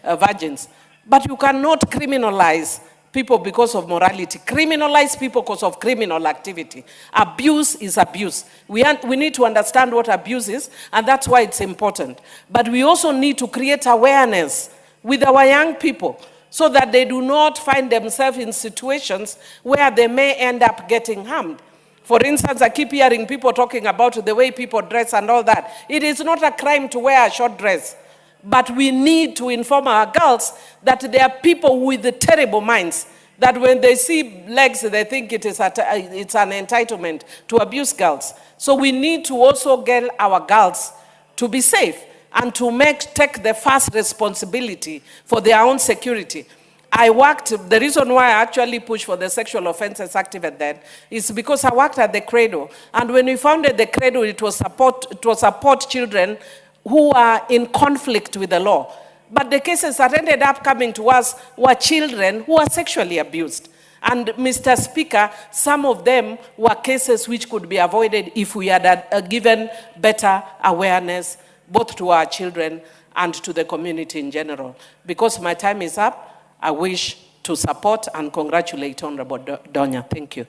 [SPEAKER 5] virgins. But you cannot criminalize people because of morality. Criminalize people because of criminal activity. Abuse is abuse. We need to understand what abuse is, and that's why it's important. But we also need to create awareness with our young people, so that they do not find themselves in situations where they may end up getting harmed. For instance, I keep hearing people talking about the way people dress and all that. It is not a crime to wear a short dress, but we need to inform our girls that there are people with the terrible minds, that when they see legs, they think it's an entitlement to abuse girls. So we need to also get our girls to be safe. and to take the first responsibility for their own security. The reason why I actually pushed for the Sexual Offences Act even then is because I worked at the Cradle. And when we founded the Cradle, it was support children who are in conflict with the law. But the cases that ended up coming to us were children who were sexually abused. And Mr. Speaker, some of them were cases which could be avoided if we had given better awareness both to our children and to the community in general. Because my time is up, I wish to support and congratulate Honorable Donya. Thank you.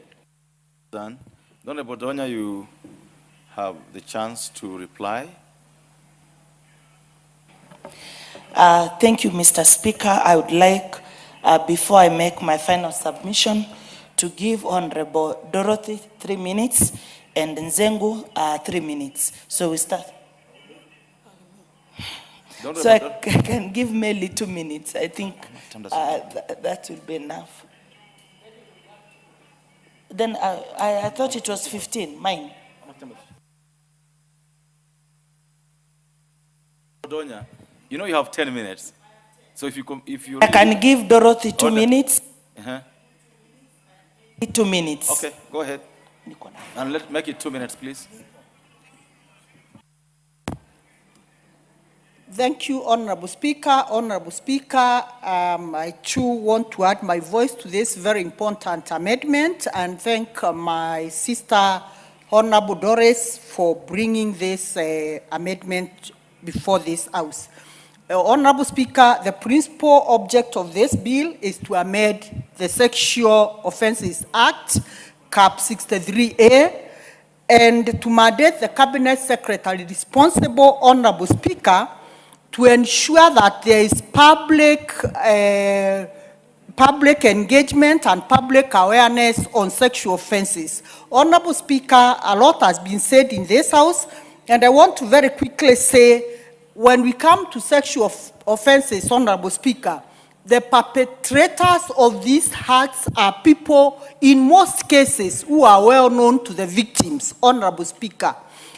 [SPEAKER 9] Done. Honorable Donya, you have the chance to reply.
[SPEAKER 4] Thank you, Mr. Speaker. I would like, before I make my final submission, to give Honorable Dorothy 3 minutes and Nzengu 3 minutes. So we start. So I can give Melly 2 minutes. I think that will be enough. Then I thought it was 15, mine.
[SPEAKER 9] Donya, you know you have 10 minutes. So if you
[SPEAKER 4] I can give Dorothy 2 minutes. 2 minutes.
[SPEAKER 9] Okay, go ahead. And let's make it 2 minutes, please.
[SPEAKER 22] Thank you, Honorable Speaker. Honorable Speaker, I too want to add my voice to this very important amendment and thank my sister, Honorable Doris, for bringing this amendment before this House. Honorable Speaker, the principal object of this bill is to amend the Sexual Offences Act, Cap 63A, and to mandate the Cabinet Secretary responsible, Honorable Speaker, to ensure that there is public engagement and public awareness on sexual offenses. Honorable Speaker, a lot has been said in this House, and I want to very quickly say, when we come to sexual offenses, Honorable Speaker, the perpetrators of these acts are people, in most cases, who are well known to the victims, Honorable Speaker.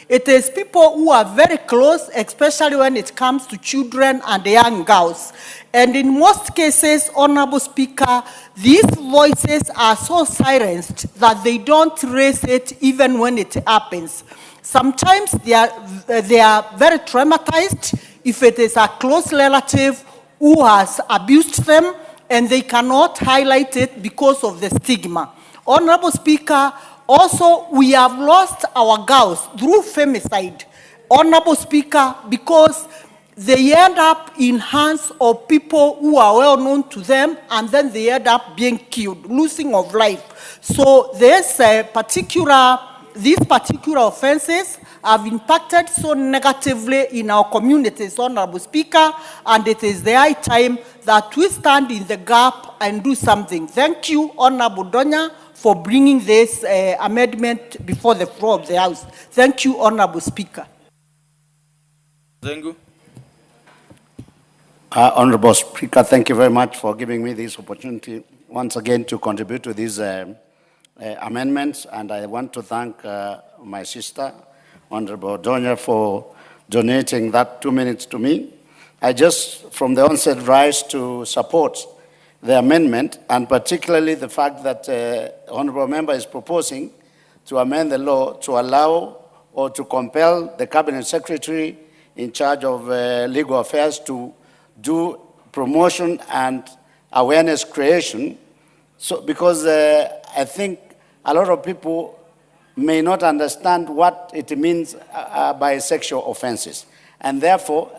[SPEAKER 22] It is people who are very close, especially when it comes to children and young girls. And in most cases, Honorable Speaker, these voices are so silenced that they don't raise it even when it happens. Sometimes they are very traumatized if it is a close relative who has abused them, and they cannot highlight it because of the stigma. Honorable Speaker, also, we have lost our girls through femicide, Honorable Speaker, because they end up in hands of people who are well known to them, and then they end up being killed, losing of life. So these particular offenses have impacted so negatively in our communities, Honorable Speaker, and it is the high time that we stand in the gap and do something. Thank you, Honorable Donya, for bringing this amendment before the floor of the House. Thank you, Honorable Speaker.
[SPEAKER 9] Zengu.
[SPEAKER 18] Honorable Speaker, thank you very much for giving me this opportunity once again to contribute to these amendments. And I want to thank my sister, Honorable Donya, for donating that 2 minutes to me. I just, from the onset, rise to support the amendment, and particularly the fact that Honorable Member is proposing to amend the law to allow or to compel the Cabinet Secretary in charge of legal affairs to do promotion and awareness creation. So, because I think a lot of people may not understand what it means by sexual offenses. And therefore,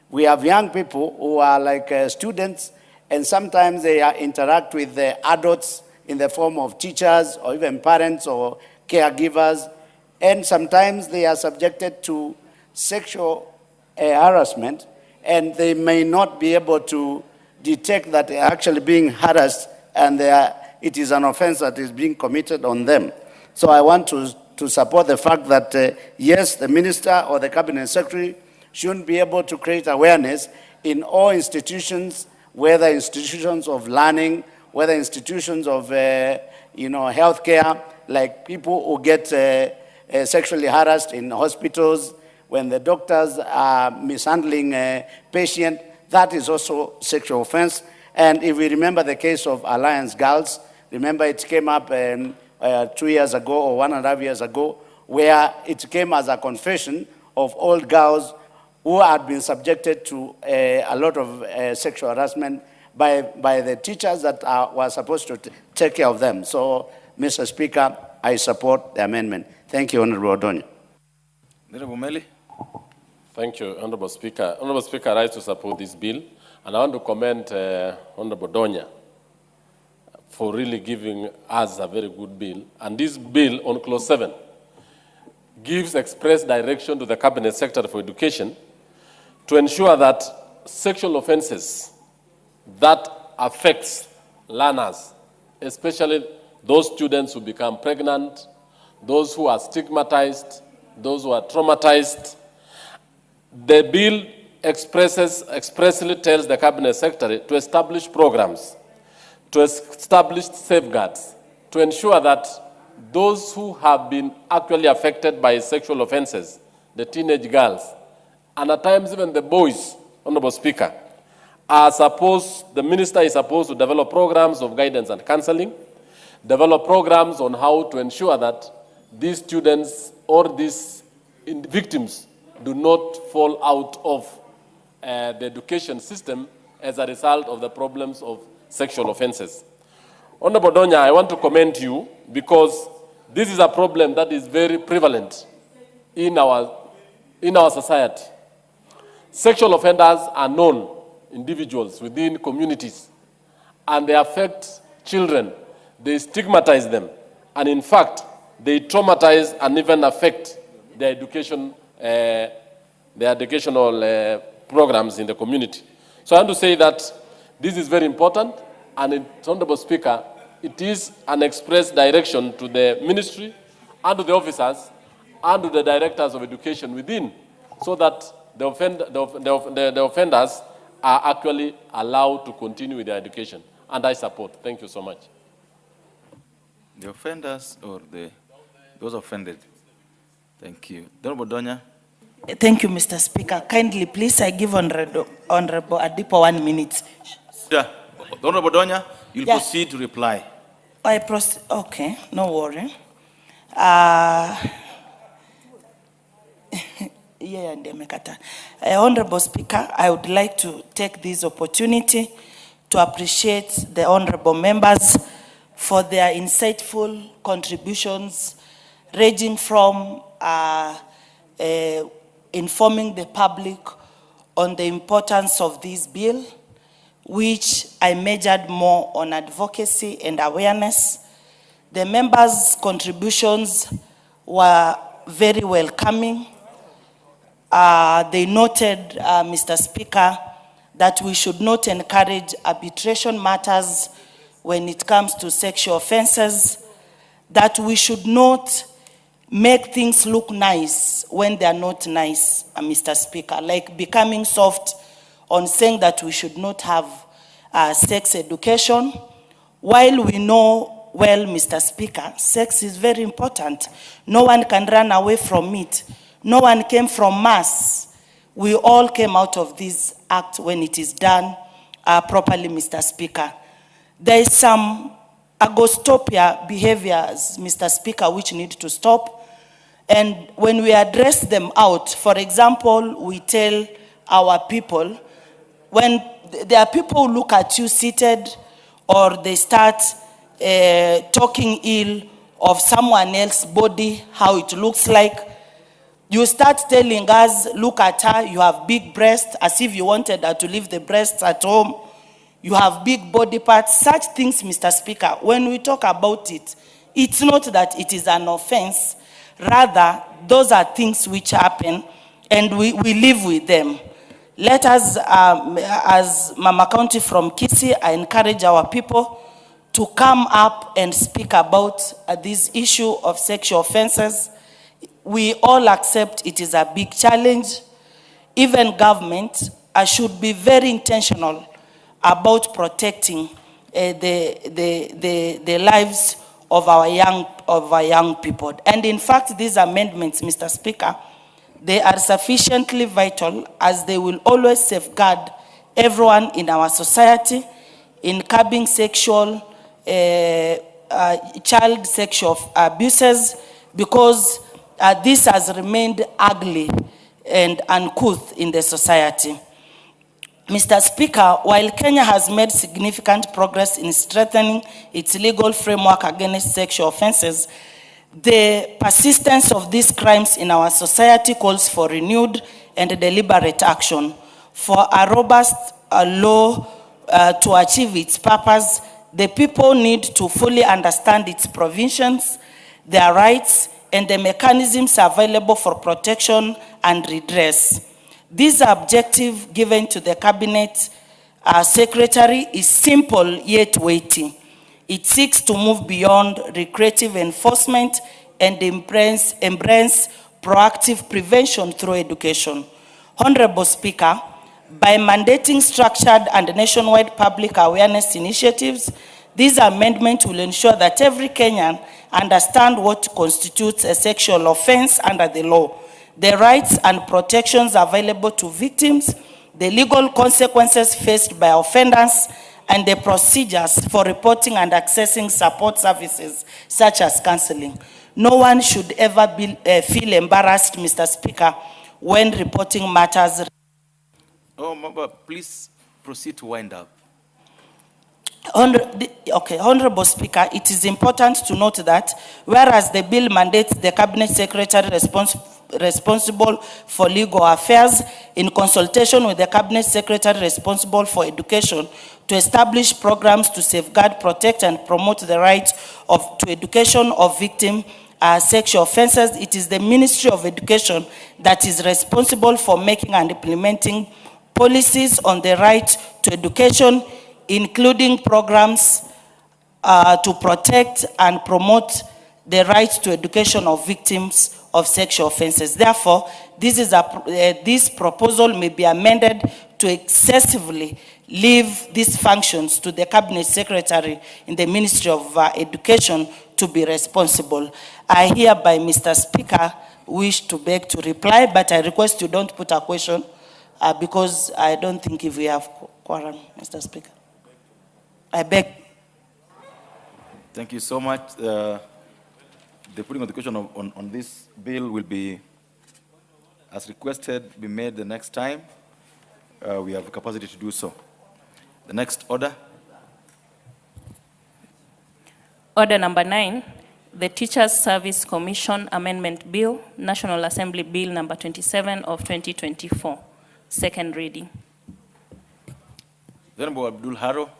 [SPEAKER 18] we have young people who are like students, and sometimes they interact with the adults in the form of teachers or even parents or caregivers. And sometimes they are subjected to sexual harassment, and they may not be able to detect that they are actually being harassed, and it is an offense that is being committed on them. So I want to support the fact that, yes, the minister or the Cabinet Secretary should be able to create awareness in all institutions, whether institutions of learning, whether institutions of healthcare, like people who get sexually harassed in hospitals, when the doctors are mishandling a patient, that is also sexual offense. And if we remember the case of Alliance Girls, remember it came up 2 years ago or 1.5 years ago, where it came as a confession of old girls who had been subjected to a lot of sexual harassment by the teachers that were supposed to take care of them. So, Mr. Speaker, I support the amendment. Thank you, Honorable Odonya.
[SPEAKER 9] Honorable Meli.
[SPEAKER 6] Thank you, Honorable Speaker. Honorable Speaker, I rise to support this bill, and I want to commend Honorable Donya for really giving us a very good bill. And this bill on Clause 7 gives express direction to the Cabinet Secretary for Education to ensure that sexual offenses that affects learners, especially those students who become pregnant, those who are stigmatized, those who are traumatized. The bill expressly tells the Cabinet Secretary to establish programs, to establish safeguards, to ensure that those who have been actually affected by sexual offenses, the teenage girls, and at times even the boys, Honorable Speaker, the minister is supposed to develop programs of guidance and counseling, develop programs on how to ensure that these students or these victims do not fall out of the education system as a result of the problems of sexual offenses. Honorable Donya, I want to commend you because this is a problem that is very prevalent in our society. Sexual offenders are known individuals within communities, and they affect children. They stigmatize them, and in fact, they traumatize and even affect their educational programs in the community. So I want to say that this is very important, and Honorable Speaker, it is an express direction to the ministry and to the officers and to the directors of education within, so that the offenders are actually allowed to continue with their education. And I support. Thank you so much.
[SPEAKER 9] The offenders or those offended? Thank you. Honorable Donya.
[SPEAKER 4] Thank you, Mr. Speaker. Kindly, please, I give Honorable Adipo 1 minute.
[SPEAKER 9] Yeah. Honorable Donya, you'll proceed to reply.
[SPEAKER 4] Okay, no worry. Honorable Speaker, I would like to take this opportunity to appreciate the honorable members for their insightful contributions, ranging from informing the public on the importance of this bill, which I majored more on advocacy and awareness. The members' contributions were very welcoming. They noted, Mr. Speaker, that we should not encourage arbitration matters when it comes to sexual offenses, that we should not make things look nice when they are not nice, Mr. Speaker, like becoming soft on saying that we should not have sex education, while we know well, Mr. Speaker, sex is very important. No one can run away from it. No one came from Mars. We all came out of this act when it is done properly, Mr. Speaker. There is some agostopia behaviors, Mr. Speaker, which need to stop. And when we address them out, for example, we tell our people, when there are people who look at you seated or they start talking ill of someone else's body, how it looks like, you start telling us, look at her, you have big breasts, as if you wanted her to leave the breasts at home. You have big body parts. Such things, Mr. Speaker, when we talk about it, it's not that it is an offense. Rather, those are things which happen, and we live with them. Let us, as Mama County from Kisii, I encourage our people to come up and speak about this issue of sexual offenses. We all accept it is a big challenge. Even government should be very intentional about protecting the lives of our young people. And in fact, these amendments, Mr. Speaker, They are sufficiently vital as they will always safeguard everyone in our society in curbing child sexual abuses, because this has remained ugly and uncouth in the society. Mr. Speaker, while Kenya has made significant progress in strengthening its legal framework against sexual offenses, the persistence of these crimes in our society calls for renewed and deliberate action. For a robust law to achieve its purpose, the people need to fully understand its provisions, their rights, and the mechanisms available for protection and redress. This objective given to the Cabinet Secretary is simple yet weighty. It seeks to move beyond recreative enforcement and embrace proactive prevention through education. Honorable Speaker, by mandating structured and nationwide public awareness initiatives, this amendment will ensure that every Kenyan understands what constitutes a sexual offense under the law, the rights and protections available to victims, the legal consequences faced by offenders, and the procedures for reporting and accessing support services such as counseling. No one should ever feel embarrassed, Mr. Speaker, when reporting matters.
[SPEAKER 9] Oh, Mamba, please proceed to wind up.
[SPEAKER 4] Honorable Speaker, it is important to note that whereas the bill mandates the Cabinet Secretary responsible for legal affairs in consultation with the Cabinet Secretary responsible for education to establish programs to safeguard, protect, and promote the right to education of victims sexual offenses, it is the Ministry of Education that is responsible for making and implementing policies on the right to education, including programs to protect and promote the right to education of victims of sexual offenses. Therefore, this proposal may be amended to excessively leave these functions to the Cabinet Secretary in the Ministry of Education to be responsible. I hereby, Mr. Speaker, wish to beg to reply, but I request you don't put a question because I don't think if we have quorum, Mr. Speaker. I beg.
[SPEAKER 9] Thank you so much. The putting of the question on this bill will be, as requested, be made the next time. We have the capacity to do so. The next order.
[SPEAKER 7] Order number 9, the Teachers Service Commission Amendment Bill, National Assembly Bill number 27 of 2024, second reading.
[SPEAKER 9] Honorable Abdul Haro.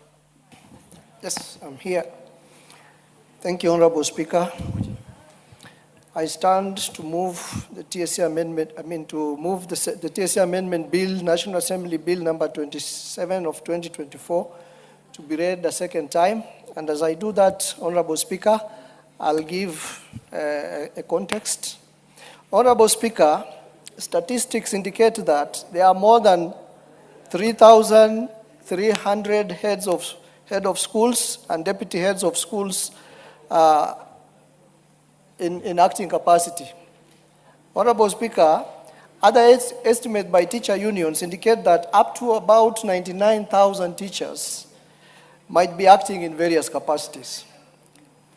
[SPEAKER 10] Yes, I'm here. Thank you, Honorable Speaker. I stand to move the TSC Amendment, the TSC Amendment Bill, National Assembly Bill number 27 of 2024, to be read a second time. And as I do that, Honorable Speaker, I'll give a context. Honorable Speaker, statistics indicate that there are more than 3,300 head of schools and deputy heads of schools in acting capacity. Honorable Speaker, other estimates by teacher unions indicate that up to about 99,000 teachers might be acting in various capacities.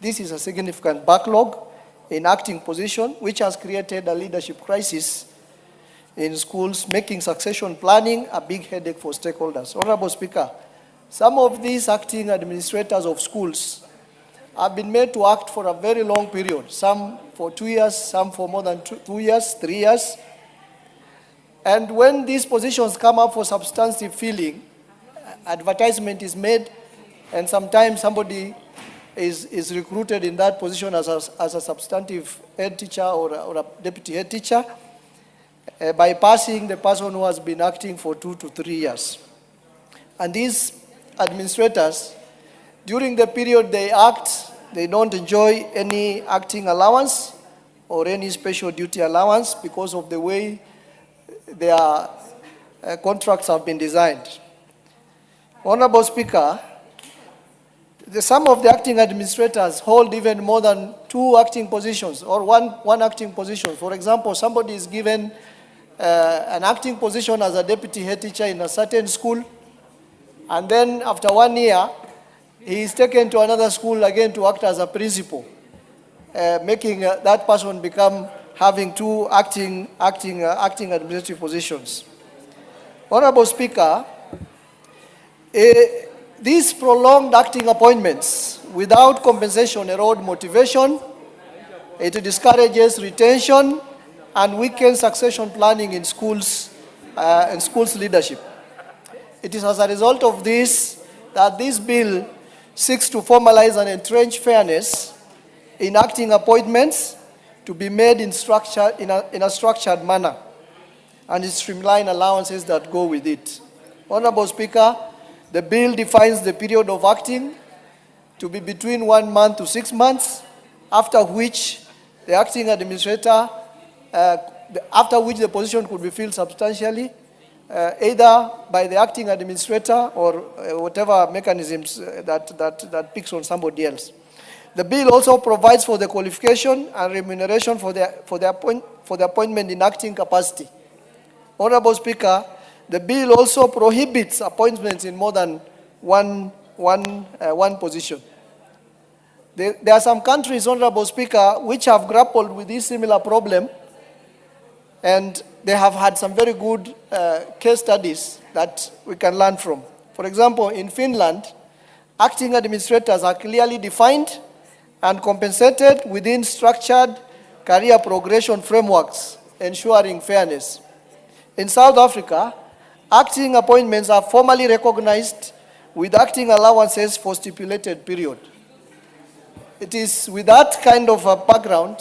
[SPEAKER 10] This is a significant backlog in acting position, which has created a leadership crisis in schools, making succession planning a big headache for stakeholders. Honorable Speaker, some of these acting administrators of schools have been made to act for a very long period, some for 2 years, some for more than 2 years, 3 years. And when these positions come up for substantive filling, advertisement is made, and sometimes somebody is recruited in that position as a substantive head teacher or a deputy head teacher, bypassing the person who has been acting for 2 to 3 years. And these administrators, during the period they act, they don't enjoy any acting allowance or any special duty allowance because of the way their contracts have been designed. Honorable Speaker, some of the acting administrators hold even more than 2 acting positions or one acting position. For example, somebody is given an acting position as a deputy head teacher in a certain school, and then after 1 year, he is taken to another school again to act as a principal, making that person become having two acting administrative positions. Honorable Speaker, these prolonged acting appointments without compensation erode motivation, it discourages retention, and weakens succession planning in schools and schools leadership. It is as a result of this that this bill seeks to formalize and entrench fairness in acting appointments to be made in a structured manner, and streamline allowances that go with it. Honorable Speaker, the bill defines the period of acting to be between 1 month to 6 months, after which the acting administrator, after which the position could be filled substantially, either by the acting administrator or whatever mechanisms that picks on somebody else. The bill also provides for the qualification and remuneration for the appointment in acting capacity. Honorable Speaker, the bill also prohibits appointments in more than one position. There are some countries, Honorable Speaker, which have grappled with this similar problem, and they have had some very good case studies that we can learn from. For example, in Finland, acting administrators are clearly defined and compensated within structured career progression frameworks, ensuring fairness. In South Africa, acting appointments are formally recognized with acting allowances for stipulated period. It is with that kind of a background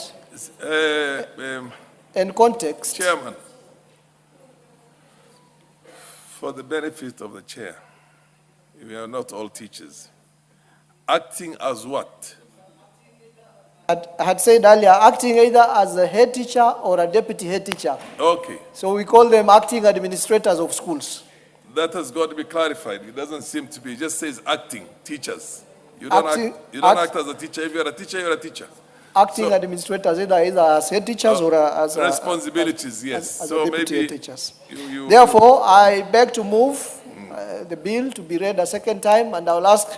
[SPEAKER 10] and context.
[SPEAKER 3] Chairman, for the benefit of the chair, we are not all teachers. Acting as what?
[SPEAKER 10] I had said earlier, acting either as a head teacher or a deputy head teacher.
[SPEAKER 3] Okay.
[SPEAKER 10] So we call them acting administrators of schools.
[SPEAKER 3] That has got to be clarified. It doesn't seem to be. It just says acting, teachers. You don't, act as a teacher. If you're a teacher, you're a teacher.
[SPEAKER 10] Acting administrators, either as head teachers or as
[SPEAKER 3] responsibilities, yes.
[SPEAKER 10] As
[SPEAKER 3] so
[SPEAKER 10] deputy
[SPEAKER 3] maybe
[SPEAKER 10] head teachers.
[SPEAKER 3] You
[SPEAKER 10] Therefore, I beg to move the bill to be read a second time, and I will ask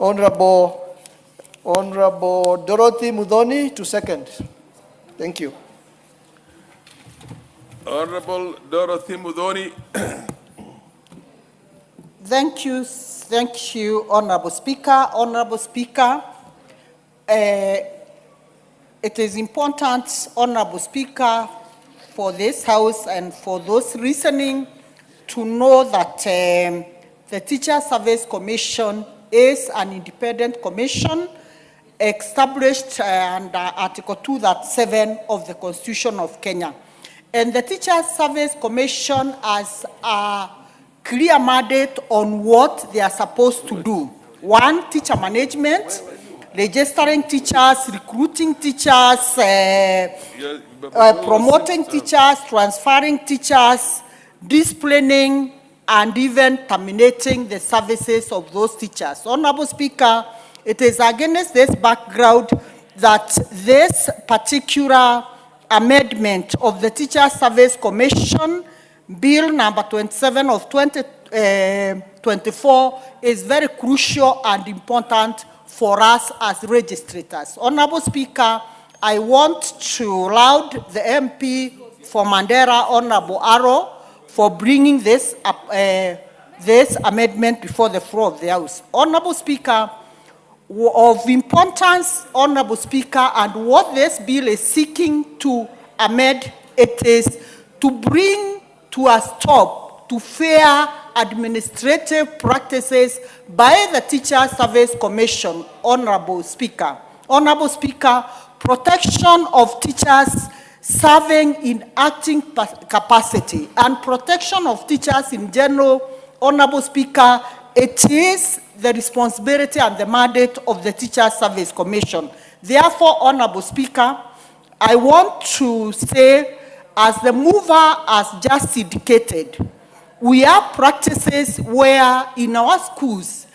[SPEAKER 10] Honorable Dorothy Muthoni to second. Thank you.
[SPEAKER 3] Honorable Dorothy Muthoni.
[SPEAKER 22] Thank you, Honorable Speaker. Honorable Speaker, it is important, Honorable Speaker, for this House and for those listening to know that the Teacher Service Commission is an independent commission established under Article 2.7 of the Constitution of Kenya. And the Teacher Service Commission has a clear mandate on what they are supposed to do. One, teacher management, registering teachers, recruiting teachers, promoting teachers, transferring teachers, disciplining, and even terminating the services of those teachers. Honorable Speaker, it is against this background that this particular amendment of the Teacher Service Commission, Bill number 27 of 2024, is very crucial and important for us as registrators. Honorable Speaker, I want to laud the MP for Mandera, Honorable Arrow, for bringing this amendment before the floor of the House. Honorable Speaker, of importance, Honorable Speaker, and what this bill is seeking to amend, it is to bring to a stop to fair administrative practices by the Teacher Service Commission, Honorable Speaker. Honorable Speaker, protection of teachers serving in acting capacity and protection of teachers in general, Honorable Speaker, it is the responsibility and the mandate of the Teacher Service Commission. Therefore, Honorable Speaker, I want to say, as the mover has just indicated, we have practices where in our schools,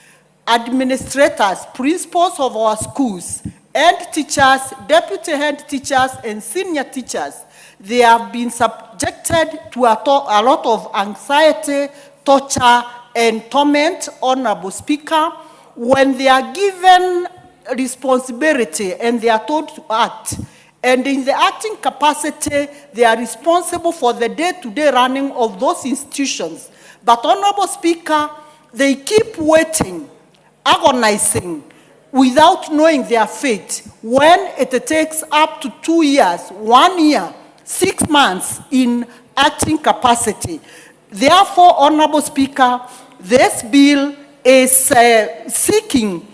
[SPEAKER 22] administrators, principals of our schools, head teachers, deputy head teachers, and senior teachers, they have been subjected to a lot of anxiety, torture, and torment, Honorable Speaker, when they are given responsibility and they are told to act. And in the acting capacity, they are responsible for the day-to-day running of those institutions. But, Honorable Speaker, they keep waiting, agonizing, without knowing their fate, when it takes up to 2 years, 1 year, 6 months in acting capacity. Therefore, Honorable Speaker, this bill is seeking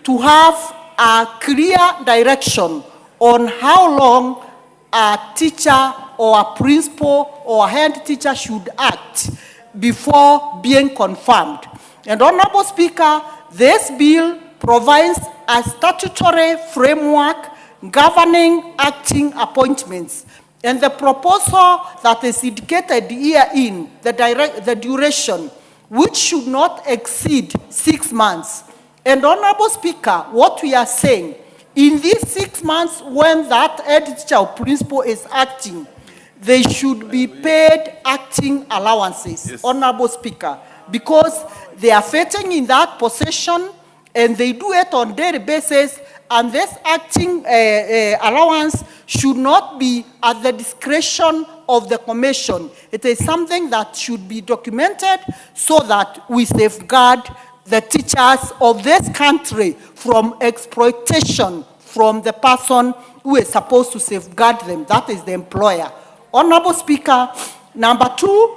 [SPEAKER 22] to have a clear direction on how long a teacher or a principal or a head teacher should act before being confirmed. And, Honorable Speaker, this bill provides a statutory framework governing acting appointments. And the proposal that is indicated herein, the duration, which should not exceed 6 months. And, Honorable Speaker, what we are saying, in these 6 months when that head teacher or principal is acting, they should be paid acting allowances, yes. Honorable Speaker, because they are fitting in that position and they do it on a daily basis, and this acting allowance should not be at the discretion of the commission. It is something that should be documented so that we safeguard the teachers of this country from exploitation from the person who is supposed to safeguard them, that is the employer. Honorable Speaker, number 2,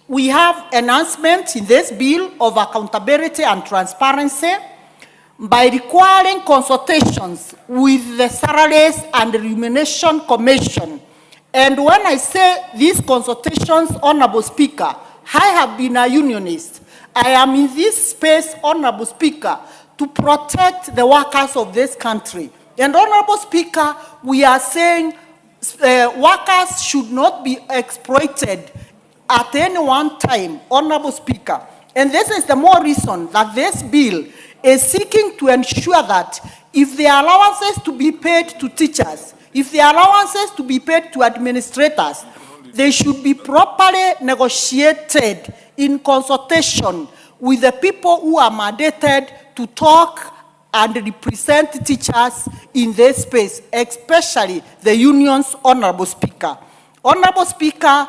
[SPEAKER 22] we have enhancement in this bill of accountability and transparency by requiring consultations with the Salaries and Remuneration Commission. And when I say these consultations, Honorable Speaker, I have been a unionist. I am in this space, Honorable Speaker, to protect the workers of this country. And, Honorable Speaker, we are saying workers should not be exploited at any one time, Honorable Speaker. And this is the more reason that this bill is seeking to ensure that if the allowances to be paid to teachers, if the allowances to be paid to administrators, they should be properly negotiated in consultation with the people who are mandated to talk and represent teachers in this space, especially the unions, Honorable Speaker. Honorable Speaker,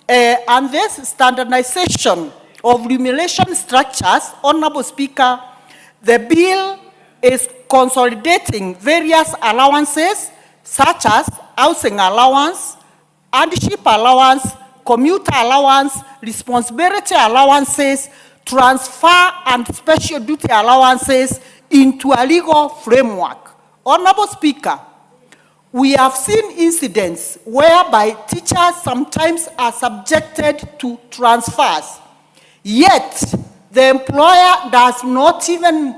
[SPEAKER 22] and this standardization of remuneration structures, Honorable Speaker, the bill is consolidating various allowances such as housing allowance, hardship allowance, commuter allowance, responsibility allowances, transfer and special duty allowances into a legal framework. Honorable Speaker, we have seen incidents whereby teachers sometimes are subjected to transfers, yet the employer does not even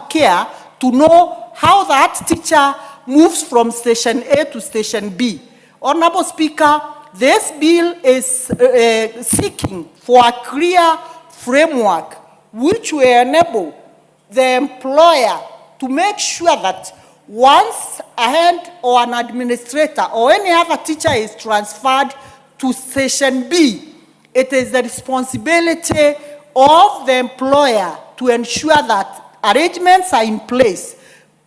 [SPEAKER 22] care to know how that teacher moves from station A to station B. Honorable Speaker, this bill is seeking for a clear framework which will enable the employer to make sure that once a head or an administrator or any other teacher is transferred to station B, it is the responsibility of the employer to ensure that arrangements are in place,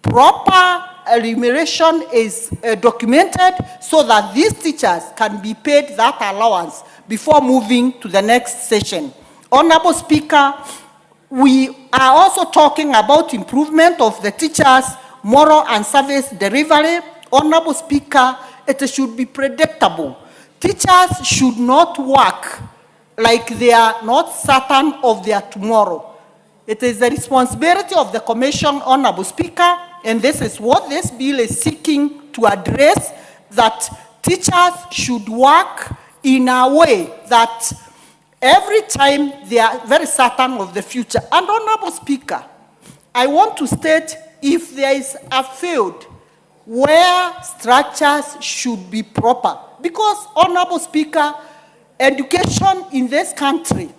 [SPEAKER 22] proper remuneration is documented so that these teachers can be paid that allowance before moving to the next session. Honorable Speaker, we are also talking about improvement of the teachers' moral and service delivery. Honorable Speaker, it should be predictable. Teachers should not work like they are not certain of their tomorrow. It is the responsibility of the Commission, Honorable Speaker, and this is what this bill is seeking to address, that teachers should work in a way that every time they are very certain of the future. And, Honorable Speaker, I want to state, if there is a field where structures should be proper, because, Honorable Speaker, education in this country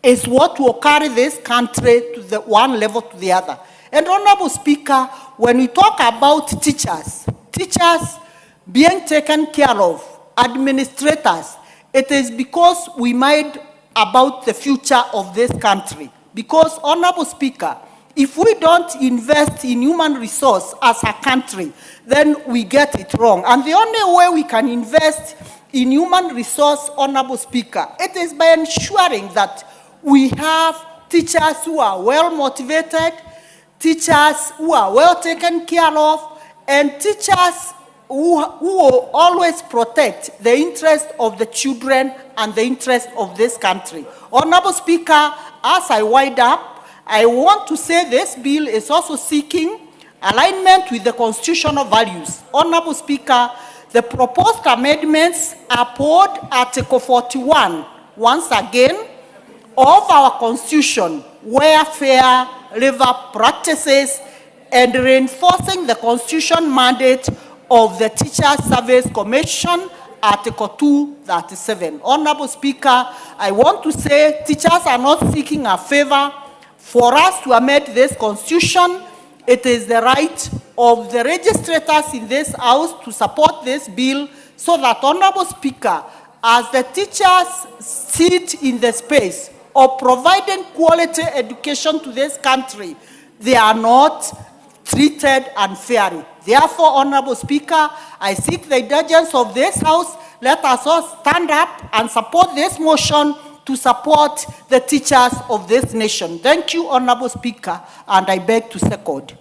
[SPEAKER 22] is what will carry this country to the one level to the other. And Honorable Speaker, when we talk about teachers being taken care of, administrators, it is because we mind about the future of this country. Because, Honorable Speaker, if we don't invest in human resource as a country, then we get it wrong. And the only way we can invest in human resource, Honorable Speaker, it is by ensuring that we have teachers who are well motivated, teachers who are well taken care of, and teachers who will always protect the interest of the children and the interest of this country. Honorable Speaker, as I wind up, I want to say this bill is also seeking alignment with the constitutional values. Honorable Speaker, the proposed amendments uphold Article 41, once again, of our Constitution, where fair labor practices, and reinforcing the Constitution mandate of the Teachers Service Commission, Article 237. Honorable Speaker, I want to say teachers are not seeking a favor for us to amend this Constitution. It is the right of the registrators in this House to support this bill so that, Honorable Speaker, as the teachers sit in the space of providing quality education to this country, they are not treated unfairly. Therefore, Honorable Speaker, I seek the indulgence of this House. Let us all stand up and support this motion to support the teachers of this nation. Thank you, Honorable Speaker, and I beg to second.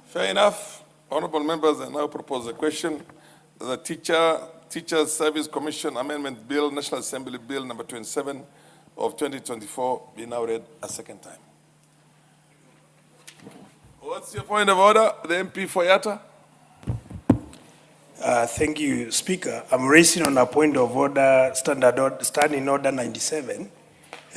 [SPEAKER 3] Fair enough. Honorable members, I now propose a question. The Teachers Service Commission Amendment Bill, National Assembly Bill number 27 of 2024 be now read a second time. What's your point of order? The MP for Yatta.
[SPEAKER 11] Thank you, Speaker. I'm raising on a point of order, standing order 97,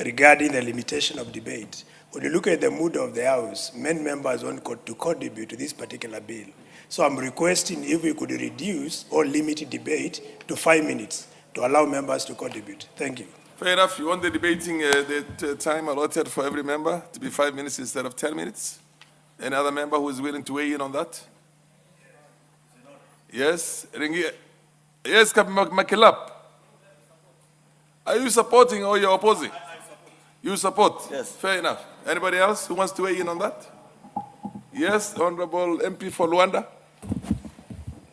[SPEAKER 11] regarding the limitation of debate. When you look at the mood of the House, many members want to contribute to this particular bill. So I'm requesting if we could reduce or limit debate to 5 minutes to allow members to contribute. Thank you.
[SPEAKER 3] Fair enough. You want the debating the time allotted for every member to be 5 minutes instead of 10 minutes? Any other member who is willing to weigh in on that? Yes? Yes, Captain Makilap. Are you supporting or you're opposing? You support? Yes. Fair enough. Anybody else who wants to weigh in on that? Yes, Honorable MP for Luanda.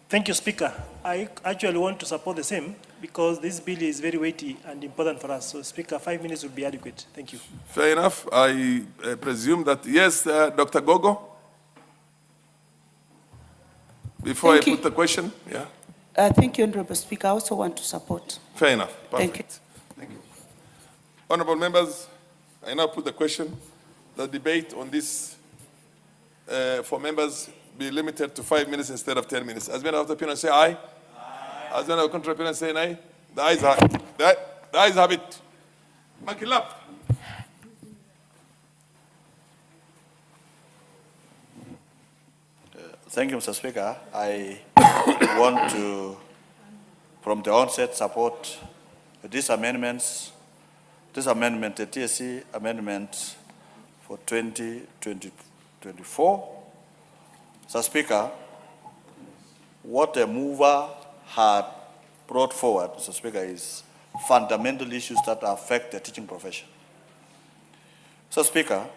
[SPEAKER 12] Thank you, Speaker. I actually want to support the same because this bill is very weighty and important for us. So, Speaker, 5 minutes would be adequate. Thank you.
[SPEAKER 3] Fair enough. I presume that, yes, Dr. Gogo? Before I put the question, yeah.
[SPEAKER 4] Thank you, Honorable Speaker. I also want to support.
[SPEAKER 3] Fair enough. Perfect.
[SPEAKER 4] Thank you.
[SPEAKER 3] Thank you. Honorable members, I now put the question. The debate on this for members be limited to 5 minutes instead of 10 minutes. As many of the opinion say aye. Aye. As many of the contrary opinion say nay. The ayes have it. The ayes have it. Makilap.
[SPEAKER 9] Thank you, Mr. Speaker. I want to, from the onset, support these amendments. This amendment, the TSC Amendment for 2024. Mr. Speaker, what the mover had brought forward, Mr. Speaker, is fundamental issues that affect the teaching profession. Mr. Speaker,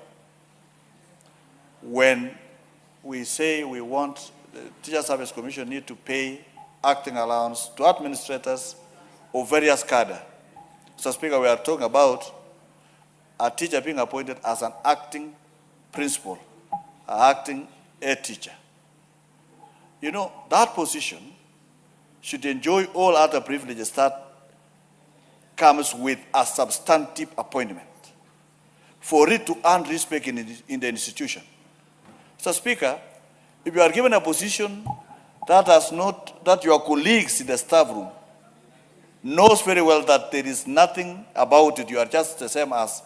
[SPEAKER 9] when we say we want the Teacher Service Commission need to pay acting allowance to administrators of various cadre. Mr. Speaker, we are talking about a teacher being appointed as an acting principal, an acting head teacher. You know, that position should enjoy all other privileges that comes with a substantive appointment for it to earn respect in the institution. Mr. Speaker, if you are given a position that that your colleagues in the staff room knows very well that there is nothing about it, you are just the same as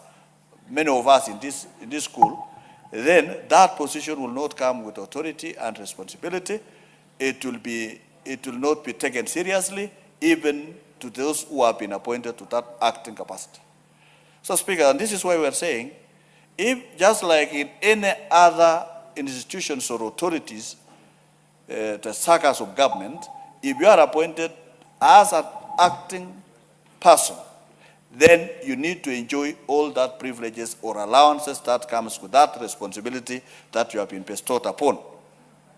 [SPEAKER 9] many of us in this school, then that position will not come with authority and responsibility. It will be
[SPEAKER 13] it will not be taken seriously, even to those who have been appointed to that acting capacity. So, Speaker, and this is why we are saying, if just like in any other institutions or authorities, the circles of government, if you are appointed as an acting person, then you need to enjoy all that privileges or allowances that comes with that responsibility that you have been bestowed upon.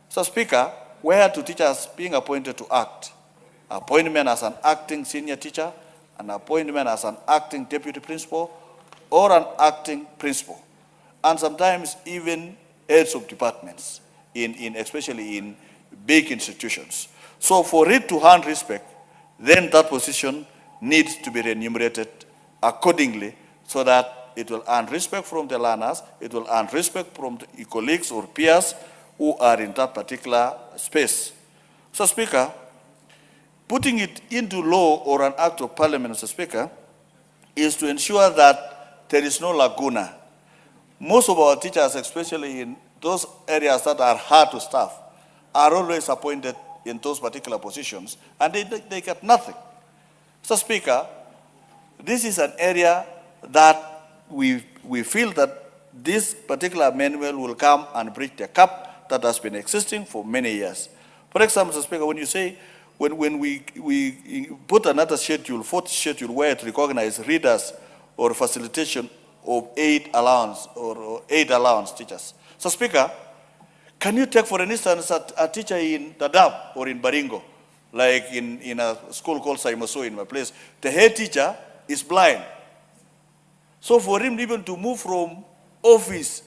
[SPEAKER 13] So, Speaker, where do teachers being appointed to act? Appointment as an acting senior teacher, an appointment as an acting deputy principal, or an acting principal, and sometimes even heads of departments, especially in big institutions. So for it to earn respect, then that position needs to be remunerated accordingly so that it will earn respect from the learners, it will earn respect from the colleagues or peers who are in that particular space. So, Speaker, putting it into law or an act of parliament, Mr. Speaker, is to ensure that there is no lacuna. Most of our teachers, especially in those areas that are hard to staff, are always appointed in those particular positions, and they get nothing. So, Speaker, this is an area that we feel that this particular manual will come and bridge the gap that has been existing for many years. For example, Mr. Speaker, when you say, when we put another schedule, fourth schedule, where it recognizes readers or facilitation of aid allowance or aid allowance teachers. So, Speaker, can you take, for instance, a teacher in Dadaab or in Baringo, like in a school called Saimoso in my place, the head teacher is blind. So for him even to move from office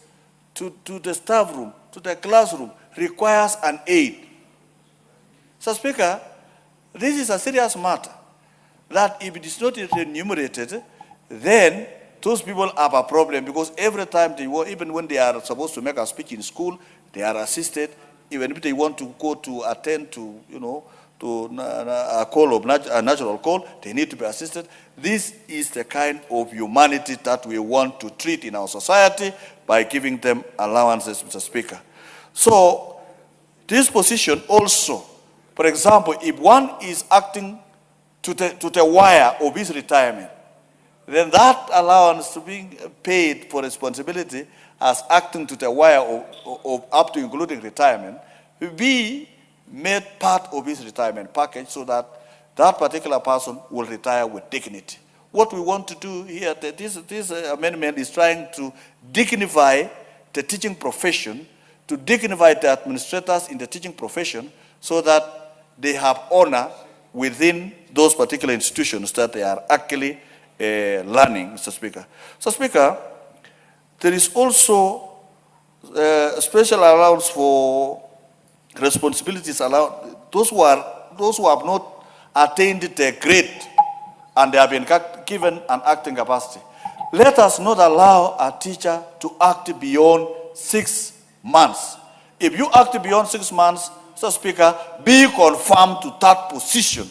[SPEAKER 13] to the staff room, to the classroom, requires an aid. So, Speaker, this is a serious matter, that if it is not remunerated, then those people have a problem, because every time they want, even when they are supposed to make a speech in school, they are assisted. Even if they want to go to attend to, to a call of a natural call, they need to be assisted. This is the kind of humanity that we want to treat in our society by giving them allowances, Mr. Speaker. So this position also, for example, if one is acting to the wire of his retirement, then that allowance to being paid for responsibility as acting to the wire of up to including retirement will be made part of his retirement package, so that that particular person will retire with dignity. What we want to do here, this amendment is trying to dignify the teaching profession, to dignify the administrators in the teaching profession, so that they have honor within those particular institutions that they are actually learning, Mr. Speaker. So, Speaker, there is also special allowance for responsibilities allowed those who have not attained the grade and they have been given an acting capacity. Let us not allow a teacher to act beyond 6 months. If you act beyond 6 months, Mr. Speaker, be confirmed to that position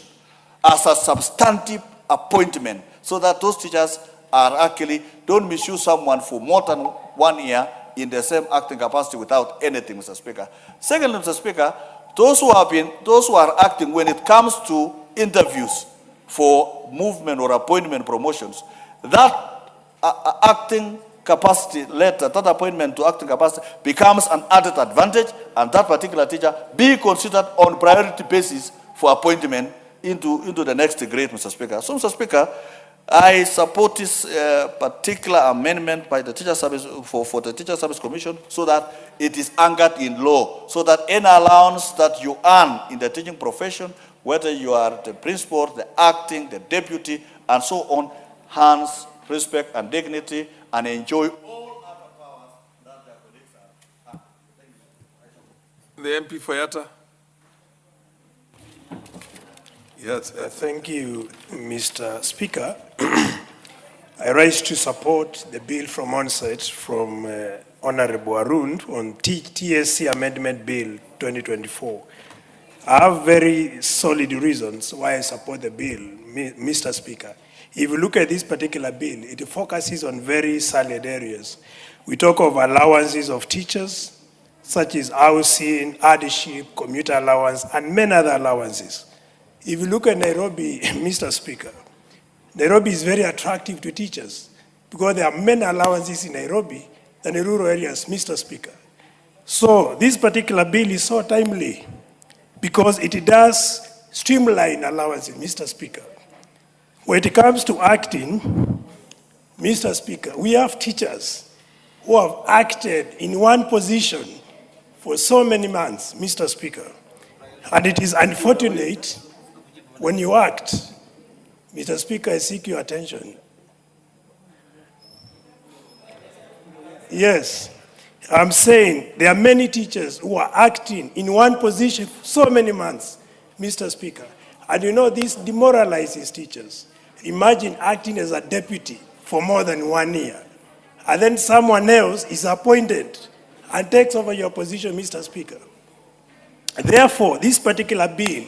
[SPEAKER 13] as a substantive appointment, so that those teachers are actually, don't misuse someone for more than 1 year in the same acting capacity without anything, Mr. Speaker. Secondly, Mr. Speaker, those who are acting when it comes to interviews for movement or appointment promotions, that acting capacity letter, that appointment to acting capacity becomes an added advantage, and that particular teacher be considered on priority basis for appointment into the next grade, Mr. Speaker. So, Mr. Speaker, I support this particular amendment by the Teacher Service for the Teacher Service Commission, so that it is anchored in law, so that any allowance that you earn in the teaching profession, whether you are the principal, the acting, the deputy, and so on, earns respect and dignity and enjoy all other powers that their colleagues are.
[SPEAKER 3] The MP for Yatta. Yes,
[SPEAKER 11] thank you, Mr. Speaker. I rise to support the bill from onset from Honorable Arun on TSC Amendment Bill 2024. I have very solid reasons why I support the bill, Mr. Speaker. If you look at this particular bill, it focuses on very salient areas. We talk of allowances of teachers, such as housing, hardship, commuter allowance, and many other allowances. If you look at Nairobi, Mr. Speaker, Nairobi is very attractive to teachers because there are many allowances in Nairobi than in rural areas, Mr. Speaker. So this particular bill is so timely because it does streamline allowances, Mr. Speaker. When it comes to acting, Mr. Speaker, we have teachers who have acted in one position for so many months, Mr. Speaker. And it is unfortunate when you act. Mr. Speaker, I seek your attention. Yes, I'm saying there are many teachers who are acting in one position for so many months, Mr. Speaker. And you know, this demoralizes teachers. Imagine acting as a deputy for more than 1 year, and then someone else is appointed and takes over your position, Mr. Speaker. Therefore, this particular bill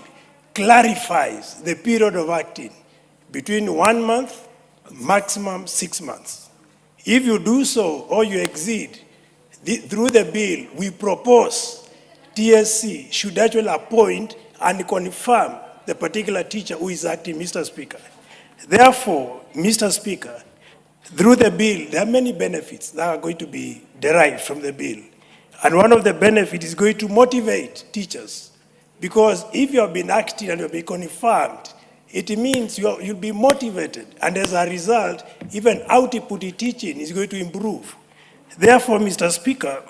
[SPEAKER 11] clarifies the period of acting between 1 month, maximum 6 months. If you do so or you exceed, through the bill, we propose TSC should actually appoint and confirm the particular teacher who is acting, Mr. Speaker. Therefore, Mr. Speaker, through the bill, there are many benefits that are going to be derived from the bill. And one of the benefits is going to motivate teachers. Because if you have been acting and you have been confirmed, it means you'll be motivated. And as a result, even output teaching is going to improve. Therefore, Mr. Speaker,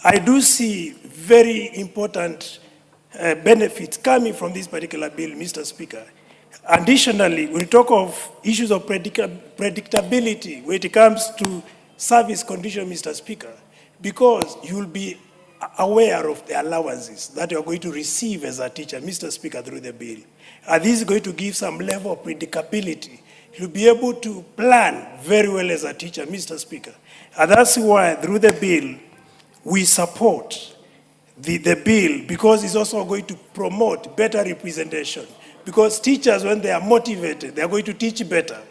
[SPEAKER 11] I do see very important benefits coming from this particular bill, Mr. Speaker. Additionally, we talk of issues of predictability when it comes to service condition, Mr. Speaker, because you'll be aware of the allowances that you're going to receive as a teacher, Mr. Speaker, through the bill. And this is going to give some level of predictability. You'll be able to plan very well as a teacher, Mr. Speaker. And that's why, through the bill, we support the bill, because it's also going to promote better representation. Because teachers, when they are motivated, they are going to teach better,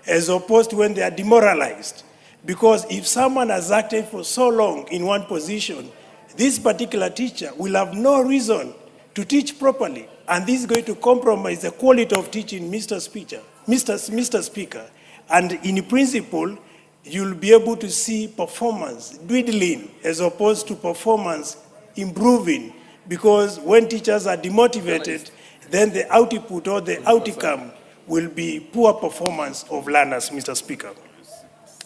[SPEAKER 11] as opposed to when they are demoralized. Because if someone has acted for so long in one position, this particular teacher will have no reason to teach properly. And this is going to compromise the quality of teaching, Mr. Speaker. And in principle, you'll be able to see performance dwindling as opposed to performance improving. Because when teachers are demotivated, then the output or the outcome will be poor performance of learners, Mr. Speaker.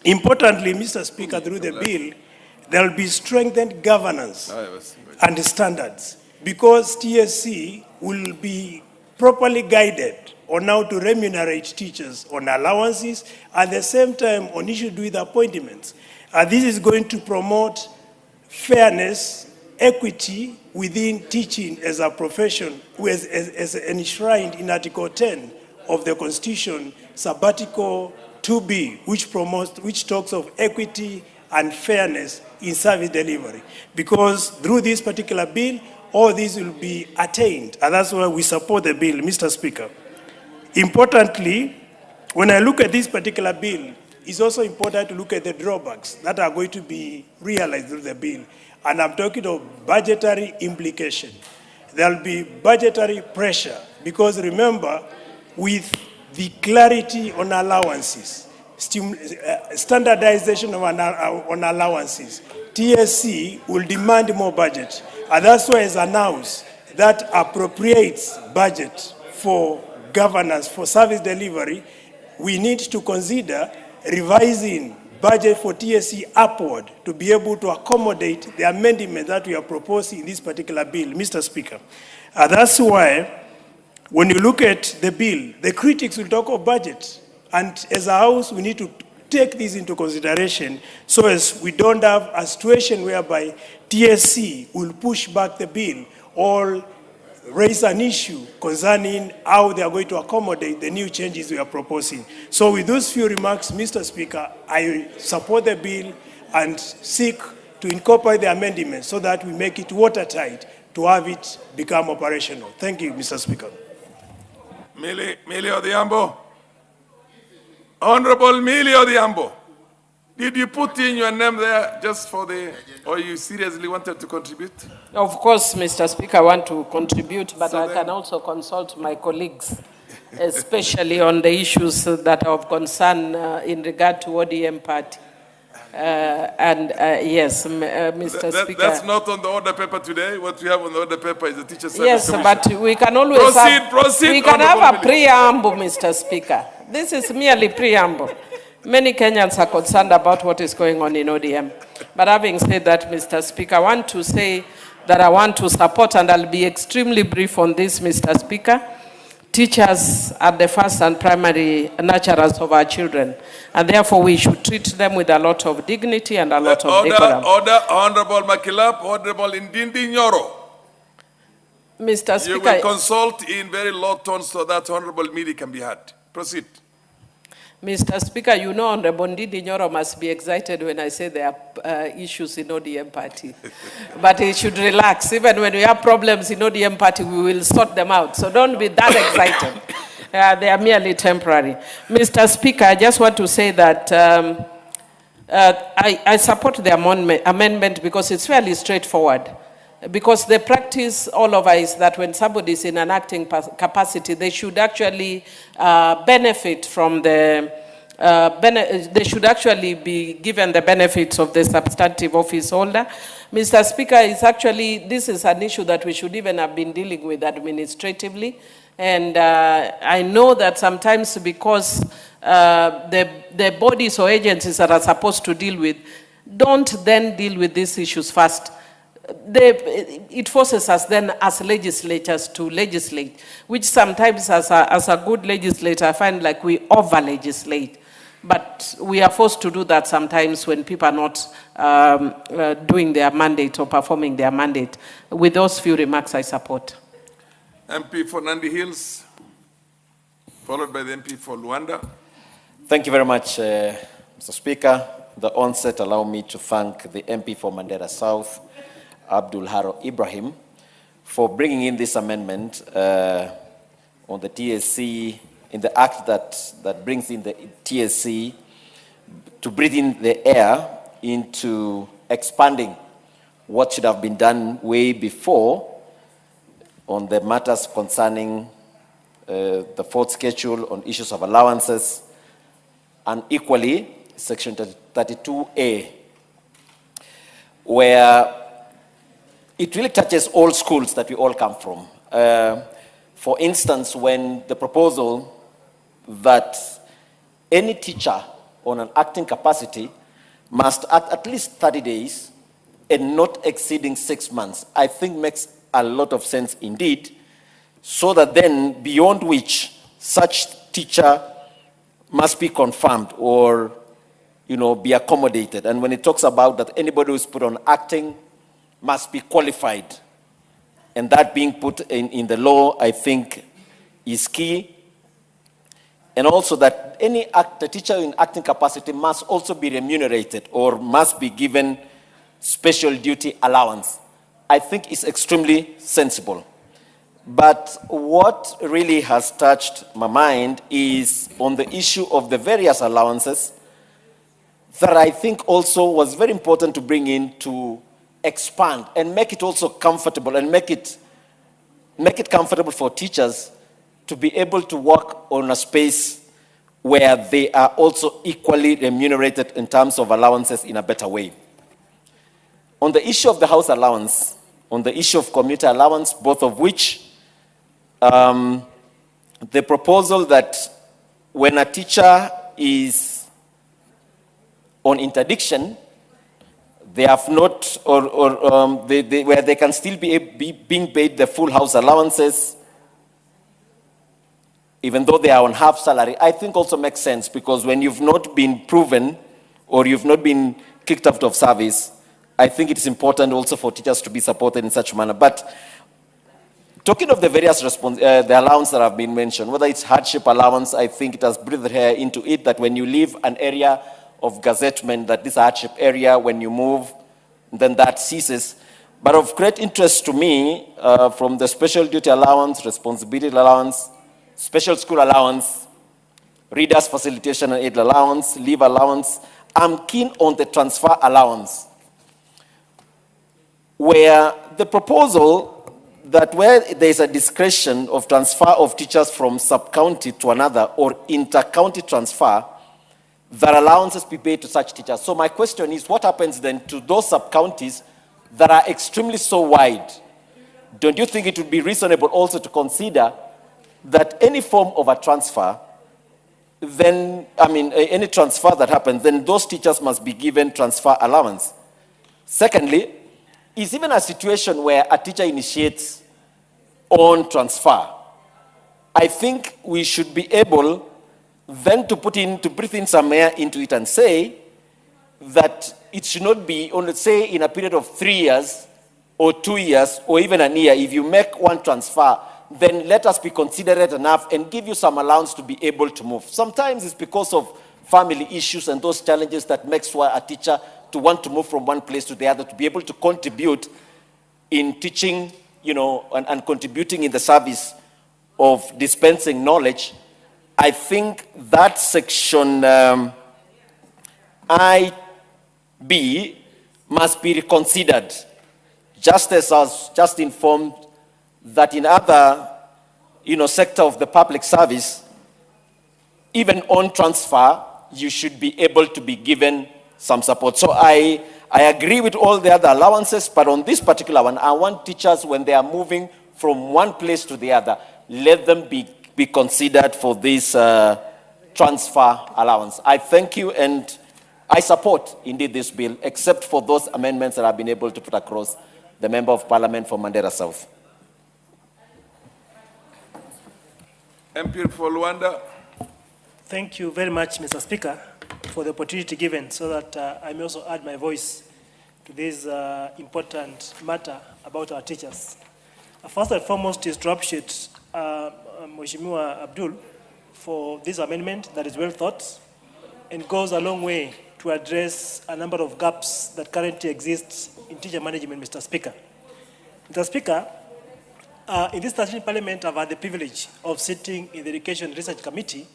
[SPEAKER 11] Importantly, Mr. Speaker, through the bill, there will be strengthened governance and standards, because TSC will be properly guided on how to remunerate teachers on allowances, at the same time on issues with appointments. This is going to promote fairness, equity within teaching as a profession, as enshrined in Article 10 of the Constitution, Sub-Article 2B, which talks of equity and fairness in service delivery. Because through this particular bill, all these will be attained, and that's why we support the bill, Mr. Speaker. Importantly, when I look at this particular bill, it's also important to look at the drawbacks that are going to be realized through the bill. And I'm talking of budgetary implication. There'll be budgetary pressure, because remember, with the clarity on allowances, standardization on allowances, TSC will demand more budget. And that's why it's announced that appropriates budget for governance, for service delivery. We need to consider revising budget for TSC upward to be able to accommodate the amendment that we are proposing in this particular bill, Mr. Speaker. That's why when you look at the bill, the critics will talk of budget. And as a House, we need to take this into consideration so as we don't have a situation whereby TSC will push back the bill or raise an issue concerning how they are going to accommodate the new changes we are proposing. So with those few remarks, Mr. Speaker, I support the bill and seek to incorporate the amendments so that we make it watertight to have it become operational. Thank you, Mr. Speaker.
[SPEAKER 3] Millie Odhiambo. Honorable Millie Odhiambo. Did you put in your name there just for the, or you seriously wanted to contribute?
[SPEAKER 5] Of course, Mr. Speaker, I want to contribute, but
[SPEAKER 3] So
[SPEAKER 5] I
[SPEAKER 3] then-
[SPEAKER 5] can also consult my colleagues, especially on the issues that are of concern in regard to ODM party. Yes, Mr. Speaker.
[SPEAKER 3] That's not on the order paper today. What we have on the order paper is the Teacher Service
[SPEAKER 5] Yes,
[SPEAKER 3] Commission.
[SPEAKER 5] but we can always
[SPEAKER 3] Proceed,
[SPEAKER 5] we can have a
[SPEAKER 3] Honorable Billy.
[SPEAKER 5] preamble, Mr. Speaker. This is merely preamble. Many Kenyans are concerned about what is going on in ODM. But having said that, Mr. Speaker, I want to say that I want to support, and I'll be extremely brief on this, Mr. Speaker. Teachers are the first and primary nurturers of our children, and therefore we should treat them with a lot of dignity and a lot of decorum.
[SPEAKER 3] Order, Honorable Makilap, Honorable Ndindi Nyoro.
[SPEAKER 5] Mr.
[SPEAKER 3] You
[SPEAKER 5] Speaker,
[SPEAKER 3] will consult in very low tones so that Honorable Midi can be heard. Proceed.
[SPEAKER 5] Mr. Speaker, you know Honorable Ndindi Nyoro must be excited when I say there are issues in ODM party. But he should relax. Even when we have problems in ODM party, we will sort them out. So don't be that excited. They are merely temporary. Mr. Speaker, I just want to say that I support the amendment because it's fairly straightforward. Because the practice all over is that when somebody is in an acting capacity, they should actually benefit from the, they should actually be given the benefits of the substantive office holder. Mr. Speaker, it's actually, this is an issue that we should even have been dealing with administratively. And I know that sometimes because the bodies or agencies that are supposed to deal with don't then deal with these issues first. It forces us then as legislators to legislate, which sometimes as a good legislator, I find like we over-legislate. But we are forced to do that sometimes when people are not doing their mandate or performing their mandate. With those few remarks, I support.
[SPEAKER 3] MP for Nandi Hills, followed by the MP for Luanda.
[SPEAKER 14] Thank you very much, Mr. Speaker. The onset, allow me to thank the MP for Mandera South, Abdul Haro Ibrahim, for bringing in this amendment on the TSC, in the act that brings in the TSC to breathe in the air into expanding what should have been done way before on the matters concerning the fourth schedule on issues of allowances, and equally Section 32A, where it really touches all schools that we all come from. For instance, when the proposal that any teacher on an acting capacity must act at least 30 days and not exceeding 6 months, I think makes a lot of sense indeed, so that then beyond which such teacher must be confirmed or, be accommodated. And when it talks about that anybody who is put on acting must be qualified, and that being put in the law, I think, is key. And also that the teacher in acting capacity must also be remunerated or must be given special duty allowance. I think is extremely sensible. But what really has touched my mind is on the issue of the various allowances that I think also was very important to bring in to expand and make it also comfortable and make it comfortable for teachers to be able to work on a space where they are also equally remunerated in terms of allowances in a better way. On the issue of the house allowance, on the issue of commuter allowance, both of which, the proposal that when a teacher is on interdiction, they have not, where they can still be being paid the full house allowances, even though they are on half salary, I think also makes sense, because when you've not been proven or you've not been kicked out of service, I think it is important also for teachers to be supported in such manner. But talking of the various the allowance that have been mentioned, whether it's hardship allowance, I think it has breathed here into it that when you leave an area of gazettement, that this hardship area, when you move, then that ceases. But of great interest to me, from the special duty allowance, responsibility allowance, special school allowance, readers facilitation and aid allowance, leave allowance, I'm keen on the transfer allowance, where the proposal that where there is a discretion of transfer of teachers from sub-county to another or inter-county transfer, that allowances be paid to such teachers. So my question is, what happens then to those sub-counties that are extremely so wide? Don't you think it would be reasonable also to consider that any form of a transfer, then, any transfer that happens, then those teachers must be given transfer allowance? Secondly, is even a situation where a teacher initiates on transfer, I think we should be able then to breathe in some air into it and say that it should not be only, say, in a period of 3 years or 2 years or even a year. If you make one transfer, then let us be considerate enough and give you some allowance to be able to move. Sometimes it's because of family issues and those challenges that makes a teacher to want to move from one place to the other, to be able to contribute in teaching, and contributing in the service of dispensing knowledge. I think that section IB must be reconsidered, just as I was just informed that in other, sector of the public service, even on transfer, you should be able to be given some support. So I agree with all the other allowances, but on this particular one, I want teachers, when they are moving from one place to the other, let them be considered for this transfer allowance. I thank you, and I support indeed this bill, except for those amendments that I've been able to put across the Member of Parliament for Mandera South.
[SPEAKER 3] MP for Luanda.
[SPEAKER 12] Thank you very much, Mr. Speaker, for the opportunity given so that I may also add my voice to this important matter about our teachers. First and foremost is to appreciate Mheshimiwa Abdul for this amendment that is well thought and goes a long way to address a number of gaps that currently exist in teacher management, Mr. Speaker. Mr. Speaker, in this 13th Parliament, I've had the privilege of sitting in the Education Research Committee,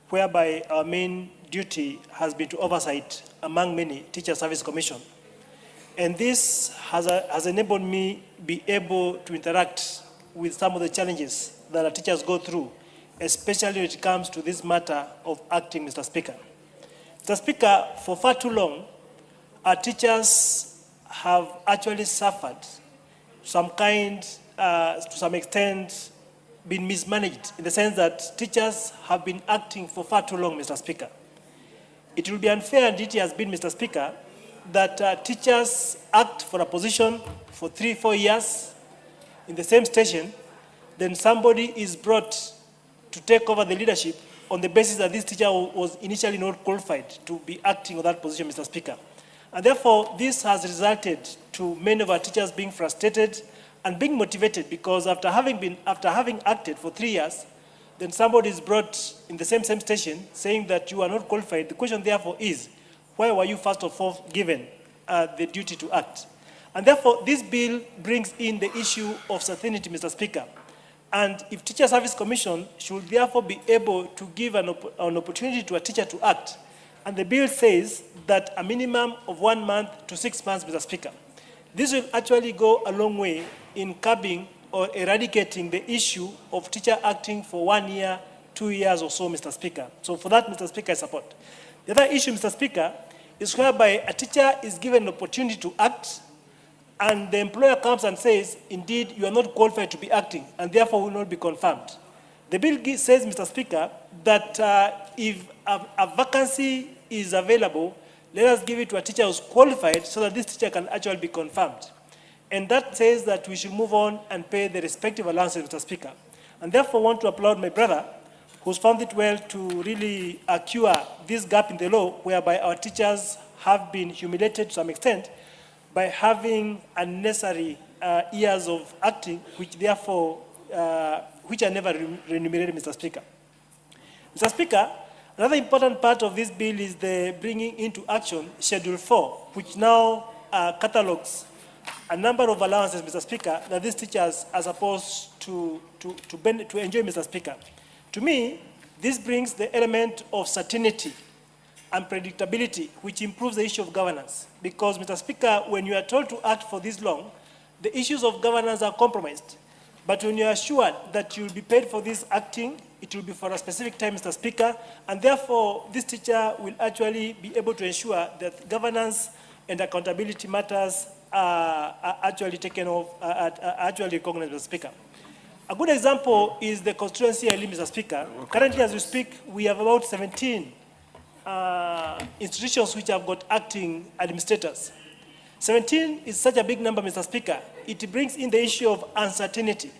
[SPEAKER 12] whereby our main duty has been to oversight, among many, Teacher Service Commission. And this has enabled me be able to interact with some of the challenges that our teachers go through, especially when it comes to this matter of acting, Mr. Speaker. Mr. Speaker, for far too long, our teachers have actually suffered some kind, to some extent, been mismanaged in the sense that teachers have been acting for far too long, Mr. Speaker. It will be unfair, and it has been, Mr. Speaker, that teachers act for a position for 3-4 years in the same station, then somebody is brought to take over the leadership on the basis that this teacher was initially not qualified to be acting on that position, Mr. Speaker. And therefore, this has resulted to many of our teachers being frustrated and being motivated, because after having acted for 3 years, then somebody is brought in the same station saying that you are not qualified. The question therefore is, why were you first of all given the duty to act? And therefore, this bill brings in the issue of certainty, Mr. Speaker. And if Teacher Service Commission should therefore be able to give an opportunity to a teacher to act, and the bill says that a minimum of 1 month to 6 months, Mr. Speaker, this will actually go a long way in curbing or eradicating the issue of teacher acting for 1 year, 2 years or so, Mr. Speaker. So for that, Mr. Speaker, I support. The other issue, Mr. Speaker, is whereby a teacher is given an opportunity to act, and the employer comes and says, indeed, you are not qualified to be acting, and therefore will not be confirmed. The bill says, Mr. Speaker, that if a vacancy is available, let us give it to a teacher who's qualified so that this teacher can actually be confirmed. And that says that we should move on and pay the respective allowances, Mr. Speaker. And therefore want to applaud my brother, who's found it well to really cure this gap in the law, whereby our teachers have been humiliated to some extent by having unnecessary years of acting, which therefore, which are never remunerated, Mr. Speaker. Mr. Speaker, another important part of this bill is the bringing into action Schedule 4, which now catalogs a number of allowances, Mr. Speaker, that these teachers are supposed to enjoy, Mr. Speaker. To me, this brings the element of certainty and predictability, which improves the issue of governance. Because, Mr. Speaker, when you are told to act for this long, the issues of governance are compromised. But when you are assured that you will be paid for this acting, it will be for a specific time, Mr. Speaker, and therefore this teacher will actually be able to ensure that governance and accountability matters are actually taken off, are actually recognized, Mr. Speaker. A good example is the constituency I live, Mr. Speaker. Currently, as we speak, we have about 17 institutions which have got acting administrators. 17 is such a big number, Mr. Speaker. It brings in the issue of uncertainty.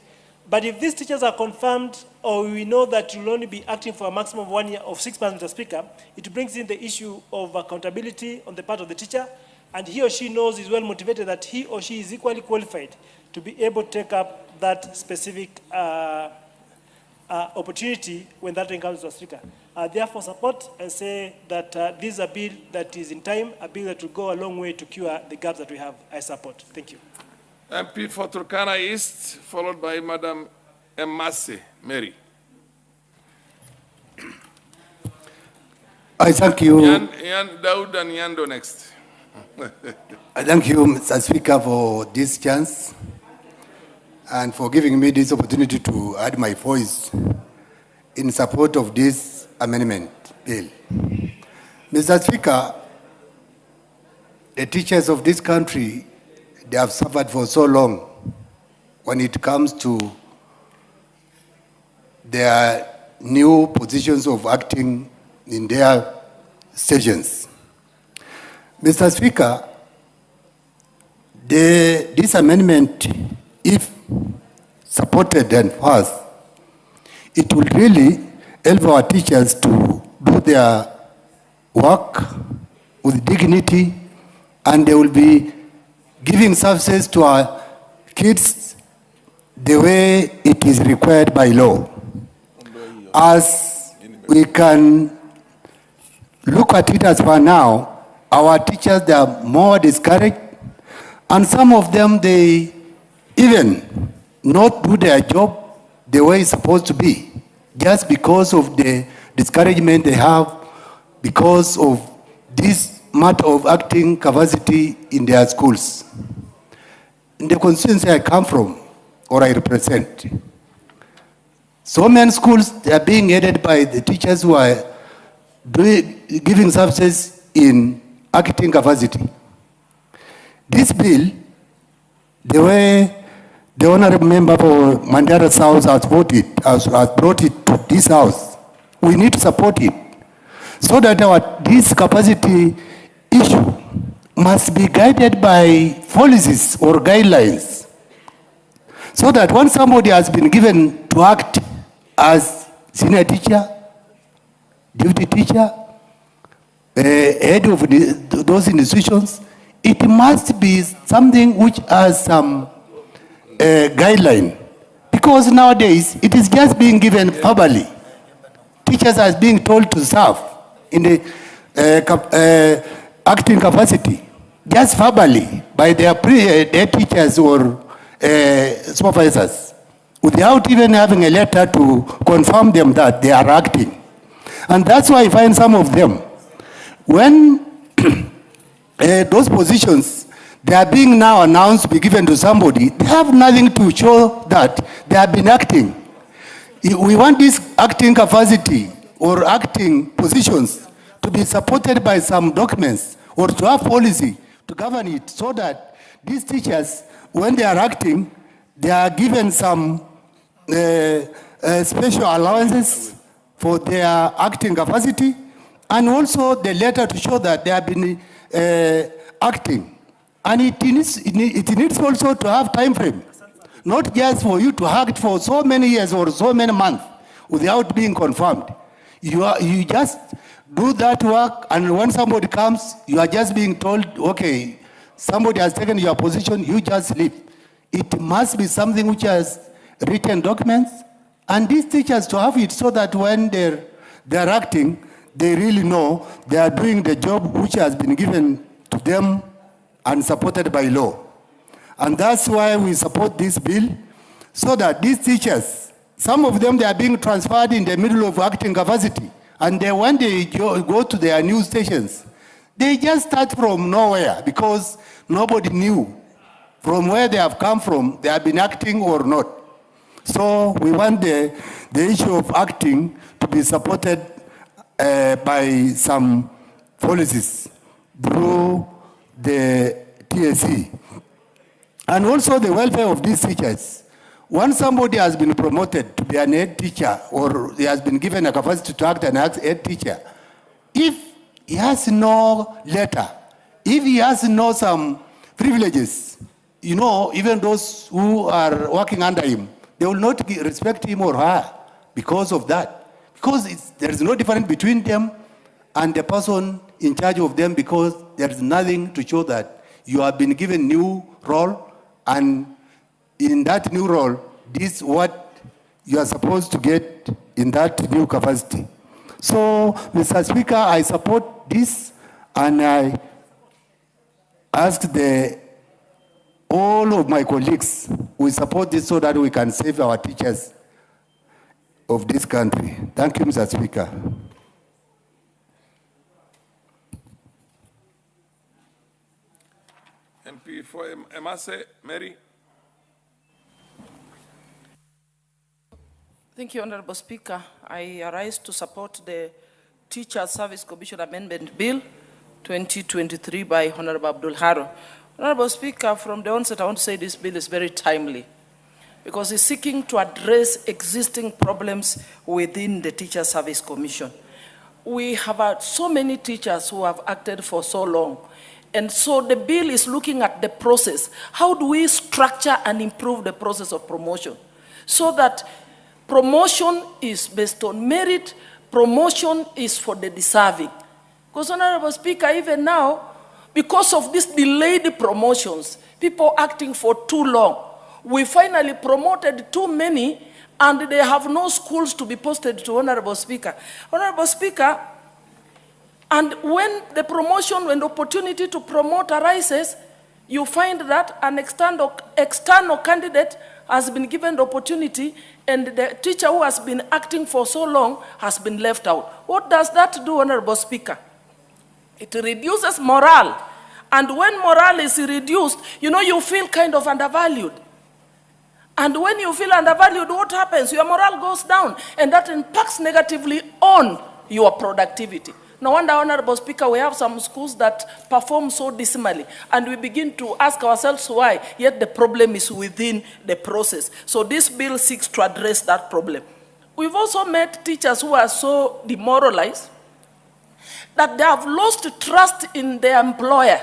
[SPEAKER 12] But if these teachers are confirmed, or we know that you will only be acting for a maximum of 1 year of 6 months, Mr. Speaker, it brings in the issue of accountability on the part of the teacher, and he or she knows, is well motivated, that he or she is equally qualified to be able to take up that specific opportunity when that encounters Mr. Speaker. Therefore, support and say that this is a bill that is in time, a bill that will go a long way to cure the gaps that we have. I support. Thank you.
[SPEAKER 3] MP for Turkana East, followed by Madam Emase Mary.
[SPEAKER 15] I thank you.
[SPEAKER 3] Yan Daud and Yando next.
[SPEAKER 15] I thank you, Mr. Speaker, for this chance and for giving me this opportunity to add my voice in support of this amendment bill. Mr. Speaker, the teachers of this country, they have suffered for so long when it comes to their new positions of acting in their stations. Mr. Speaker, this amendment, if supported and passed, it will really help our teachers to do their work with dignity, and they will be giving services to our kids the way it is required by law. As we can look at it as for now, our teachers, they are more discouraged, and some of them, they even not do their job the way it's supposed to be, just because of the discouragement they have because of this matter of acting capacity in their schools. In the constituency I come from, or I represent, so many schools, they are being headed by the teachers who are giving services in acting capacity. This bill, the way the honorable member for Mandara South has brought it to this house, we need to support it, so that this capacity issue must be guided by policies or guidelines, so that when somebody has been given to act as senior teacher, deputy teacher, head of those institutions, it must be something which has some guideline. Because nowadays, it is just being given verbally. Teachers are being told to serve in the acting capacity, just verbally, by their teachers or supervisors, without even having a letter to confirm them that they are acting. And that's why I find some of them, when those positions, they are being now announced to be given to somebody, they have nothing to show that they have been acting. We want this acting capacity or acting positions to be supported by some documents or to have policy to govern it, so that these teachers, when they are acting, they are given some special allowances for their acting capacity, and also the letter to show that they have been acting. And it needs also to have time frame, not just for you to act for so many years or so many months without being confirmed. You just do that work, and when somebody comes, you are just being told, okay, somebody has taken your position, you just leave. It must be something which has written documents, and these teachers to have it, so that when they're acting, they really know they are doing the job which has been given to them and supported by law. And that's why we support this bill, so that these teachers, some of them, they are being transferred in the middle of acting capacity, And then when they go to their news stations, they just start from nowhere because nobody knew from where they have come from, they have been acting or not. So we want the issue of acting to be supported by some policies through the TSC. And also the welfare of these teachers. Once somebody has been promoted to be an head teacher or he has been given a capacity to act as an head teacher, if he has no letter, if he has no some privileges, you know, even those who are working under him, they will not respect him or her because of that. Because there is no difference between them and the person in charge of them, because there is nothing to show that you have been given new role, and in that new role, this is what you are supposed to get in that new capacity. So, Mr. Speaker, I support this, and I ask all of my colleagues, we support this so that we can save our teachers of this country. Thank you, Mr. Speaker.
[SPEAKER 3] MP for Emase, Mary.
[SPEAKER 5] Thank you, Honorable Speaker. I arise to support the Teachers Service Commission Amendment Bill 2023 by Honorable Abdul Haro. Honorable Speaker, from the onset, I want to say this bill is very timely because it's seeking to address existing problems within the Teacher Service Commission. We have had so many teachers who have acted for so long. And so the bill is looking at the process. How do we structure and improve the process of promotion so that promotion is based on merit, promotion is for the deserving? Because, Honorable Speaker, even now, because of these delayed promotions, people acting for too long, we finally promoted too many and they have no schools to be posted to, Honorable Speaker. Honorable Speaker, and when the promotion, when the opportunity to promote arises, you find that an external candidate has been given the opportunity and the teacher who has been acting for so long has been left out. What does that do, Honorable Speaker? It reduces morale. And when morale is reduced, you know, you feel kind of undervalued. And when you feel undervalued, what happens? Your morale goes down, and that impacts negatively on your productivity. No wonder, Honorable Speaker, we have some schools that perform so dismally, and we begin to ask ourselves why, yet the problem is within the process. So this bill seeks to address that problem. We've also met teachers who are so demoralized that they have lost trust in their employer.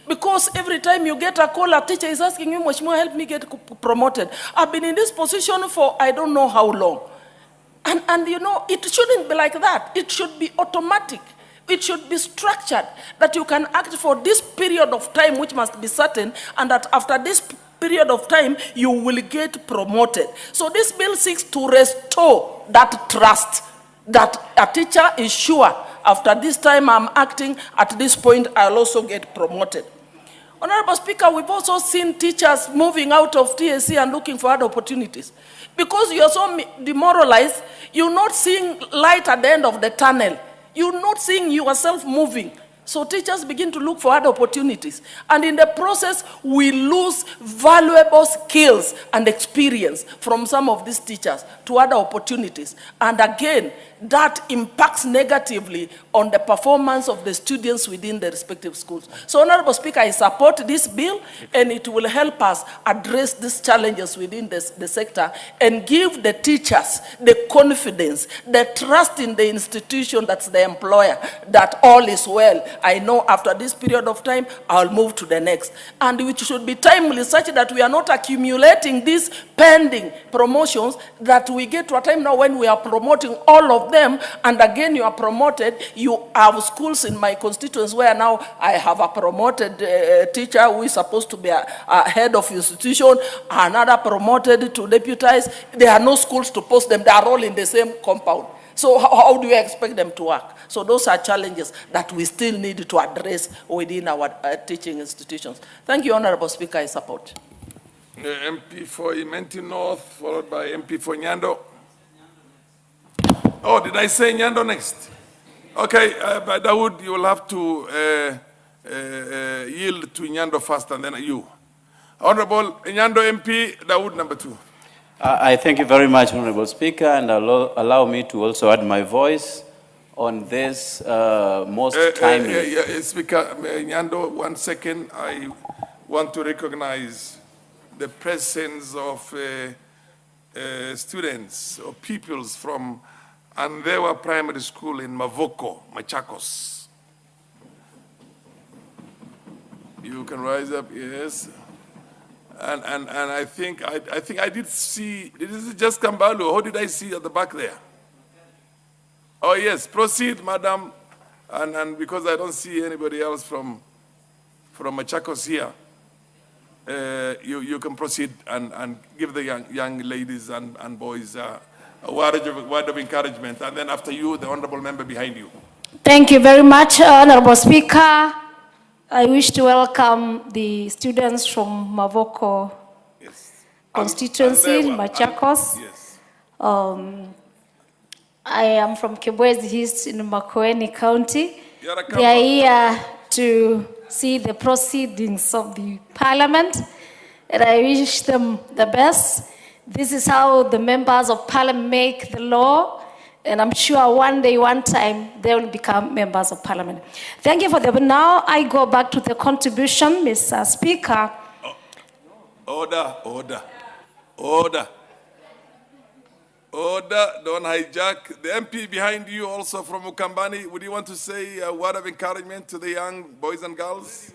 [SPEAKER 5] Because every time you get a call, a teacher is asking you, Mheshimiwa, help me get promoted. I've been in this position for I don't know how long. And you know, it shouldn't be like that. It should be automatic. It should be structured that you can act for this period of time, which must be certain, and that after this period of time, you will get promoted. So this bill seeks to restore that trust, that a teacher is sure, after this time I'm acting, at this point I'll also get promoted. Honorable Speaker, we've also seen teachers moving out of TSC and looking for other opportunities. Because you're so demoralized, you're not seeing light at the end of the tunnel. You're not seeing yourself moving. So teachers begin to look for other opportunities. And in the process, we lose valuable skills and experience from some of these teachers to other opportunities. And again, that impacts negatively on the performance of the students within the respective schools. So, Honorable Speaker, I support this bill, and it will help us address these challenges within the sector and give the teachers the confidence, the trust in the institution that's the employer, that all is well. I know after this period of time, I'll move to the next. And it should be timely such that we are not accumulating these pending promotions, that we get to a time now when we are promoting all of them, and again you are promoted. You have schools in my constituents where now I have a promoted teacher who is supposed to be a head of institution, another promoted to deputize. There are no schools to post them. They are all in the same compound. So how do you expect them to work? So those are challenges that we still need to address within our teaching institutions. Thank you, Honorable Speaker. I support.
[SPEAKER 3] MP for Imenti North, followed by MP for Nyando. Oh, did I say Nyando next? Okay, but Dawood, you will have to yield to Nyando first and then you. Honorable Nyando MP, Dawood number 2.
[SPEAKER 16] I thank you very much, Honorable Speaker, and allow me to also add my voice on this most timely.
[SPEAKER 3] Speaker Nyando, 1 second. I want to recognize the presence of students or pupils from Andewa Primary School in Mavoko, Machakos. You can rise up, yes. And I think I did see, did it just Kambalu? How did I see at the back there? Oh yes, proceed, madam. And because I don't see anybody else from Machakos here, you can proceed and give the young ladies and boys a word of encouragement. And then after you, the honorable member behind you.
[SPEAKER 1] Thank you very much, Honorable Speaker. I wish to welcome the students from Mavoko constituency, Machakos.
[SPEAKER 3] Yes.
[SPEAKER 1] I am from Kibwezi East in Makwiny County. They are here to see the proceedings of the parliament, and I wish them the best. This is how the members of parliament make the law, and I'm sure one day, one time, they will become members of parliament. Thank you for that. Now I go back to the contribution, Mr. Speaker.
[SPEAKER 3] Order, order, order. Order, don't hijack. The MP behind you, also from Ukambani, would you want to say a word of encouragement to the young boys and girls?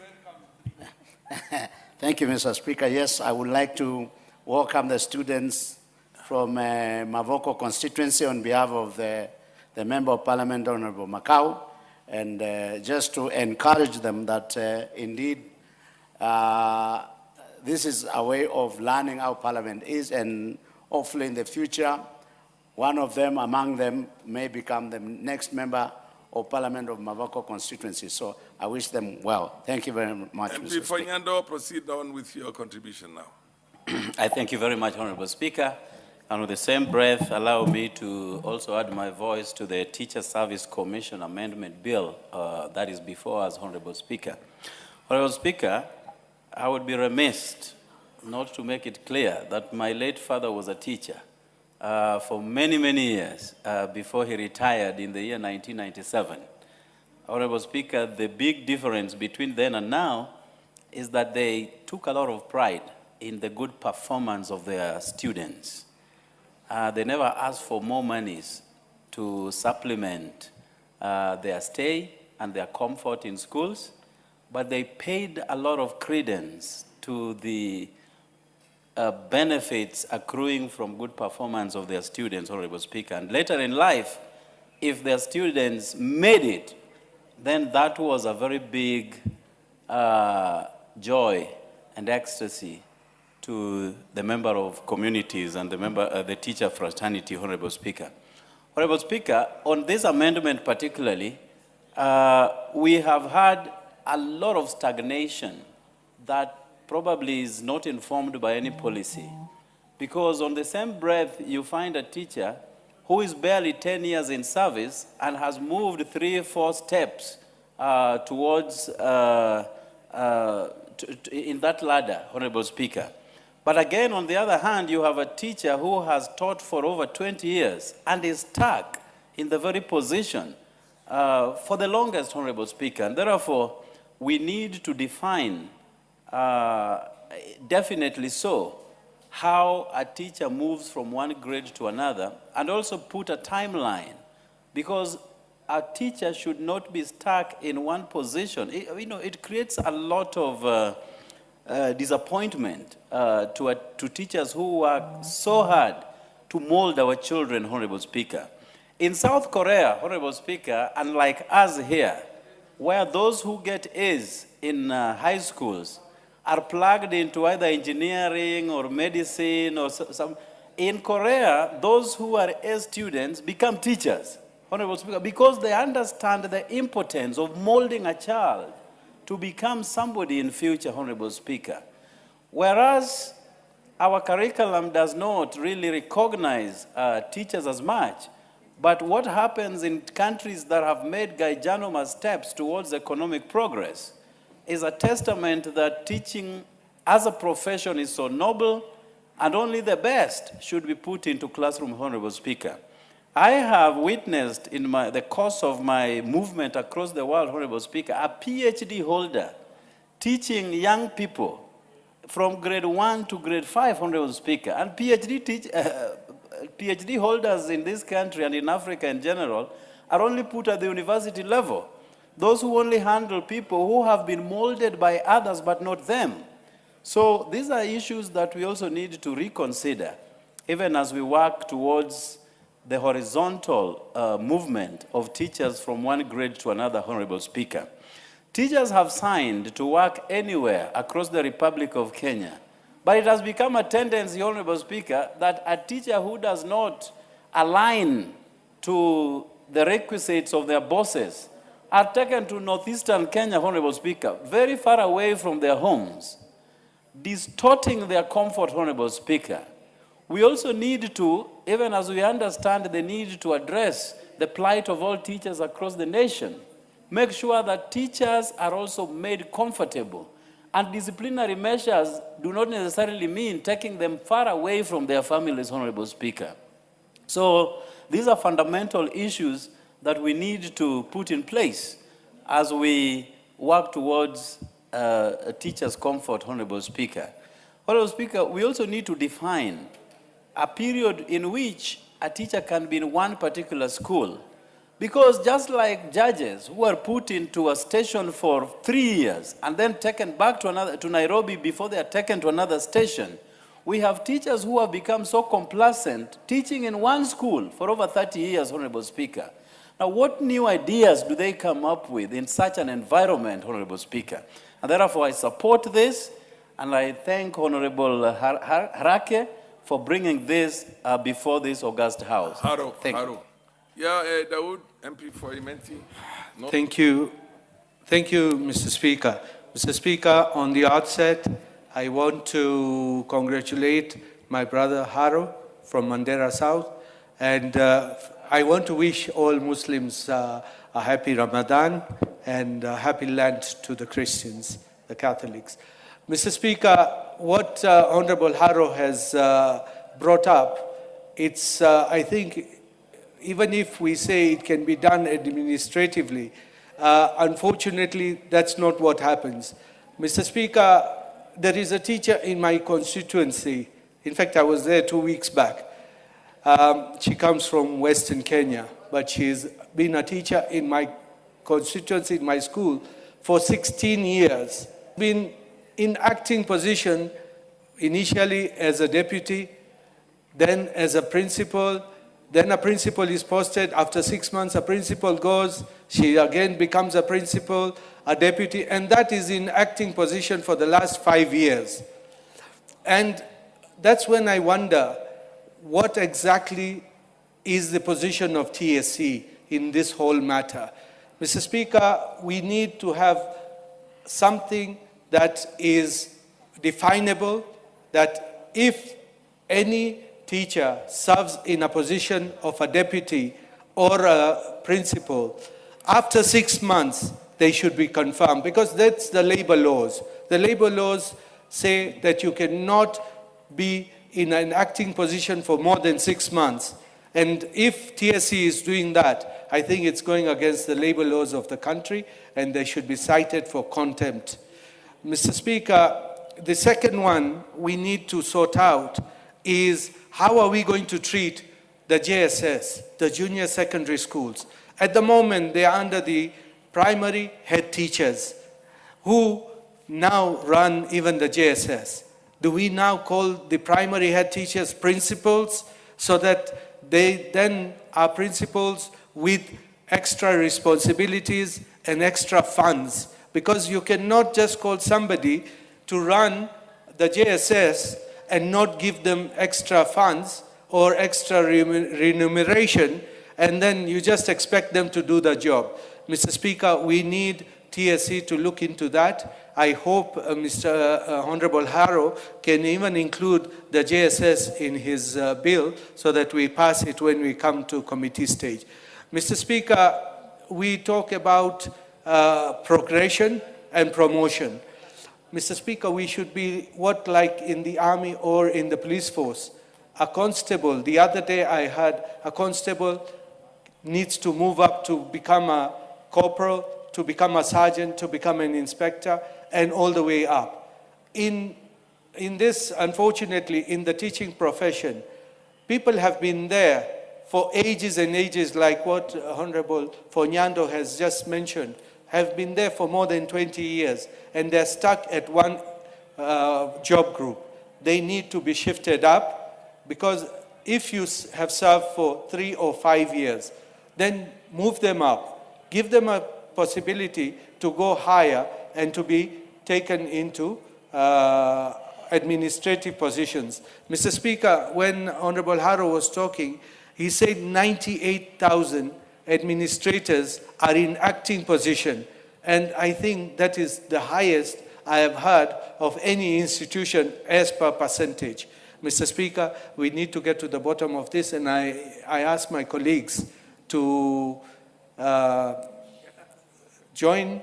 [SPEAKER 18] Thank you, Mr. Speaker. Yes, I would like to welcome the students from Mavoko constituency on behalf of the Member of Parliament, Honorable Makau, and just to encourage them that indeed this is a way of learning how Parliament is, and hopefully in the future, one of them, among them, may become the next member of Parliament of Mavoko constituency. So I wish them well. Thank you very much, Mr.
[SPEAKER 3] Before Nyando, proceed on with your contribution now.
[SPEAKER 16] I thank you very much, Honorable Speaker. And with the same breath, allow me to also add my voice to the Teacher Service Commission Amendment Bill that is before us, Honorable Speaker. Honorable Speaker, I would be remiss not to make it clear that my late father was a teacher for many, many years before he retired in the year 1997. Honorable Speaker, the big difference between then and now is that they took a lot of pride in the good performance of their students. They never asked for more monies to supplement their stay and their comfort in schools, but they paid a lot of credence to the benefits accruing from good performance of their students, Honorable Speaker. And later in life, if their students made it, then that was a very big joy and ecstasy to the member of communities and the teacher fraternity, Honorable Speaker. Honorable Speaker, on this amendment particularly, we have had a lot of stagnation that probably is not informed by any policy. Because on the same breath, you find a teacher who is barely 10 years in service and has moved 3 or 4 steps towards in that ladder, Honorable Speaker. But again, on the other hand, you have a teacher who has taught for over 20 years and is stuck in the very position for the longest, Honorable Speaker. And therefore, we need to define, definitely so, how a teacher moves from one grade to another, and also put a timeline, because a teacher should not be stuck in one position. It creates a lot of disappointment to teachers who work so hard to mold our children, Honorable Speaker. In South Korea, Honorable Speaker, unlike us here, where those who get A's in high schools are plugged into either engineering or medicine or some, in Korea, those who are A students become teachers, Honorable Speaker, because they understand the importance of molding a child to become somebody in future, Honorable Speaker. Whereas our curriculum does not really recognize teachers as much, But what happens in countries that have made gigantic steps towards economic progress is a testament that teaching as a profession is so noble, and only the best should be put into classroom, Honorable Speaker. I have witnessed in the course of my movement across the world, Honorable Speaker, a PhD holder teaching young people from grade 1 to grade 5, Honorable Speaker. And PhD holders in this country and in Africa in general are only put at the university level. Those who only handle people who have been molded by others but not them. So these are issues that we also need to reconsider, even as we work towards the horizontal movement of teachers from one grade to another, Honorable Speaker. Teachers have signed to work anywhere across the Republic of Kenya, but it has become a tendency, Honorable Speaker, that a teacher who does not align to the requisites of their bosses are taken to northeastern Kenya, Honorable Speaker, very far away from their homes, distorting their comfort, Honorable Speaker. We also need to, even as we understand the need to address the plight of all teachers across the nation, make sure that teachers are also made comfortable. And disciplinary measures do not necessarily mean taking them far away from their families, Honorable Speaker. So these are fundamental issues that we need to put in place as we work towards a teacher's comfort, Honorable Speaker. Honorable Speaker, we also need to define a period in which a teacher can be in one particular school. Because just like judges who are put into a station for 3 years and then taken back to Nairobi before they are taken to another station, we have teachers who have become so complacent teaching in one school for over 30 years, Honorable Speaker. Now, what new ideas do they come up with in such an environment, Honorable Speaker? And therefore, I support this, and I thank Honorable Harake for bringing this before this august House. Thank you.
[SPEAKER 3] Yeah, Dawood, MP for Imenti. No?
[SPEAKER 17] Thank you. Thank you, Mr. Speaker. Mr. Speaker, on the outset, I want to congratulate my brother Haro from Mandera South, and I want to wish all Muslims a happy Ramadan and a happy Lent to the Christians, the Catholics. Mr. Speaker, what Honorable Haro has brought up, it's, I think, even if we say it can be done administratively, unfortunately, that's not what happens. Mr. Speaker, there is a teacher in my constituency. In fact, I was there 2 weeks back. She comes from Western Kenya, but she's been a teacher in my constituency, in my school, for 16 years. Been in acting position, initially as a deputy, then as a principal. Then a principal is posted. After 6 months, a principal goes. She again becomes a principal, a deputy, and that is in acting position for the last 5 years. And that's when I wonder, what exactly is the position of TSC in this whole matter? Mr. Speaker, we need to have something that is definable, that if any teacher serves in a position of a deputy or a principal, after 6 months, they should be confirmed, because that's the labor laws. The labor laws say that you cannot be in an acting position for more than 6 months. And if TSC is doing that, I think it's going against the labor laws of the country, and they should be cited for contempt. Mr. Speaker, the second one we need to sort out is, how are we going to treat the JSS, the junior secondary schools? At the moment, they are under the primary head teachers, who now run even the JSS. Do we now call the primary head teachers principals, so that they then are principals with extra responsibilities and extra funds? Because you cannot just call somebody to run the JSS and not give them extra funds or extra remuneration, and then you just expect them to do the job. Mr. Speaker, we need TSC to look into that. I hope Mr. Honorable Harrow can even include the JSS in his bill so that we pass it when we come to committee stage. Mr. Speaker, we talk about progression and promotion. Mr. Speaker, we should be what like in the army or in the police force. A constable, the other day I heard a constable needs to move up to become a corporal, to become a sergeant, to become an inspector, and all the way up. In this, unfortunately, in the teaching profession, people have been there for ages and ages, like what Honorable Fonyando has just mentioned, have been there for more than 20 years, and they're stuck at one job group. They need to be shifted up, because if you have served for 3 or 5 years, then move them up. Give them a possibility to go higher and to be taken into administrative positions. Mr. Speaker, when Honorable Harrow was talking, he said 98,000 administrators are in acting position. And I think that is the highest I have heard of any institution as per percentage. Mr. Speaker, we need to get to the bottom of this, and I ask my colleagues to join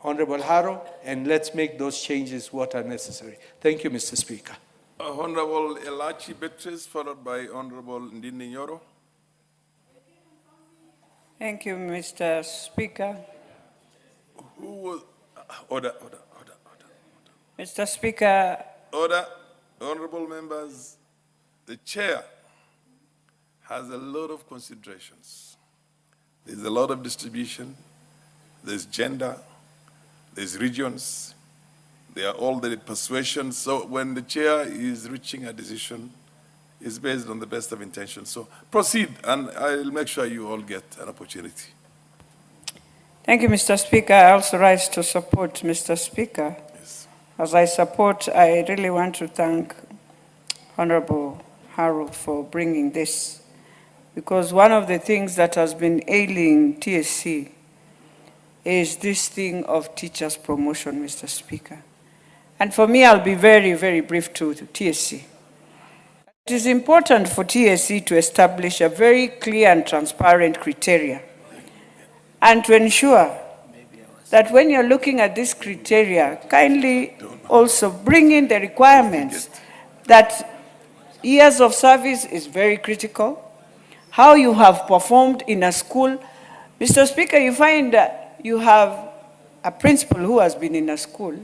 [SPEAKER 17] Honorable Harrow, and let's make those changes what are necessary. Thank you, Mr. Speaker.
[SPEAKER 3] Honorable Elachi Beatrice, followed by Honorable Ndindi Nyoro.
[SPEAKER 19] Thank you, Mr. Speaker.
[SPEAKER 3] Who was, order.
[SPEAKER 19] Mr. Speaker.
[SPEAKER 3] Order. Honorable members, the chair has a lot of considerations. There's a lot of distribution. There's gender. There's regions. They are all the persuasions. So when the chair is reaching a decision, it's based on the best of intentions. So proceed, and I'll make sure you all get an opportunity.
[SPEAKER 19] Thank you, Mr. Speaker. I also rise to support Mr. Speaker.
[SPEAKER 3] Yes.
[SPEAKER 19] As I support, I really want to thank Honorable Harrow for bringing this, because one of the things that has been ailing TSC is this thing of teachers' promotion, Mr. Speaker. And for me, I'll be very, very brief to TSC. It is important for TSC to establish a very clear and transparent criteria, and to ensure that when you're looking at this criteria, kindly also bring in the requirements that years of service is very critical, how you have performed in a school. Mr. Speaker, you find that you have a principal who has been in a school,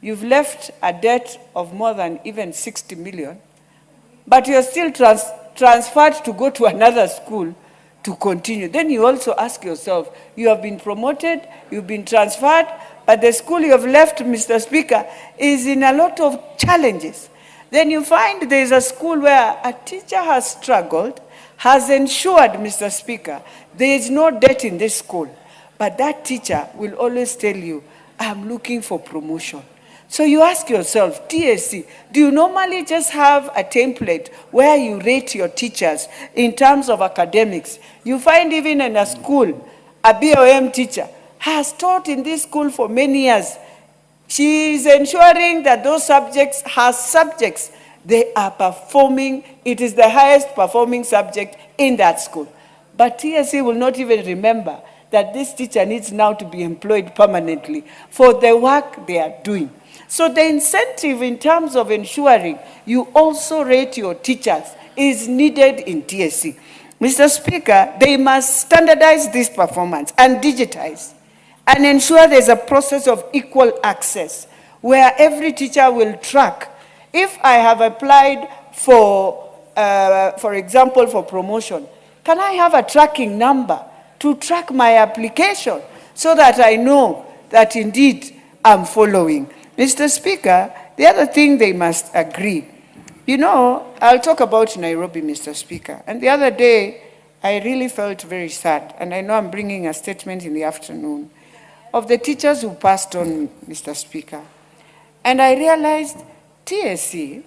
[SPEAKER 19] you've left a debt of more than even 60 million, but you're still transferred to go to another school to continue. Then you also ask yourself, you have been promoted, you've been transferred, but the school you have left, Mr. Speaker, is in a lot of challenges. Then you find there's a school where a teacher has struggled, has ensured, Mr. Speaker, there is no debt in this school, but that teacher will always tell you, I'm looking for promotion. So you ask yourself, TSC, do you normally just have a template where you rate your teachers in terms of academics? You find even in a school, a BOM teacher has taught in this school for many years. She is ensuring that those subjects, her subjects, they are performing. It is the highest performing subject in that school. But TSC will not even remember that this teacher needs now to be employed permanently for the work they are doing. So the incentive in terms of ensuring you also rate your teachers is needed in TSC. Mr. Speaker, they must standardize this performance and digitize and ensure there's a process of equal access where every teacher will track. If I have applied for example, for promotion, can I have a tracking number to track my application so that I know that indeed I'm following? Mr. Speaker, the other thing they must agree, you know, I'll talk about Nairobi, Mr. Speaker. And the other day, I really felt very sad, and I know I'm bringing a statement in the afternoon, of the teachers who passed on, Mr. Speaker. And I realized TSC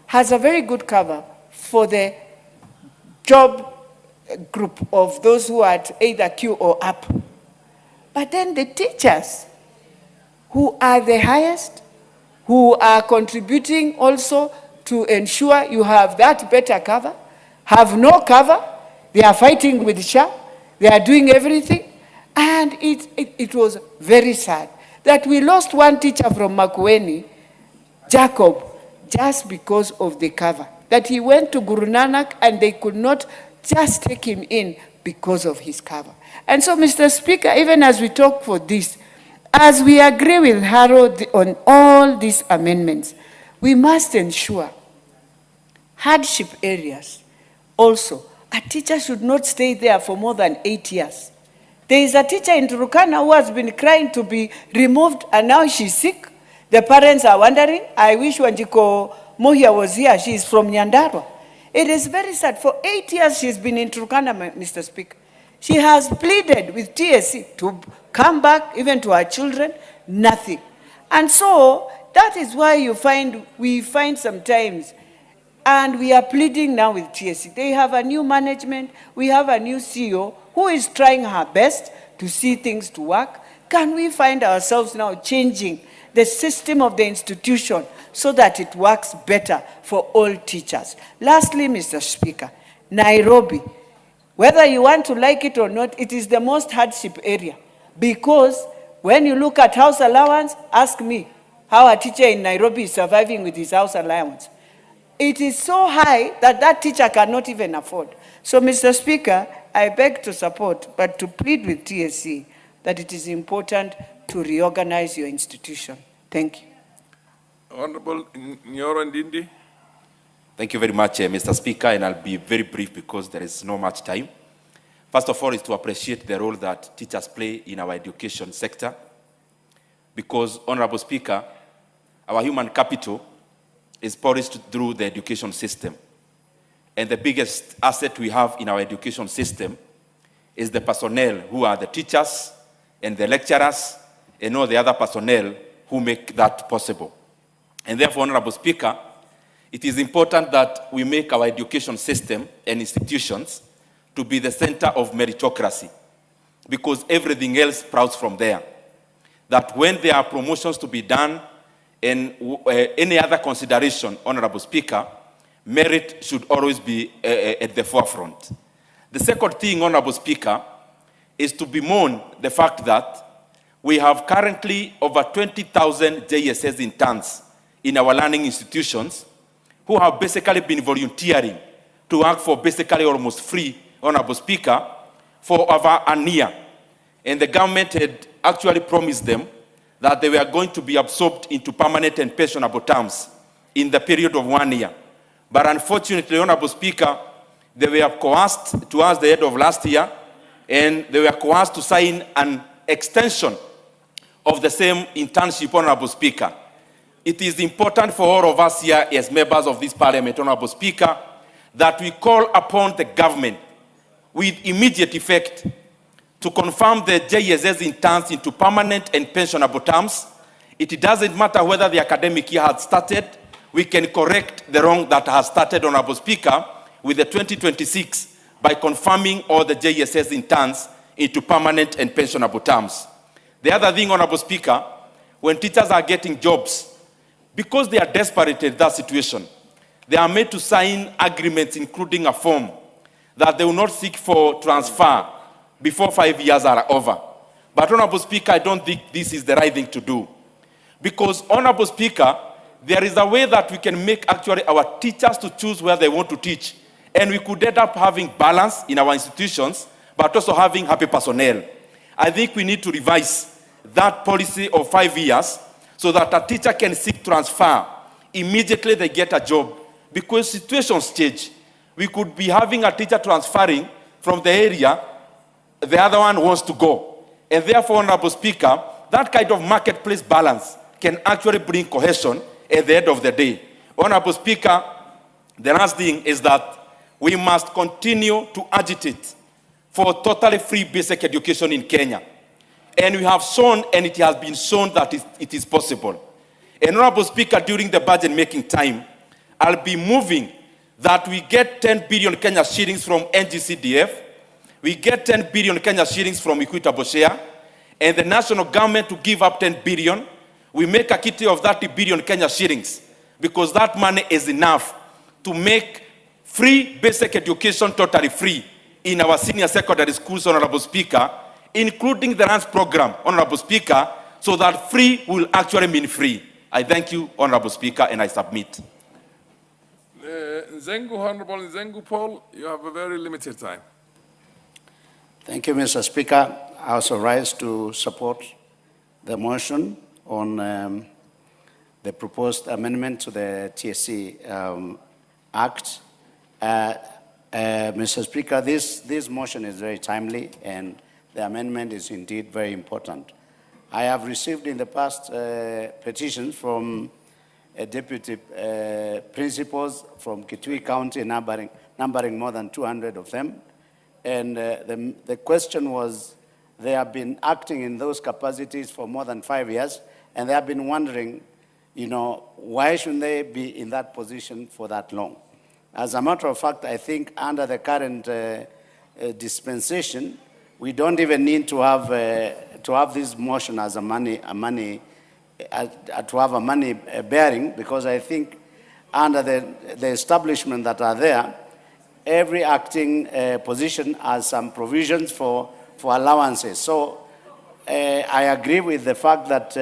[SPEAKER 19] has a very good cover for the job group of those who are at either Q or up. But then the teachers
[SPEAKER 20] who are the highest, who are contributing also to ensure you have that better cover, have no cover, they are fighting with SHA, they are doing everything, and it was very sad that we lost one teacher from Makwiny, Jacob, just because of the cover, that he went to Guru Nanak and they could not just take him in because of his cover. And so, Mr. Speaker, even as we talk for this, as we agree with Harold on all these amendments, we must ensure hardship areas also, a teacher should not stay there for more than 8 years. There is a teacher in Turkana who has been crying to be removed and now she's sick. The parents are wondering. I wish Wanjiko Mohia was here. She is from Nyandarua. It is very sad. For 8 years she's been in Turkana, Mr. Speaker. She has pleaded with TSC to come back, even to her children, nothing. And so that is why we find sometimes, and we are pleading now with TSC. They have a new management. We have a new CEO who is trying her best to see things to work. Can we find ourselves now changing the system of the institution so that it works better for all teachers? Lastly, Mr. Speaker, Nairobi, whether you want to like it or not, it is the most hardship area, because when you look at house allowance, ask me how a teacher in Nairobi is surviving with his house allowance. It is so high that that teacher cannot even afford. So, Mr. Speaker, I beg to support, but to plead with TSC that it is important to reorganize your institution. Thank you.
[SPEAKER 3] Honorable Nyoro Ndindi.
[SPEAKER 2] Thank you very much, Mr. Speaker, and I'll be very brief because there is no much time. First of all, is to appreciate the role that teachers play in our education sector, because, Honorable Speaker, our human capital is policed through the education system. And the biggest asset we have in our education system is the personnel who are the teachers and the lecturers and all the other personnel who make that possible. And therefore, Honorable Speaker, it is important that we make our education system and institutions to be the center of meritocracy, because everything else sprouts from there. That when there are promotions to be done and any other consideration, Honorable Speaker, merit should always be at the forefront. The second thing, Honorable Speaker, is to bemoan the fact that we have currently over 20,000 JSS interns in our learning institutions who have basically been volunteering to work for basically almost free, Honorable Speaker, for over a year. And the government had actually promised them that they were going to be absorbed into permanent and pensionable terms in the period of 1 year. But unfortunately, Honorable Speaker, they were coerced towards the end of last year, and they were coerced to sign an extension of the same internship, Honorable Speaker. It is important for all of us here as members of this Parliament, Honorable Speaker, that we call upon the government with immediate effect to confirm the JSS interns into permanent and pensionable terms. It doesn't matter whether the academic year has started. We can correct the wrong that has started, Honorable Speaker, with the 2026 by confirming all the JSS interns into permanent and pensionable terms. The other thing, Honorable Speaker, when teachers are getting jobs, because they are desperate in that situation, they are made to sign agreements, including a form that they will not seek for transfer before 5 years are over. But, Honorable Speaker, I don't think this is the right thing to do. Because, Honorable Speaker, there is a way that we can make actually our teachers to choose where they want to teach. And we could end up having balance in our institutions, but also having happy personnel. I think we need to revise that policy of 5 years so that a teacher can seek transfer. Immediately they get a job. Because situations change. We could be having a teacher transferring from the area the other one wants to go. And therefore, Honorable Speaker, that kind of marketplace balance can actually bring cohesion at the end of the day. Honorable Speaker, the last thing is that we must continue to agitate for totally free basic education in Kenya. And we have shown, and it has been shown that it is possible. And Honorable Speaker, during the budget making time, I'll be moving that we get 10 billion Kenya shillings from NGCDF, we get 10 billion Kenya shillings from equitable share, and the national government to give up 10 billion
[SPEAKER 8] we make a kitty of 30 billion Kenya shillings, because that money is enough to make free basic education totally free in our senior secondary schools, Honorable Speaker, including the lunch program, Honorable Speaker, so that free will actually mean free. I thank you, Honorable Speaker, and I submit.
[SPEAKER 3] Honorable Nzengu Paul, you have a very limited time.
[SPEAKER 18] Thank you, Mr. Speaker. I also rise to support the motion on the proposed amendment to the TSC Act. Mr. Speaker, this motion is very timely, and the amendment is indeed very important. I have received in the past petitions from deputy principals from Kitui County, numbering more than 200 of them. And the question was, they have been acting in those capacities for more than 5 years, and they have been wondering, you know, why shouldn't they be in that position for that long? As a matter of fact, I think under the current dispensation, we don't even need to have this motion as to have a money bearing, because I think under the establishment that are there, every acting position has some provisions for allowances. So I agree with the fact that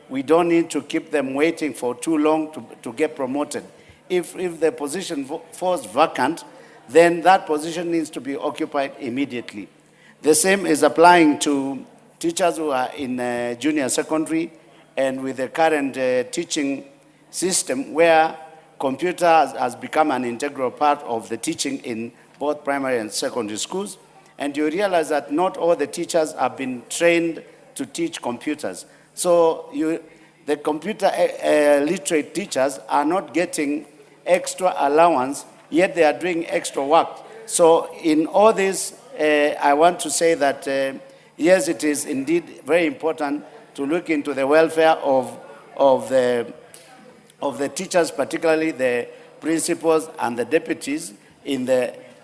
[SPEAKER 18] we don't need to keep them waiting for too long to get promoted. If the position falls vacant, then that position needs to be occupied immediately. The same is applying to teachers who are in junior secondary, and with the current teaching system where computer has become an integral part of the teaching in both primary and secondary schools. And you realize that not all the teachers have been trained to teach computers. So the computer literate teachers are not getting extra allowance, yet they are doing extra work. So in all this, I want to say that, yes, it is indeed very important to look into the welfare of the teachers, particularly the principals and the deputies, in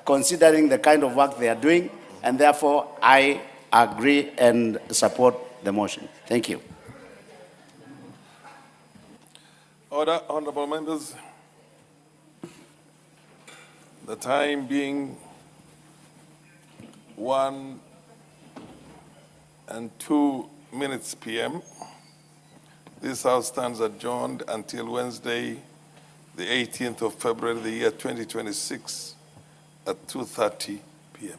[SPEAKER 18] considering the kind of work they are doing, and therefore I agree and support the motion. Thank you.
[SPEAKER 3] Order, honorable members. The time being 1:02 p.m. This House stands adjourned until Wednesday, the 18th of February, the year 2026, at 2:30 p.m.